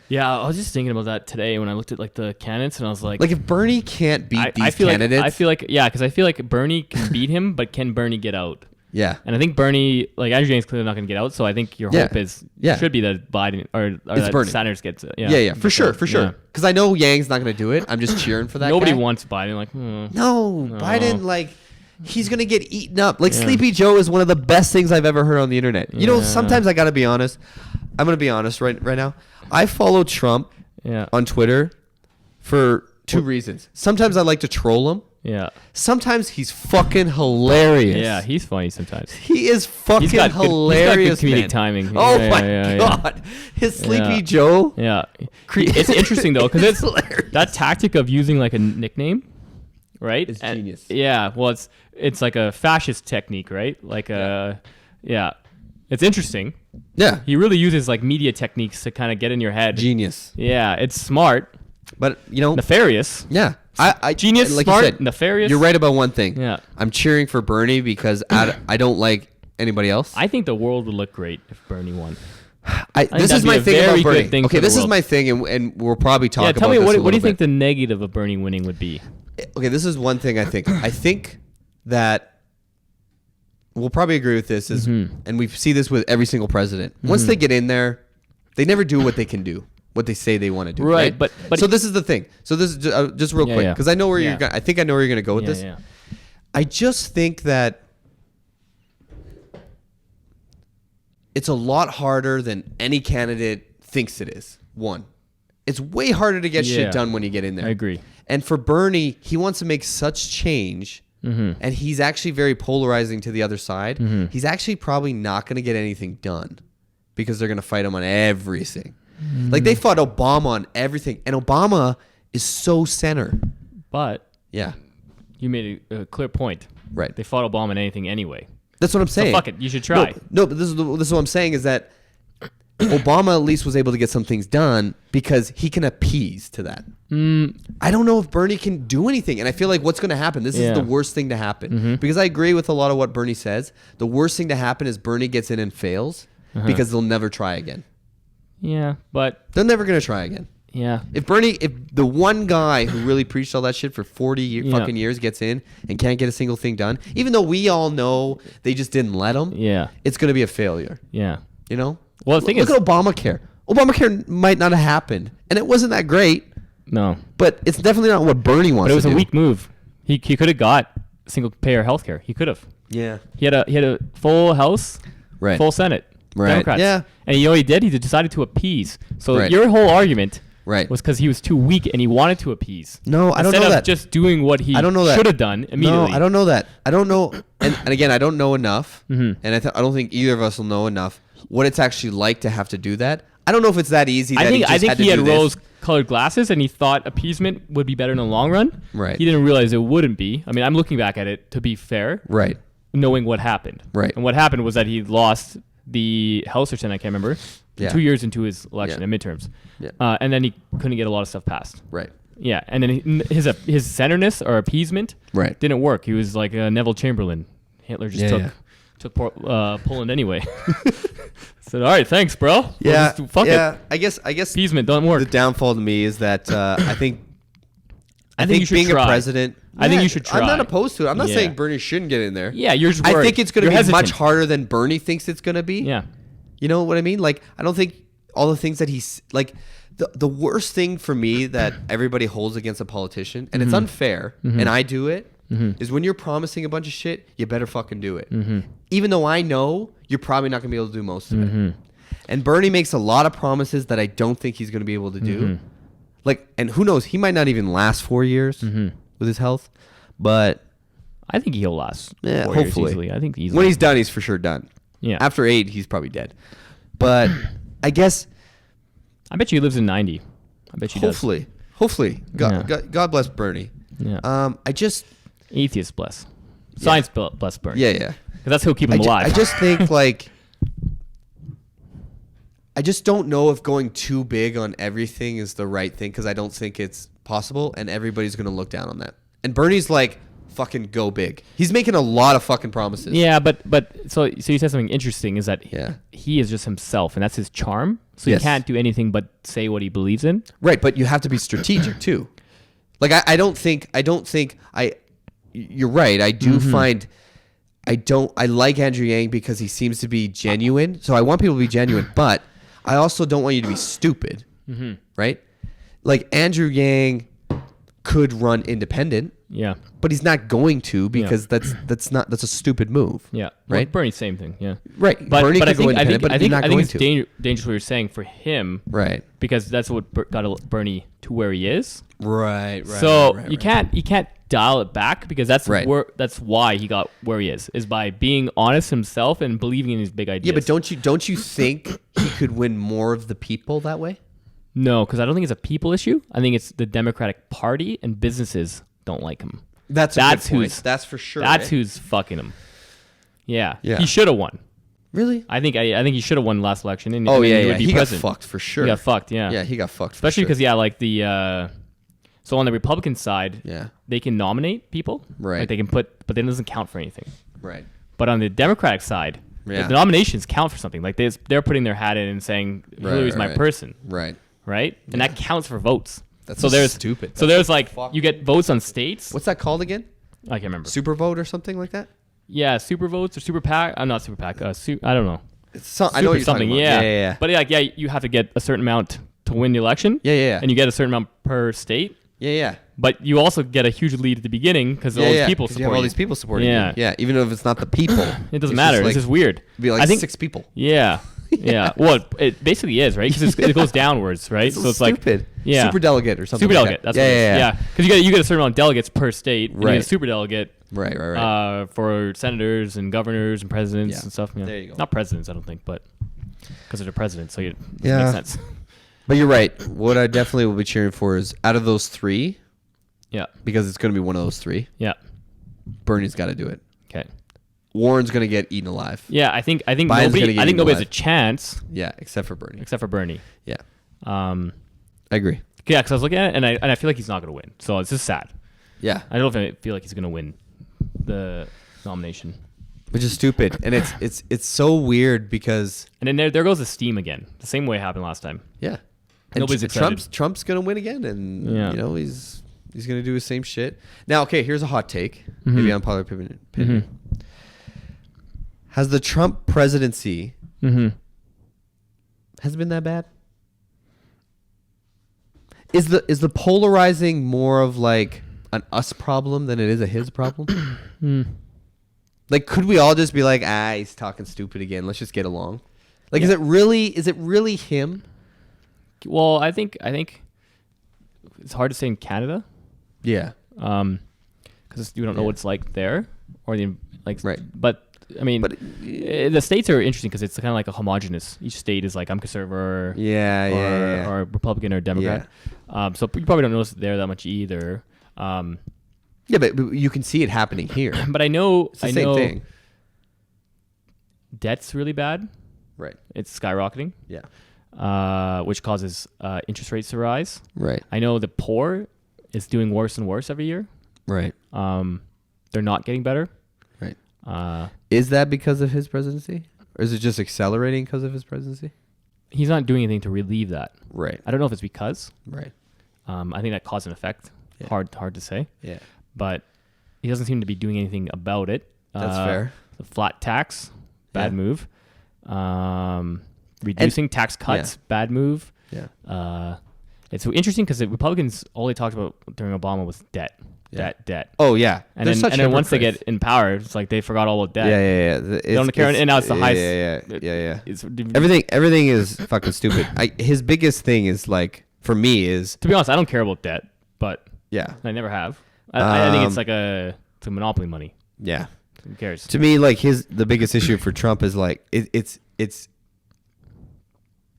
Yeah, I was just thinking about that today when I looked at like the candidates, and I was like, Like if Bernie can't beat these I feel candidates, I feel like because I feel like Bernie can beat him, but can Bernie get out? yeah, And I think Bernie, like Andrew Yang, is clearly not going to get out. So I think your hope should be that Biden or that Bernie. Sanders gets it. yeah, for sure. Yeah. Because I know Yang's not going to do it. I'm just cheering for that. Nobody guy. wants Biden. Like, No, Biden, like, he's going to get eaten up. Like, Sleepy Joe is one of the best things I've ever heard on the internet. You know, sometimes I got to be honest. I'm going to be honest right now. I follow Trump on Twitter for two reasons. Sometimes I like to troll him. Yeah. Sometimes he's fucking hilarious. Yeah, he's funny sometimes. He is fucking hilarious. He's got good comedic man. timing. Oh Yeah, my yeah. god, his Sleepy Joe. Yeah, it's interesting though because it's hilarious. that tactic of using like a nickname, right? It's genius. Yeah, well, it's like a fascist technique, right? Like it's interesting. Yeah, He really uses like media techniques to kind of get in your head. genius. Yeah, it's smart, But you know, nefarious. yeah, I Genius, like smart, you said, nefarious. You're right about one thing. Yeah. I'm cheering for Bernie because I don't like anybody else. I think the world would look great if Bernie won. This that'd is be my a thing very about good Bernie. thing Okay, for the this is world. my thing, and we'll probably talk Yeah, about tell me this what a do you little think bit. the negative of Bernie winning would be? Okay, this is one thing I think. I think that we'll probably agree with this, is, and we see this with every single president. Once they get in there, they never do what they can do, what they say they want to do. Right, Right, but so this is the thing. So this is just real quick, yeah. because I know where Yeah. you're going. I think I know where you're going to go with Yeah, this. yeah. I just think that it's a lot harder than any candidate thinks it is. One, it's way harder to get Yeah. shit done when you get in there. I agree. And for Bernie, he wants to make such change, and he's actually very polarizing to the other side. He's actually probably not going to get anything done because they're going to fight him on everything. Like they fought Obama on everything, and Obama is so center. But Yeah, you made a clear point. right. They fought Obama on anything anyway. That's what I'm saying. So fuck it, you should try. No, but this is what I'm saying is that Obama at least was able to get some things done because he can appease to that. I don't know if Bernie can do anything, and I feel like what's going to happen. This Yeah. is the worst thing to happen because I agree with a lot of what Bernie says. The worst thing to happen is Bernie gets in and fails because they'll never try again. Yeah, but They're never going to try again. yeah. If the one guy who really preached all that shit for 40 fucking years gets in and can't get a single thing done, even though we all know they just didn't let him, Yeah. it's going to be a failure. Yeah. You know? Well, the thing Look is, at Obamacare. Obamacare might not have happened, and it wasn't that great, no. but it's definitely not what Bernie wants But it was to a do. weak move. He could have got single payer healthcare. He could have. Yeah. He had a full House, Right. full Senate. Right. Democrats. Yeah. And you know what he did? He decided to appease. So Right. your whole argument Right. was because he was too weak and he wanted to appease. No, I don't Instead know of that. just doing what he I don't know that. should have done immediately. No, I don't know that. I don't know. And again, I don't know enough. And I don't think either of us will know enough what it's actually like to have to do that. I don't know if it's that easy. That I think had he had to do this. rose-colored glasses, and he thought appeasement would be better in the long run. Right. He didn't realize it wouldn't be. I mean, I'm looking back at it to be fair, Right. knowing what happened. Right. And what happened was that he lost the House or Senate, I can't remember, Yeah. 2 years into his election Yeah. and midterms. Yeah. And then he couldn't get a lot of stuff passed. Right. Yeah, and then his centerness or appeasement Right. didn't work. He was like Neville Chamberlain. Hitler just Yeah, took Poland anyway. Said, "All right, thanks, bro. We'll Yeah. just fuck yeah. it. I guess Appeasement don't work." the downfall to me is that I think you should being try. a president. I think you should I'm not try. opposed to it. I'm not Yeah. saying Bernie shouldn't get in there. Yeah, you're just I worried. think it's going to You're be much hesitant. harder than Bernie thinks it's going to be. Yeah, You know what I mean? Like, I don't think all the things that he's like, the worst thing for me that everybody holds against a politician, and it's unfair, and I do it, is when you're promising a bunch of shit, you better fucking do it. Even though I know you're probably not going to be able to do most of it. And Bernie makes a lot of promises that I don't think he's going to be able to do. Like, and who knows? He might not even last 4 years with his health, but I think he'll last. yeah, 4 years hopefully. easily. I think easily. When he's done, he's for sure done. Yeah. After 8, he's probably dead. But I guess I bet you he lives in 90. I bet you hopefully, Yeah. God bless Bernie. does. Yeah. I just, Atheist bless. Science bless Bernie. yeah. 'Cause that's who'll keep him alive. I just think like, I just don't know if going too big on everything is the right thing because I don't think it's possible, and everybody's gonna look down on that. And Bernie's like, fucking go big. He's making a lot of fucking promises. Yeah, but so you said something interesting is that Yeah. he is just himself, and that's his charm. So Yes. he can't do anything but say what he believes in. Right, but you have to be strategic too. Like I don't think you're right. I do find I like Andrew Yang because he seems to be genuine. So I want people to be genuine, but I also don't want you to be stupid. Right? Like Andrew Yang could run independent, Yeah. but he's not going to because that's a stupid move. Yeah. Right? Well, Bernie, same thing. Yeah. Right. But, Bernie but I could go think independent, but he's not I think going it's to. dangerous what you're saying for him. Right. Because that's what got Bernie to where he is. Right. So you can't dial it back because that's Right. that's why he got where he is by being honest himself and believing in his big ideas. Yeah, but don't you think he could win more of the people that way? No, because I don't think it's a people issue. I think it's the Democratic Party and businesses don't like him. That's That's a good point. who's- That's for sure. That's eh? who's fucking him. Yeah. Yeah. He should have won. Really. I think he should have won the last election. And, Oh and yeah, he yeah. would be He president. got fucked for sure. He got fucked. Yeah. Yeah, he got fucked. Especially for because sure. like the so on the Republican side, Yeah. they can nominate people. Right. Like they can but then it doesn't count for anything. Right. But on the Democratic side, Yeah. the nominations count for something. Like they're putting their hat in and saying Hillary's my right. person, Right. right? And that counts for votes. That's so so there's stupid. So That's there's like fuck. you get votes on states. What's that called again? I can't remember. Super vote or something like that? Yeah, super votes or super PAC. I'm not super PAC. I don't know. It's I know what you're something. talking about. Yeah. Yeah. But like you have to get a certain amount to win the election. Yeah. And you get a certain amount per state. Yeah. But you also get a huge lead at the beginning because all these people 'Cause support you have all you. these people supporting Yeah. you. Yeah. Even if it's not the people. It doesn't matter. It's just weird. It'd be like I think 6 people. Yeah. Yeah. Well, it basically is, right? Because it goes downwards, right? So it's stupid. Yeah. Super delegate or something. super like delegate. That. That's what it is. Yeah. Because you get a certain amount of delegates per state. And you Right. get a super delegate Right. for senators and governors and presidents Yeah. and stuff. Yeah. There you go. Not presidents, I don't think, but because they're presidents, so it Yeah. makes sense. But you're right. What I definitely will be cheering for is out of those 3, Yeah. because it's going to be one of those 3, Yeah. Bernie's got to do it. Okay. Warren's going to get eaten alive. Yeah, I think Biden's gonna nobody get eaten has a alive. chance Yeah, except for Bernie. except for Bernie. Yeah. Um, I agree. yeah, because I was looking at it and I feel like he's not going to win. So it's just sad. Yeah. I don't know if I feel like he's going to win the nomination. Which is stupid. And it's so weird because And then there goes the steam again. The same way it happened last time. yeah. And Nobody's excited. Trump's going to win again and Yeah. you know, he's going to do the same shit. Now, okay, here's a hot take. Mm-hmm. Maybe unpopular opinion. Has the Trump presidency has it been that bad? Is the polarizing more of like an us problem than it is a his problem? Like, could we all just be like, he's talking stupid again. Let's just get along. Like, is it really him? Well, I think it's hard to say in Canada. Yeah. Because you don't know what it's like there, or the like. Right. But I mean, But the states are interesting because it's kind of like a homogenous. Each state is like I'm conservative, or Republican or Democrat. So you probably don't notice it there that much either. Yeah, but you can see it happening here. But I know It's the same thing. debt's really bad. Right. It's skyrocketing, Yeah. which causes interest rates to rise. Right. I know the poor is doing worse and worse every year. Right. They're not getting better. Right. Is that because of his presidency? Or is it just accelerating because of his presidency? He's not doing anything to relieve that. Right. I don't know if it's because. Right. I think that cause and effect. Yeah. Hard to say. Yeah. But he doesn't seem to be doing anything about it. That's fair. The flat tax, bad Yeah. move. Reducing tax cuts, bad move. Yeah. It's so interesting because the Republicans, all they talked about during Obama was debt. Yeah. Debt. Oh yeah. And They're then, such and then once they hypocrites. get in power, it's like they forgot all about debt. Yeah. They don't care. And now it's the highest. Yeah. It's, Everything is fucking stupid. His biggest thing is like for me is to be honest, I don't care about debt, but yeah. I never have. I think it's like it's a monopoly money. Yeah. Who cares? To me, like the biggest issue for Trump is like it's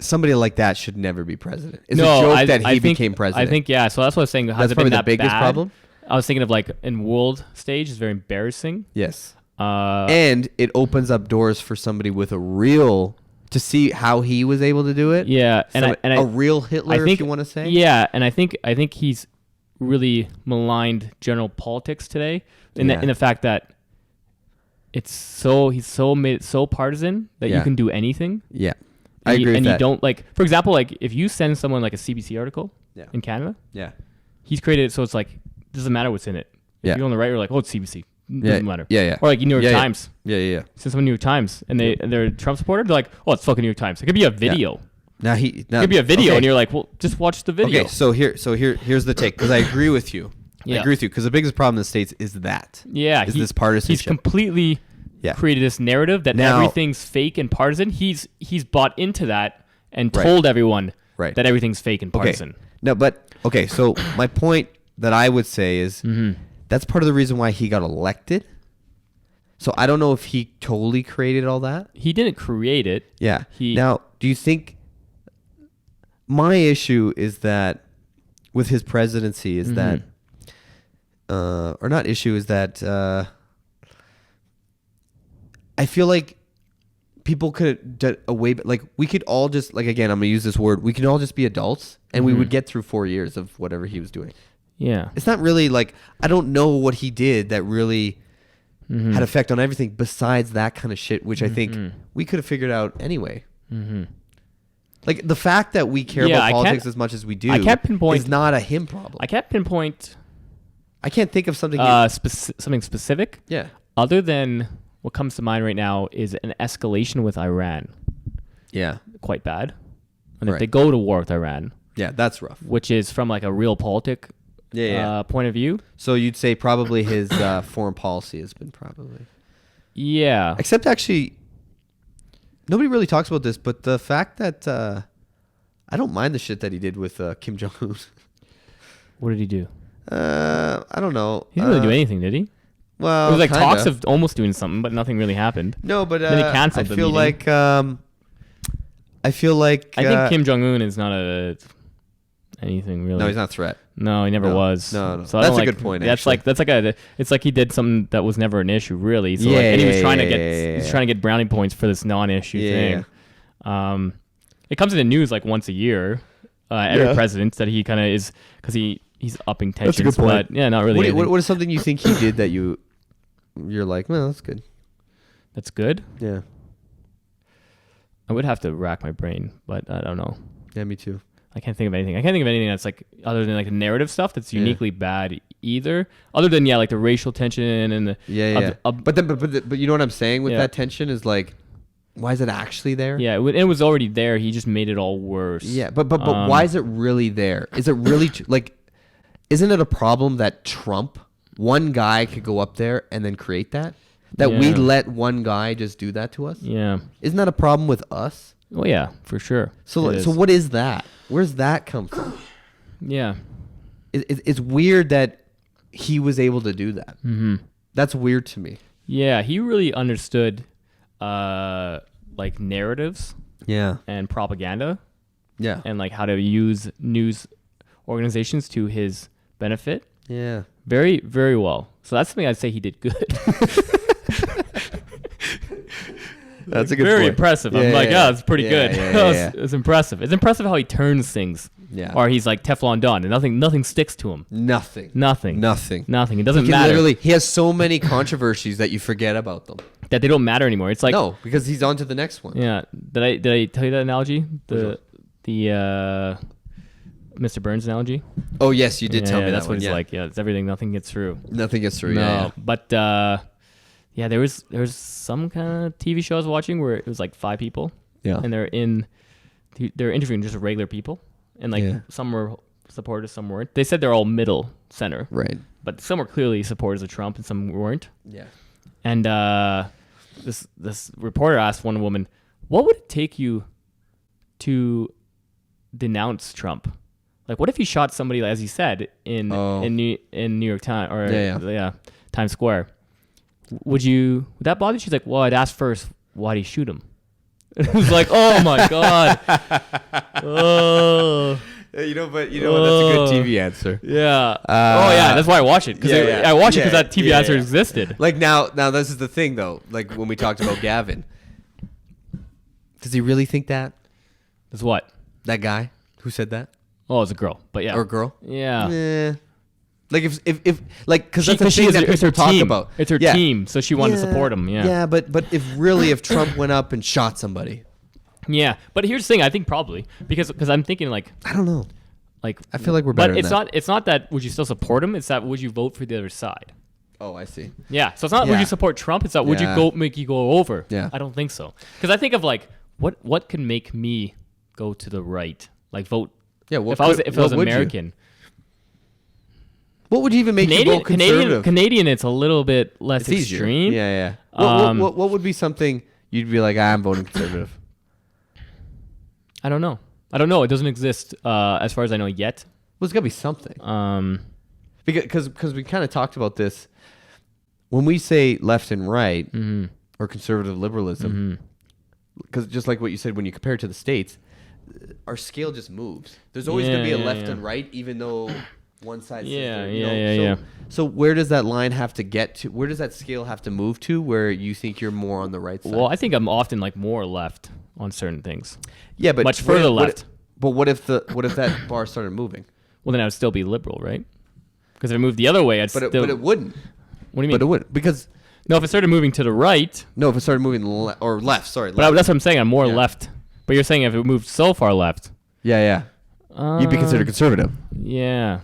somebody like that should never be president. It's a joke that he became president. I think so that's what I was saying. Has That's it probably been the that biggest bad? problem. I was thinking of like in world stage, it's very embarrassing. Yes. And And it opens up doors for somebody with a real to see how he was able to do it. yeah, A real Hitler, I think, if you want to say. Yeah, and I think he's really maligned general politics today in the fact that he's made it so partisan that you Yeah. can do anything. Yeah. I agree with and that. you don't like, for example, like if you send someone like a CBC article Yeah. in Canada, Yeah. he's created it so it's like doesn't matter what's in it. If Yeah. you go on the right, you're like, oh, it's CBC. Yeah. Doesn't matter. Yeah. Yeah. Or like New York Yeah, yeah. Times. Yeah. Send someone New York Times and they're a Trump supporter. They're like, oh, it's fucking New York Times. It could be a video. Now It could be a video, and you're like, well, just watch the video. Okay, here's the take, because I agree with you. I Yeah. agree with you, because the biggest problem in the States is that. Yeah, Is this partisanship. He's completely Yeah. created this narrative that Now- everything's fake and partisan. He's bought into that and Right. told everyone Right. that everything's fake and Okay. partisan. No, but okay. So my point that I would say is that's part of the reason why he got elected. So I don't know if he totally created all that. He didn't create it. Yeah. He- Now, do you think my issue is that with his presidency is that, or not issue is that I feel like people could have done away, like we could all just like again, I'm gonna use this word. We could all just be adults, and we would get through 4 years of whatever he was doing. Yeah. It's not really like I don't know what he did that really had effect on everything besides that kind of shit, which I think we could have figured out anyway. Like the fact that we care Yeah, about I can't- politics as much as we do I can't pinpoint- is not a him problem. I can't pinpoint I can't think of something. something specific. Yeah. Other than what comes to mind right now is an escalation with Iran. Yeah. Quite bad. And if Right. they go to war with Iran, Yeah, that's rough. which is from like a real politic Yeah. point of view. So you'd say probably his foreign policy has been probably. Yeah. Except actually, nobody really talks about this, but the fact that I don't mind the shit that he did with Kim Jong Un. What did he do? I don't know. He didn't really do anything, did he? Well, There was like kinda. talks of almost doing something, but nothing really happened. No, but Then he canceled I the feel meeting. like I feel like I think Kim Jong Un is not anything really. No, he's not a threat. No, he never No. was. No. So I That's don't a like- good point, That's actually. like it's like he did something that was never an issue, really. So Yeah, and he was yeah, trying to yeah, get yeah, he's yeah. trying to get brownie points for this non-issue Yeah, thing. It comes in the news like once a year. Every Yeah. president that he kind of is because he's upping That's a tensions. good point. But yeah, not really. What, anything. what is something you think he did that you're like, well, that's good. That's good. Yeah. I would have to rack my brain, but I don't know. Yeah, me too. I can't think of anything. I can't think of anything that's like other than like the narrative stuff that's uniquely bad either. Other than like the racial tension and the Yeah. But you know what I'm saying with Yeah. that tension is like, why is it actually there? yeah, it was already there. He just made it all worse. Yeah, but why is it really there? Is it really like? Isn't it a problem that Trump, one guy, could go up there and then create that? That we Yeah. let one guy just do that to us? Yeah. Isn't that a problem with us? Well, yeah, for sure. So It so is. what is that? Where's that come from? Yeah. It's weird that he was able to do that. Mm-hmm. That's weird to me. Yeah, he really understood like narratives Yeah. and propaganda Yeah. and like how to use news organizations to his benefit Yeah. very, very well. So that's something I'd say he did good. That's a good Very point. impressive. Yeah, I'm like, yeah, yeah, it's pretty yeah, good. yeah, yeah, yeah. It's impressive. It's impressive how he turns things. Yeah. Or he's like Teflon Don and nothing sticks to him. Nothing. Nothing. Nothing. Nothing. It doesn't He can matter literally, he has so many controversies that you forget about them. that they don't matter anymore. It's like No, because he's on to the next one. yeah. Did I tell you that analogy? Which The Mr. Burns analogy? Oh yes, you did tell me that that's one. what he's Yeah. like. Yeah, it's everything. Nothing gets through. Nothing gets through. No, Yeah. but yeah, there was some kind of TV show I was watching where it was like 5 people, Yeah. and they're interviewing just regular people, and like Yeah. some were supporters, some weren't. They said they're all middle center, Right. but some were clearly supporters of Trump and some weren't. Yeah. And this reporter asked one woman, "What would it take you to denounce Trump? Like, what if you shot somebody, as he said in New York Times or Yeah. Times Square? Would that bother you?" She's like, "Well, I'd ask first, why'd he shoot him?" It was like, oh my god. Oh. You know, that's a good TV answer. Yeah. Oh yeah, that's why I watch it. I watch it because that TV answer yeah. existed. Like now this is the thing though. Like when we talked about Gavin, does he really think that That's what? that guy who said that Oh, it's a girl, but yeah. or girl? Yeah. Eh. Like if like because that's the Because thing that it's her people talk team. about. It's her Yeah. team, so she wanted to support him. Yeah. Yeah, but if Trump went up and shot somebody, Yeah, but here's the thing. I think probably because I'm thinking like I don't know. like I feel like we're better But than it's that. not. It's not that would you still support him. It's that would you vote for the other side. Oh, I see. Yeah. So it's not would Yeah. you support Trump. It's that would Yeah. you make you go over. Yeah. I don't think so. Because I think of like what can make me go to the right, like vote. Yeah. If I was American. What would even make you vote conservative? Canadian, it's a little bit less It's easier. extreme. Yeah, yeah. Um, What would be something you'd be like, I'm voting conservative? I don't know. It doesn't exist as far as I know yet. Well, it's got to be something. Because we kind of talked about this. When we say left and right or conservative liberalism, because just like what you said, when you compare it to the States, our scale just moves. There's always going to be a left and right, even though one side says Yeah. So where does that line have to get to? Where does that scale have to move to where you think you're more on the right side? Well, I think I'm often like more left on certain things. Yeah, but much further left. But what if that bar started moving? Well, then I would still be liberal, right? Because if I moved the other way, I'd But still. it wouldn't. What do you mean? But it wouldn't because No, if it started moving to the right, if it started moving left. Sorry, but left. that's what I'm saying. I'm more Yeah. left. But you're saying if it moved so far left, Yeah. You'd be considered conservative. yeah.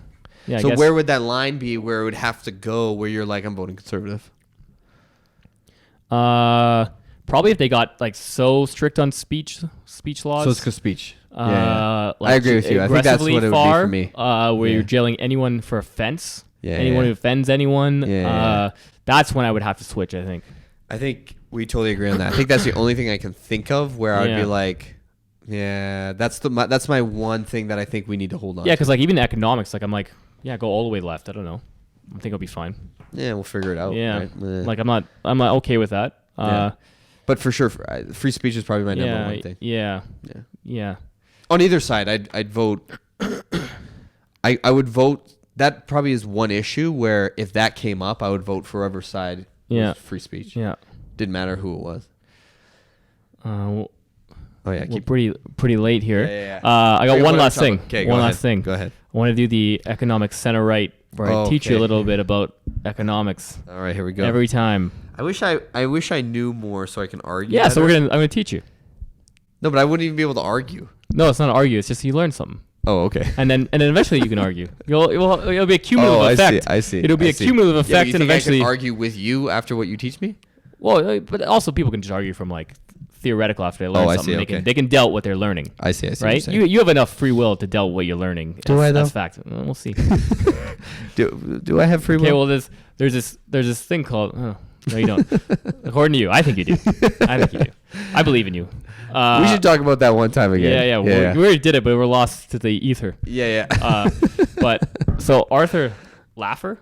I So guess. where would that line be where it would have to go where you're like, I'm voting conservative? Probably if they got like so strict on speech laws. So it's because speech. Like I agree with you. I think that's aggressively what it would far, be for me. where Yeah. you're jailing anyone for offense. Yeah, anyone yeah. who offends anyone. Yeah. That's when I would have to switch, I think. I think we totally agree on that. I think that's the only thing I can think of where I'd Yeah. be like, yeah, that's my one thing that I think we need to hold on. Yeah, to. because like even economics, like I'm like, yeah, go all the way left. I don't know. I think I'll be fine. Yeah, we'll figure it out. Yeah, right? like I'm not okay with that. Yeah. But for sure, free speech is probably my number one thing. Yeah. On either side, I'd vote. I would vote. That probably is one issue where if that came up, I would vote for whatever side was free speech. Yeah. Didn't matter who it was. Well, Oh yeah, we're keep. pretty late here. Yeah. I got Okay, one what last are we thing. talking about? Okay, One go last ahead. thing. Go ahead. I want to do the economics center right, where I teach you a Okay. little bit about economics All right, here we go. every time. I wish I knew more so I can argue. Yeah, so better. I'm gonna teach you. No, but I wouldn't even be able to argue. No, it's not an argue. It's just you learn something, Oh, okay. and then eventually you can argue. It'll be a cumulative Oh, I see, effect. I see. It'll be I a see. cumulative Yeah, but effect, you and think eventually. I can argue with you after what you teach me? Well, but also people can just argue from like theoretical after they learn Oh, I something. see, They okay. can doubt what they're learning. I see. What Right? you're saying. You have enough free will to doubt what you're learning. Do I, though? That's fact. We'll see. Do I have free will? Okay, well, there's this thing called. Oh, no, you don't. According to you, I think you do. I think you do. I believe in you. We should talk about that one time again. Yeah. We already did it, but we're lost to the ether. Yeah. But so Arthur Laffer,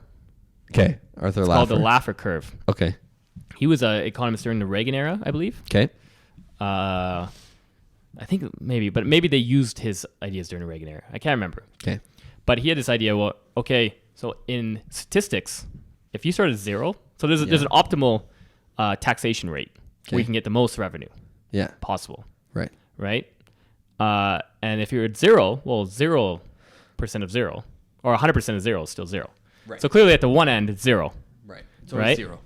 Okay. Arthur it's Laffer. called the Laffer curve. Okay. He was an economist during the Reagan era, I believe. Okay. I think maybe they used his ideas during the Reagan era. I can't remember. Okay. But he had this idea. Well, okay, so in statistics, if you start at zero, so there's an optimal taxation rate where you Okay. can get the most revenue Yeah. possible, Right. right? And if you're at zero, well, 0% of zero or 100% of zero is still zero. Right. So clearly at the one end, it's zero. Right. Right? Zero.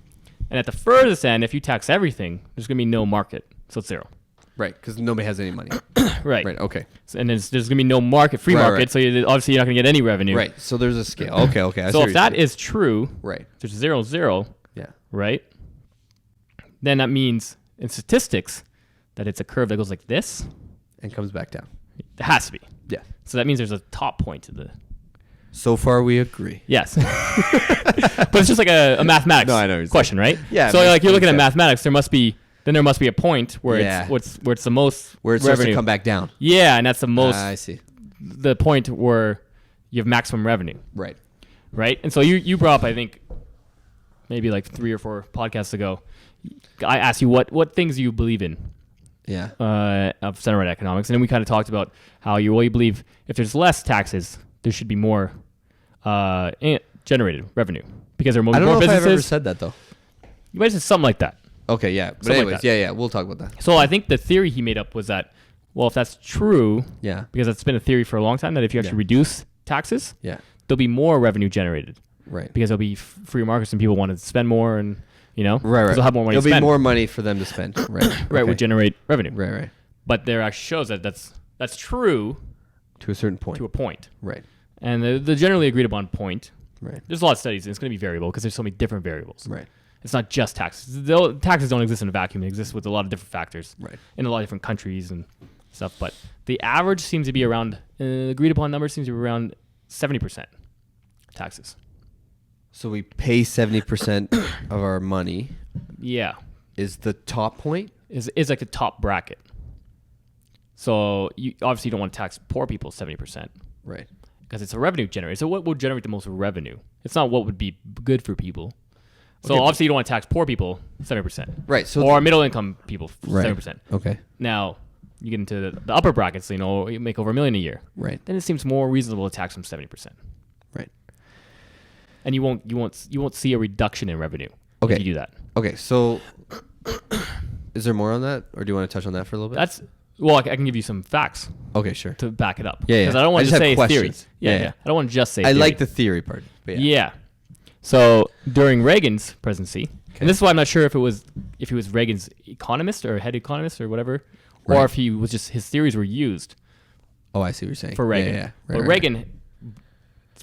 And at the furthest end, if you tax everything, there's going to be no market. So it's zero. Right. Because nobody has any money. Right. Right. Okay. So, and there's going to be no free Right, market. right. So obviously you're not going to get any revenue. Right. So there's a scale. Okay. Okay. I see So what if you're that saying. is true, right. there's 0, 0, Yeah. right? Then that means in statistics that it's a curve that goes like this. And comes back down. It has to be. Yeah. So that means there's a top point to the. So far we agree. Yes. But it's just like a mathematics No, I know what you're question, right? Yeah, it So makes like you're looking at sense. mathematics, there must be a point where Yeah. it's where it's the most Where it starts revenue. to come back down. Yeah, and that's the most I see. the point where you have maximum revenue, Right. right? And so you brought up, I think, maybe like 3 or 4 podcasts ago, I asked you what things you believe in Yeah. of center right economics, and then we kind of talked about how you believe if there's less taxes, there should be more generated revenue because there are more I don't know if I've businesses. ever said that though. You might say something like that. Okay. Yeah. But Something like anyways, that. yeah. We'll talk about that. So I think the theory he made up was that, well, if that's true, Yeah. because that's been a theory for a long time, that if you actually Yeah. reduce taxes, Yeah. there'll be more revenue generated Right. because there'll be free markets and people want to spend more, and Right. 'cause they'll have more money There'll to spend. be more money for them to spend. Right. Right, Okay. would generate revenue. Right. Right. But there actually shows that that's true To a certain point. to a point. Right. And the generally agreed upon point. Right. There's a lot of studies, and it's going to be variable because there's so many different variables. Right. It's not just taxes. Taxes don't exist in a vacuum. They exist with a lot of different factors Right. in a lot of different countries and stuff. But the average seems to be around, agreed upon number seems to be around 70% taxes. So we pay 70% of our money. Yeah. Is the top point? Is like the top bracket. So you obviously don't want to tax poor people 70%. Right. Because it's a revenue generator. So what will generate the most revenue? It's not what would be good for people. So Okay, obviously you don't want to tax poor people 70%. Right. So Or middle income people Right. 70%. Okay. Now you get into the upper brackets, you make over $1 million a year. Right. Then it seems more reasonable to tax them 70%. Right. And you won't see a reduction in revenue Okay. if you do that. Okay. So is there more on that, or do you want to touch on that for a little bit? I can give you some facts Okay. Sure. to back it up. Yeah, yeah. Because I don't want I to just say have questions. theories. Yeah, yeah. I don't want to just say I theory. like the theory part. But Yeah. So during Reagan's presidency, and this is why I'm not sure if he was Reagan's economist or head economist or whatever, Right. or if he was just his theories were used Oh, I see what you're saying. for Reagan. Yeah. But Reagan's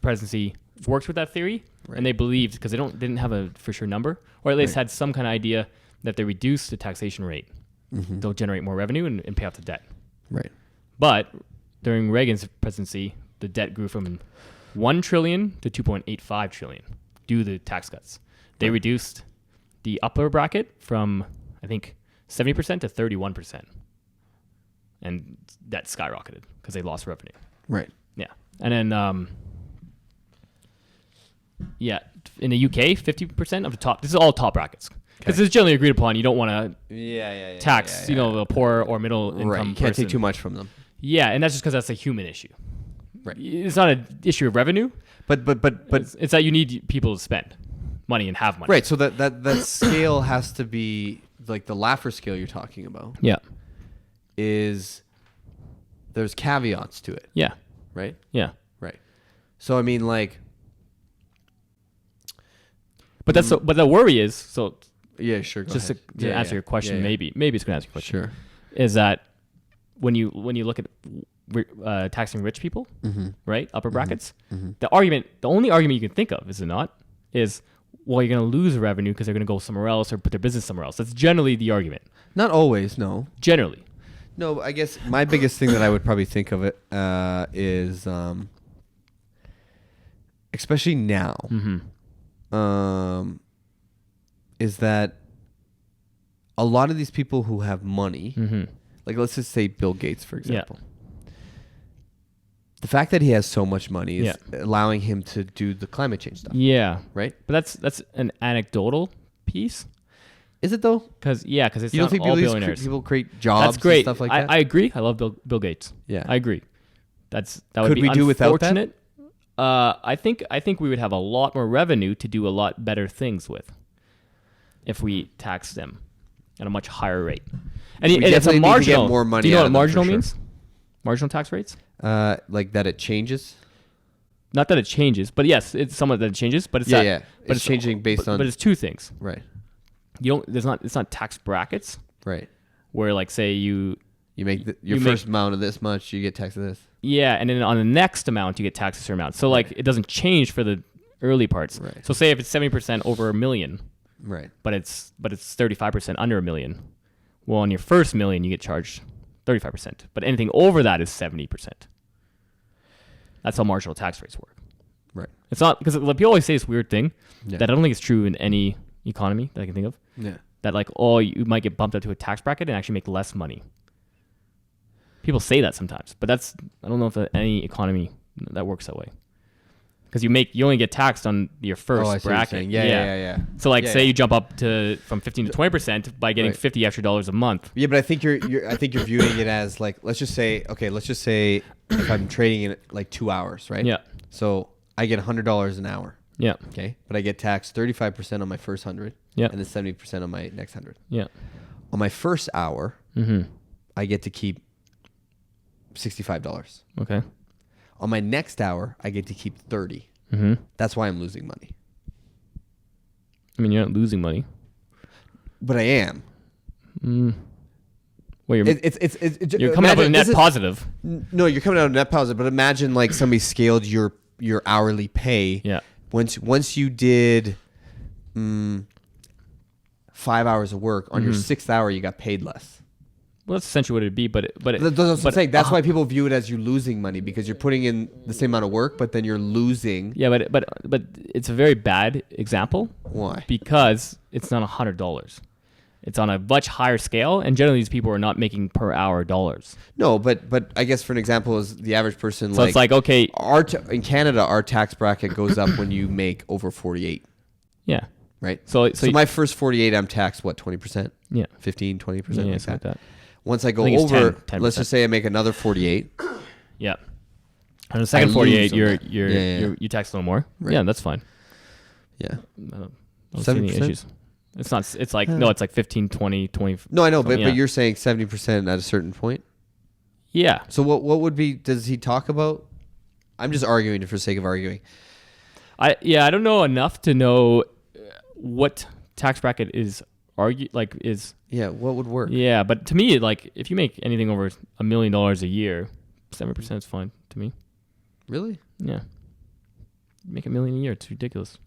presidency worked with that theory, and they believed because they didn't have a for sure number, or at least had some kind of idea that they reduce the taxation rate, they'll generate more revenue and pay off the debt. Right. But during Reagan's presidency, the debt grew from $1 trillion to $2.85 trillion due to the tax cuts. They reduced the upper bracket from, I think, 70% to 31%. And that skyrocketed because they lost revenue. Right. Yeah. And then, in the UK, 50% of the top, this is all top brackets. Because it's generally agreed upon. You don't want to Yeah. tax, the poor or middle income Right. You can't person. take too much from them. Yeah, and that's just because that's a human issue. Right. It's not an issue of revenue. But It's that you need people to spend money and have money. right. So that scale has to be like the Laffer scale you're talking about. Yeah. There's caveats to it, Yeah. right? Yeah. Right. So I mean, like, But but the worry is, so yeah, sure. Go just ahead. to answer your question, maybe it's going to answer your question. Sure. Is that when you look at taxing rich people, right, upper brackets, the only argument you can think of, is it not, is, well, you're going to lose revenue because they're going to go somewhere else or put their business somewhere else. That's generally the argument. Not always, no. Generally. No, I guess my biggest thing that I would probably think of it is, especially now, is that a lot of these people who have money, like let's just say Bill Gates, for example. The fact that he has so much money is allowing him to do the climate change stuff. Yeah. Right? But that's an anecdotal piece. Is it though? Because it's You not don't think all people, billionaires. people create jobs That's great. and stuff like that? I agree. I love Bill Gates. Yeah. I agree. That would Could be we do without that? unfortunate. I think we would have a lot more revenue to do a lot better things with if we tax them at a much higher rate. And We it's a definitely need to marginal. get more money Do you know out what of them, for marginal sure. means? Marginal tax rates? Like that it changes? Not that it changes, but yes, it's somewhat that it changes. But it's Yeah, that, yeah. But It's changing based on... But it's two things. Right. It's not tax brackets Right. where, like, say you Your you first amount of this much, you get taxed of this. Yeah, and then on the next amount, you get taxed a certain amount. So, like, it doesn't change for the early parts. Right. So, say if it's 70% over $1 million, Right. but it's 35% under $1 million. Well, on your first $1 million, you get charged 35%. But anything over that is 70%. That's how marginal tax rates work. Right. It's not because people always say this weird thing Yeah. that I don't think is true in any economy that I can think of. Yeah. That, like, you might get bumped up to a tax bracket and actually make less money. People say that sometimes, but I don't know if any economy that works that way. Because you only get taxed on your first I see what you're bracket. saying. Yeah. So, like, Yeah, say yeah. you jump up from 15 to 20% by getting Right. $50 extra a month. Yeah, but I think you're viewing it as like, let's just say if I'm trading in like 2 hours, right? Yeah. So I get $100 an hour. Yeah. Okay. But I get taxed 35% on my first 100. Yeah. And then 70% on my next 100. Yeah. On my first hour, Mm-hmm. I get to keep $65. Okay. On my next hour, I get to keep 30. Mm-hmm. That's why I'm losing money. I mean, you're not losing money. But I am. Well, It's you're coming up with a net this is- positive. No, you're coming out of net positive, but imagine like somebody scaled your hourly pay. Yeah. Once you did 5 hours of work, on your 6th hour you got paid less. Well, that's essentially what it'd be, but That's what I'm saying. That's why people view it as you losing money, because you're putting in the same amount of work, but then you're losing. yeah, but it's a very bad example. Why? Because it's not $100. It's on a much higher scale, and generally these people are not making per hour dollars. No, but I guess for an example is the average person. So it's like, okay, in Canada, our tax bracket goes up when you make over 48. yeah. Right. So my first 48, I'm taxed what, 20%? Yeah. 15, 20%, Yeah, like something like that. Once I go I think it's over, 10%. let's just say I make another 48. Yeah. On the second I 48, lose on that. Yeah. you tax a little more. Right. Yeah, that's fine. Yeah. I don't see any 7%? issues. It's not. It's like no. It's like 15, 20, 20. No, I know, but yeah. you're saying 70% at a certain point. Yeah. So what would be? Does he talk about? I'm just arguing for the sake of arguing. I don't know enough to know what tax bracket is is. Yeah, what would work? Yeah, but to me, like if you make anything over $1 million a year, 7% is fine to me. Really? Yeah. Make $1 million a year. It's ridiculous.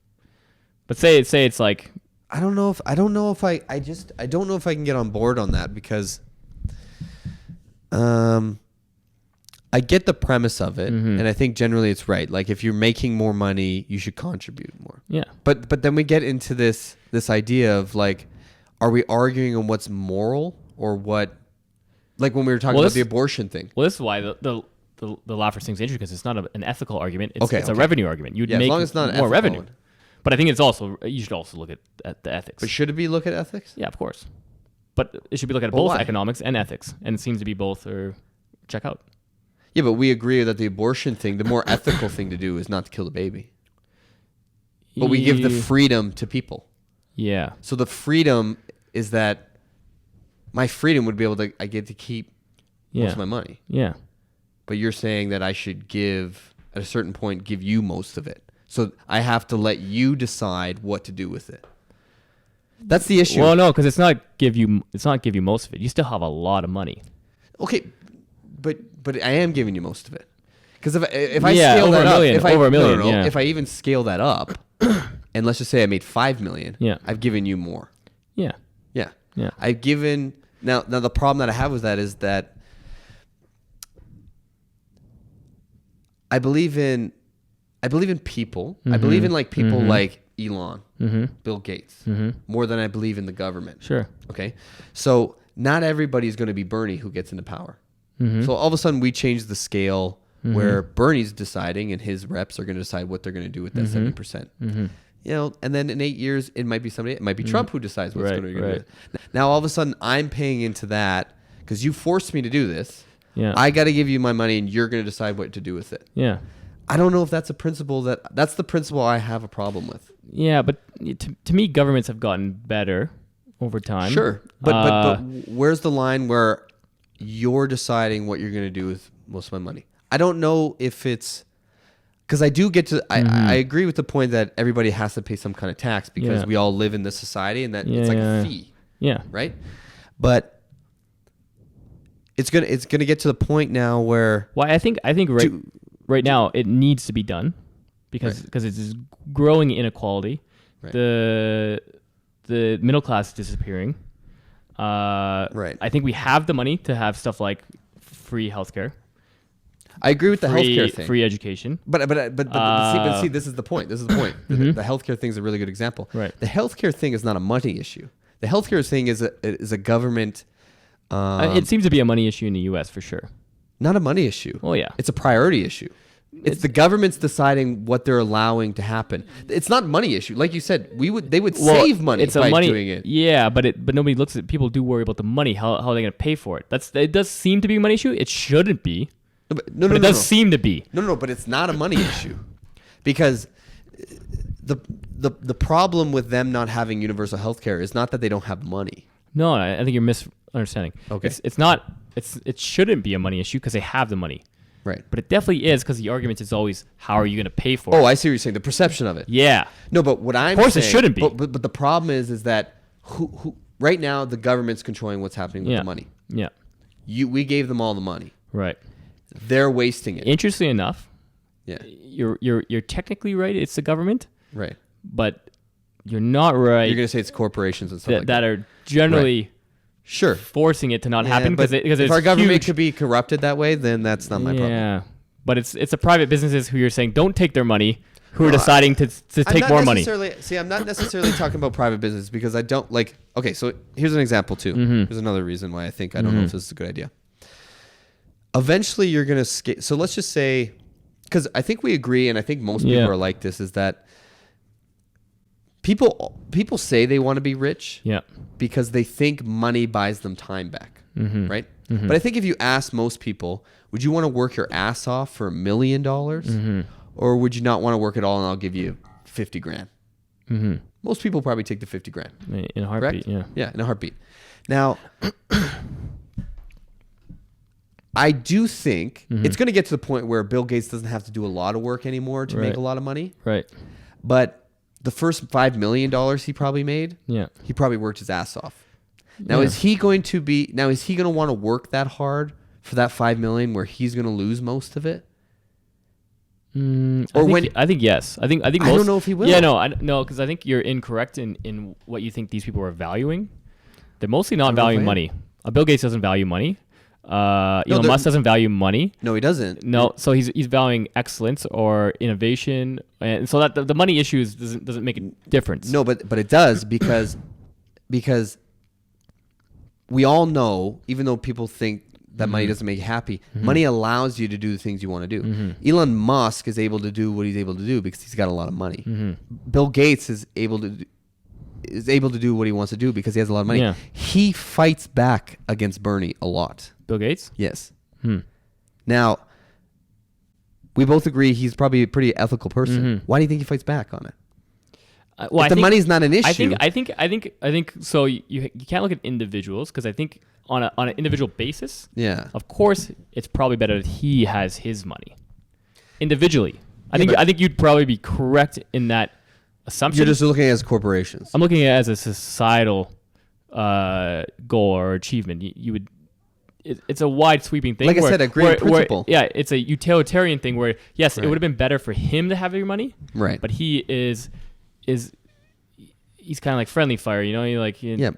But say it's like. I don't know if I don't know if I can get on board on that, because I get the premise of it, and I think generally it's right. Like if you're making more money, you should contribute more. Yeah. But then we get into this idea of like, are we arguing on what's moral or what? Like when we were talking about the abortion thing. Well, this is why the Laffer's thing's interesting, because it's not an ethical argument. It's Okay. a revenue argument. You'd make as long as it's not an more ethical revenue. one. But I think it's also you should also look at the ethics. But should it be look at ethics? Yeah, of course. But it should be looking at But both why? economics and ethics, and it seems to be both or check out. Yeah, but we agree that the abortion thing, the more ethical thing to do is not to kill the baby. But we give the freedom to people. Yeah. So the freedom is that my freedom would be able to, I get to keep most of my money. Yeah. But you're saying that I should give, at a certain point, give you most of it. So I have to let you decide what to do with it. That's the issue. Well, no, because it's not give you most of it. You still have a lot of money. Okay, but I am giving you most of it. Because if I Yeah, scale over that a million, up, if I, over a million, no, yeah. if I even scale that up, and let's just say I made 5 million, Yeah. I've given you more. Yeah. Yeah. Yeah. I've given now the problem that I have with that is that I believe in people. I believe in like people like Elon, Bill Gates, more than I believe in the government. Sure. Okay. So not everybody is going to be Bernie who gets into power. So all of a sudden we change the scale where Bernie's deciding and his reps are going to decide what they're going to do with that 70%. You know, and then in 8 years, it might be somebody, it might be Trump who decides what's going to do with it. Now, all of a sudden, I'm paying into that because you forced me to do this. Yeah. I got to give you my money and you're going to decide what to do with it. Yeah. I don't know if that's a principle that's the principle I have a problem with. Yeah, but to me, governments have gotten better over time. Sure. But where's the line where you're deciding what you're going to do with most of my money? I don't know if it's because I do get to. I agree with the point that everybody has to pay some kind of tax because we all live in this society and that it's like a fee. Yeah. Right. But it's gonna get to the point now where. Well, I think right now it needs to be done because it's growing inequality. Right. The middle class is disappearing. Right. I think we have the money to have stuff like free healthcare. I agree with the healthcare thing. Free education. But see, this is the point. The healthcare thing is a really good example. Right. The healthcare thing is not a money issue. The healthcare thing is a government. It seems to be a money issue in the U.S. for sure. Not a money issue. Oh yeah. It's a priority issue. It's the government's deciding what they're allowing to happen. It's not a money issue. Like you said, they would save money by doing it. Yeah, but nobody looks at people do worry about the money. How are they going to pay for it? It does seem to be a money issue. It shouldn't be. But it does seem to be. No, but it's not a money issue. Because the problem with them not having universal health care is not that they don't have money. No, I think you're misunderstanding. Okay. It's not. It shouldn't be a money issue because they have the money. Right. But it definitely is because the argument is always, how are you going to pay for it? Oh, I see what you're saying. The perception of it. Yeah. No, but what I'm saying... Of course it shouldn't be. But the problem is that who right now the government's controlling what's happening with the money. Yeah. We gave them all the money. Right. They're wasting it. Interestingly enough, Yeah. you're technically right. It's the government, Right. but you're not right. You're gonna say it's corporations and stuff like that are generally Sure. forcing it to not happen but because if it's our government huge. could be corrupted that way, then that's not my problem. Yeah, but it's the private businesses who you're saying don't take their money, who are deciding to take more money. See, I'm not necessarily talking about private business because I don't like. Okay, so here's an example too. Here's another reason why I think I don't know if this is a good idea. Eventually, you're gonna skate. So let's just say, because I think we agree, and I think most people are like this, is that people say they want to be rich Yeah. because they think money buys them time back, right? But I think if you ask most people, would you want to work your ass off for $1 million, or would you not want to work at all and I'll give you 50 grand? Most people probably take the 50 grand. In a heartbeat. Correct? Yeah. Yeah, in a heartbeat. Now, I do think it's going to get to the point where Bill Gates doesn't have to do a lot of work anymore to make a lot of money. Right. But the first $5 million he probably made, Yeah. he probably worked his ass off. Now, is he going to want to work that hard for that $5 million where he's going to lose most of it? I think yes. I think most, I don't know if he will. Yeah, no, because I think you're incorrect in what you think these people are valuing. They're mostly not valuing money. Bill Gates doesn't value money. Elon Musk doesn't value money. No, he doesn't. No, so he's valuing excellence or innovation, and so that the money issues doesn't make a difference. No, but it does because we all know, even though people think that money doesn't make you happy, money allows you to do the things you want to do. Elon Musk is able to do what he's able to do because he's got a lot of money. Bill Gates is able to do what he wants to do because he has a lot of money. Yeah. He fights back against Bernie a lot. Bill Gates? Yes. Now, we both agree he's probably a pretty ethical person. Why do you think he fights back on it? If the money's not an issue. I think so. You can't look at individuals because I think on an individual basis, Yeah. of course, it's probably better that he has his money individually. I think you'd probably be correct in that assumption. You're just looking at it as corporations. I'm looking at it as a societal goal or achievement. You would. It's a wide sweeping thing. Like I said, a great principle. Yeah, it's a utilitarian thing where yes, it would have been better for him to have your money. Right. But he is he's kind of like friendly fire, you know.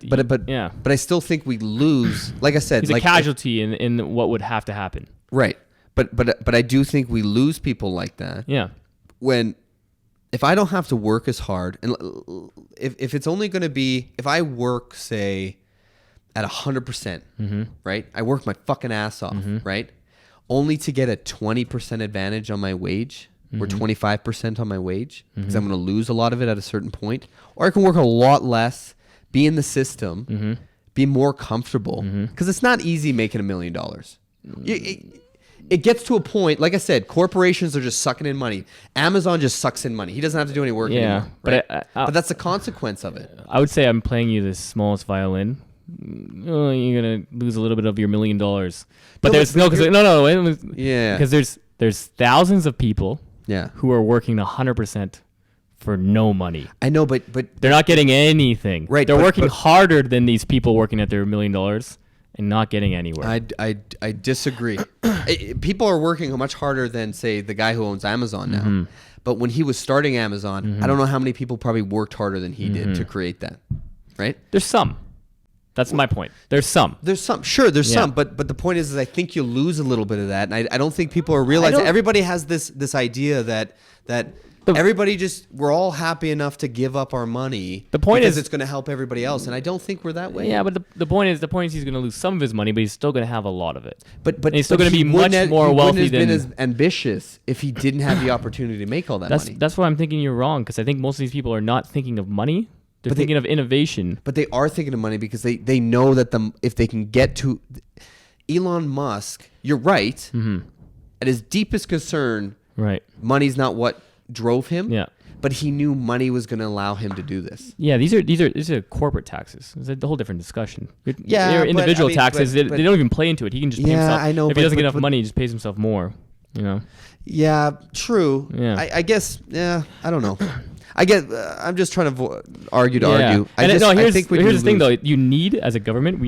But I still think we lose. Like I said, he's a casualty in what would have to happen. Right. But I do think we lose people like that. Yeah. If I don't have to work as hard, and if it's only going to be, if I work, say, at 100%, right? I work my fucking ass off, right? Only to get a 20% advantage on my wage or 25% on my wage because I'm going to lose a lot of it at a certain point. Or I can work a lot less, be in the system, be more comfortable because it's not easy making $1 million. It gets to a point, like I said, corporations are just sucking in money. Amazon just sucks in money. He doesn't have to do any work anymore. Right? But that's the consequence of it. I would say I'm playing you the smallest violin. Oh, you're gonna lose a little bit of your $1 million, but there's thousands of people, who are working 100% for no money. I know, but they're not getting anything. Right, they're working harder than these people working at their $1 million and not getting anywhere. I disagree. People are working much harder than, say, the guy who owns Amazon now. But when he was starting Amazon, I don't know how many people probably worked harder than he did to create that. Right? There's some. That's my point. There's some. Sure, there's some. But the point is I think you lose a little bit of that. And I don't think people are realizing. Everybody has this idea that everybody we're all happy enough to give up our money. The point because is it's going to help everybody else. And I don't think we're that way. Yeah, but the point is he's going to lose some of his money, but he's still going to have a lot of it. But he's still going to be much more wealthy than. He wouldn't have been as ambitious if he didn't have the opportunity to make all that money. That's why I'm thinking you're wrong, because I think most of these people are not thinking of money. They're thinking of innovation. But they are thinking of money because they know that if they can get to Elon Musk, you're right. At his deepest concern, right, money's not what drove him. Yeah. But he knew money was going to allow him to do this. Yeah, these are corporate taxes. It's a whole different discussion. Yeah, individual taxes. They don't even play into it. He can just pay himself. I know. If he doesn't get enough money, he just pays himself more. You know. Yeah, true. Yeah. I guess. Yeah, I don't know. I'm just trying to argue. I think here's the thing, though. You need, as a government,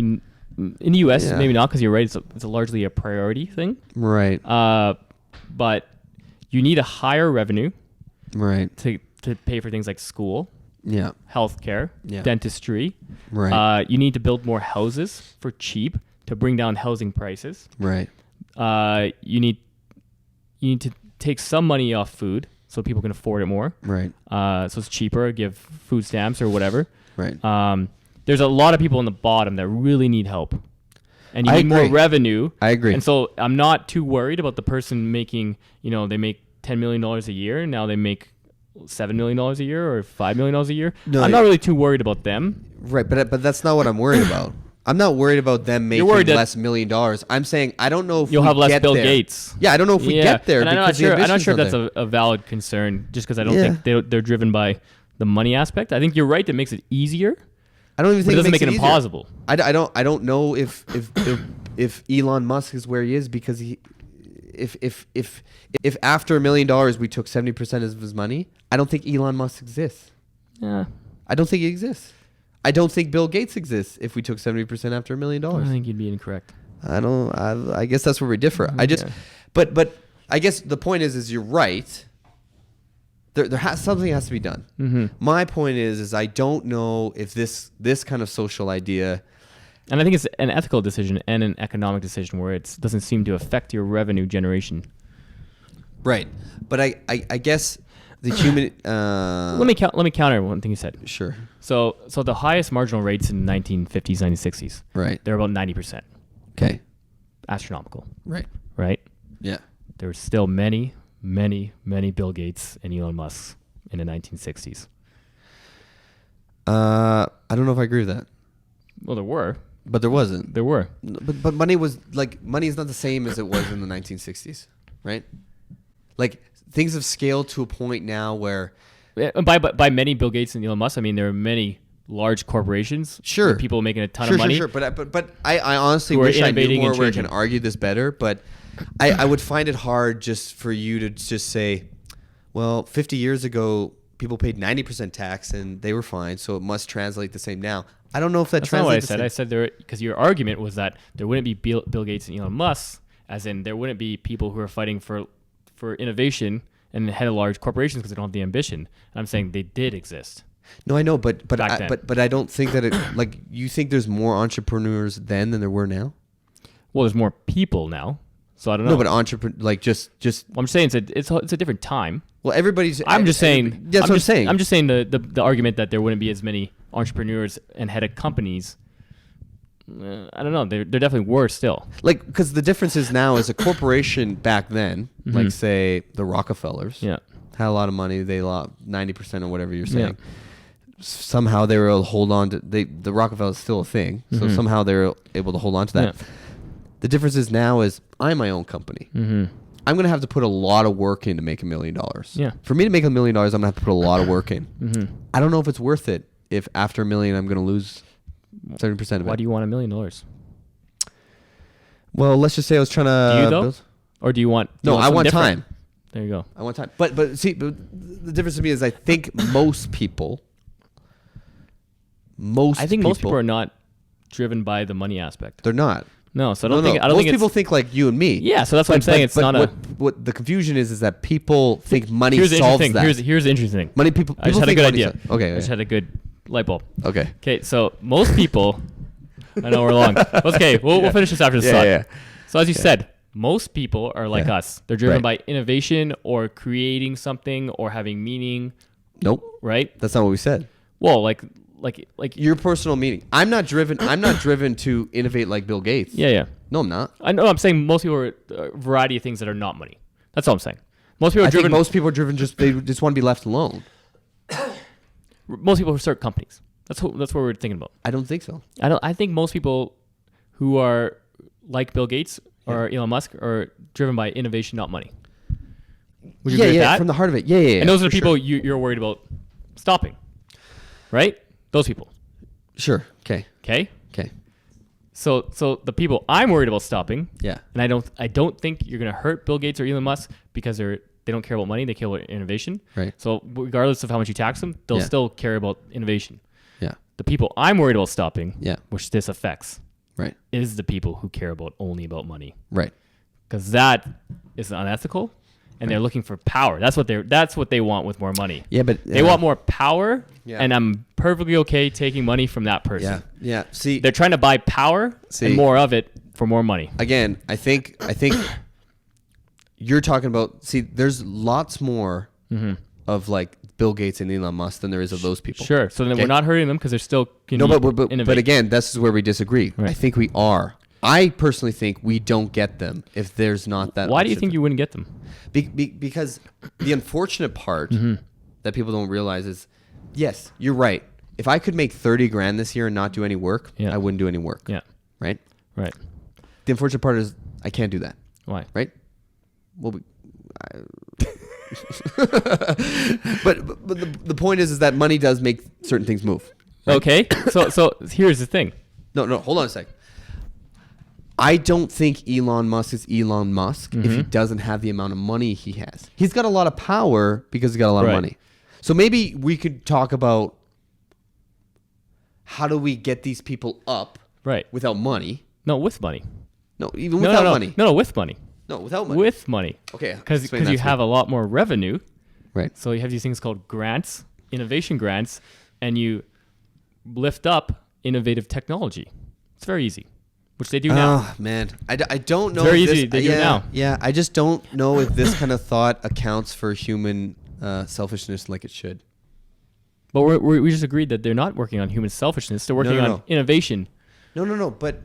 in the U.S. Yeah. maybe not, because you're right. It's a largely a priority thing. Right. But you need a higher revenue Right. to pay for things like school, Yeah. healthcare, Yeah. dentistry. Right. You need to build more houses for cheap to bring down housing prices. Right. You need to take some money off food so people can afford it more. Right. So it's cheaper. Give food stamps or whatever. Right. There's a lot of people on the bottom that really need help, and you I need more agree. revenue. I agree. And so I'm not too worried about the person making, they make $10 million a year. Now they make $7 million a year or $5 million a year. No, I'm not really too worried about them. Right, but that's not what I'm worried about. I'm not worried about them making worried that- less $1 million. I'm saying I don't know if You'll we have less get Bill there. Gates. Yeah, I don't know if we get there And I'm not because the sure. I'm not ambition's sure if not that's there. a valid concern. Just because I don't Yeah. think they're driven by the money aspect. I think you're right. That makes it easier, I don't even but think it doesn't makes make it easier. impossible. I don't know if Elon Musk is where he is because if after $1 million we took 70% of his money, I don't think Elon Musk exists. Yeah, I don't think he exists. I don't think Bill Gates exists if we took 70% after $1 million. I think you'd be incorrect. I guess that's where we differ. I just, Yeah. but I guess the point is you're right. Something has to be done. Mm-hmm. My point is I don't know if this kind of social idea. And I think it's an ethical decision and an economic decision where it doesn't seem to affect your revenue generation. Right. But I guess the human. Let me counter one thing you said. Sure. So the highest marginal rates in the 1950s, 1960s, Right. they're about 90%. Okay. Astronomical, Right. right? Yeah. There were still many, many, many Bill Gates and Elon Musks in the 1960s. I don't know if I agree with that, Well, there were. but there wasn't. There were. But money is not the same as it was in the 1960s, right? Like things have scaled to a point now where By many Bill Gates and Elon Musk, I mean there are many large corporations. Sure. With people making a ton of money. Sure. But I honestly Who are wish I knew innovating more and where I can changing. argue this better. But I would find it hard just for you to just say, well, 50 years ago, people paid 90% tax and they were fine, so it must translate the same now. I don't know if that That's not what I translates. said. I said there because your argument was that there wouldn't be Bill Gates and Elon Musk, as in there wouldn't be people who are fighting for innovation and head of large corporations because they don't have the ambition. And I'm saying they did exist. No, I know, but Back I, then. but I don't think that it like you think there's more entrepreneurs then than there were now. Well, there's more people now, so I don't know. No, but just I'm saying it's a different time. well, everybody's. I'm just saying. That's what I'm saying. I'm just saying the argument that there wouldn't be as many entrepreneurs and head of companies. I don't know. There definitely were still. Like because the difference is now is a corporation back then, like say the Rockefellers, Yeah. had a lot of money. They lost 90% or whatever you're saying. Somehow they were able to hold on to the Rockefellers still a thing. So somehow they were able to hold on to that. Yeah. The difference is now is I'm my own company. Mm-hmm. I'm gonna have to put a lot of work in to make $1 million. Yeah. For me to make $1 million, I'm gonna have to put a lot of work in. Mm-hmm. I don't know if it's worth it. If after $1 million I'm gonna lose 70% of Why it. do you want $1 million? Well, let's just say I was trying to. Do you though? Or do you want? No, I something want different? time. There you go. I want time. But see, the difference to me is I think most people. I think most people are not driven by the money aspect. They're not. No, so I No, don't no. think. I don't Most think people it's, think like you and me. Yeah, so that's what I'm saying. It's not what the confusion is that people think money Here's the solves interesting. that. Here's the interesting thing. Money people. I just people had a think good money idea. Okay. I just had a good light bulb. Okay. Okay, so most people. I know we're long. Okay, we'll finish this after this thought. Yeah. So as you said, most people are like Yeah. us. They're driven Right. by innovation or creating something or having meaning, Nope. right? That's not what we said. Well, like Your personal meaning. I'm not driven. I'm not driven to innovate like Bill Gates. yeah. No, I'm not. I know. I'm saying most people are a variety of things that are not money. That's all I'm saying. Most people are I think driven. most people are driven they just want to be left alone. Most people who start companies. That's what we're thinking about. I don't think so. I think most people who are like Bill Gates or Elon Musk are driven by innovation, not money. Would you agree with that? From the heart of it. Yeah. And those are the for people you're worried about stopping, right? Those people. Sure. Okay. Okay. Okay. So the people I'm worried about stopping, Yeah. and I don't think you're gonna hurt Bill Gates or Elon Musk because they don't care about money. They care about innovation. Right. So regardless of how much you tax them, they'll Yeah. still care about innovation. Yeah. The people I'm worried about stopping, Yeah. which this affects, Right. is the people who care only about money, Right. because that is unethical, and they're looking for power. That's what they want with more money. Yeah, but They want more power, Yeah. and I'm perfectly okay taking money from that person. Yeah. See, They're trying to buy power and more of it for more money. again, I think you're talking about. See, there's lots more of like Bill Gates and Elon Musk than there is of those people. Sure. So then Okay. we're not hurting them because they're still No, but innovate. again, this is where we disagree. Right. I think we are. I personally think we don't get them if there's not that. Why do you option. think you wouldn't get them? Because the unfortunate part that people don't realize is, yes, you're right. If I could make 30 grand this year and not do any work, Yeah. I wouldn't do any work. Yeah. Right. Right. The unfortunate part is I can't do that. Why? Right. Well, but the point is that money does make certain things move. Right? Okay. So here's the thing. No, hold on a sec. I don't think Elon Musk is Elon Musk if he doesn't have the amount of money he has. He's got a lot of power because he's got a lot of Right. money. So maybe we could talk about how do we get these people up Right. without money? No, with money. No, even No, without no, money. No, with money. No, without money. With money. Okay. Because explain that you to me. have a lot more revenue. Right. So you have these things called grants, innovation grants, and you lift up innovative technology. It's very easy, which they do now. Oh man, I don't know. very if this, easy. They do it now. Yeah, I just don't know if this kind of thought accounts for human selfishness like it should. But we just agreed that they're not working on human selfishness. They're working on innovation. No. But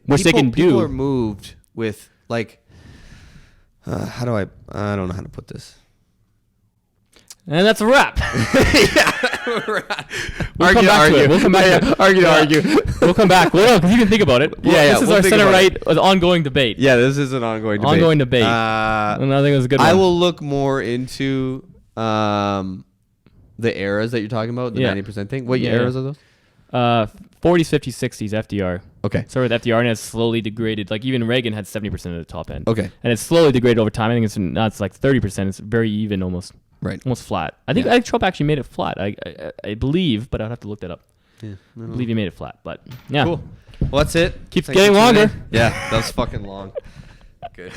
Which they can People do. are moved with like. How do I don't know how to put this. And that's a wrap. We'll Argue, come back to it. We'll come back to it. argue. We'll come back. Well, because you can think about it. This is we'll our think center about right ongoing debate. Yeah, this is an ongoing debate. Ongoing debate. Uh, And I think it was a good one. I will look more into the eras that you're talking about, the Yeah. Yeah, 90% thing. What yeah. eras are those? 40s, 50s, 60s, FDR. Okay. Started with FDR and it's slowly degraded. Like even Reagan had 70% of the top end. Okay. And it's slowly degraded over time. I think it's like 30%. It's very even almost. Right. Almost flat. I think Trump actually made it flat. I believe, but I'd have to look that up. Yeah. I believe he made it flat. But yeah. Cool. Well, that's it. Keeps Thanks getting for tuning longer. in. Yeah, that was fucking long. Good.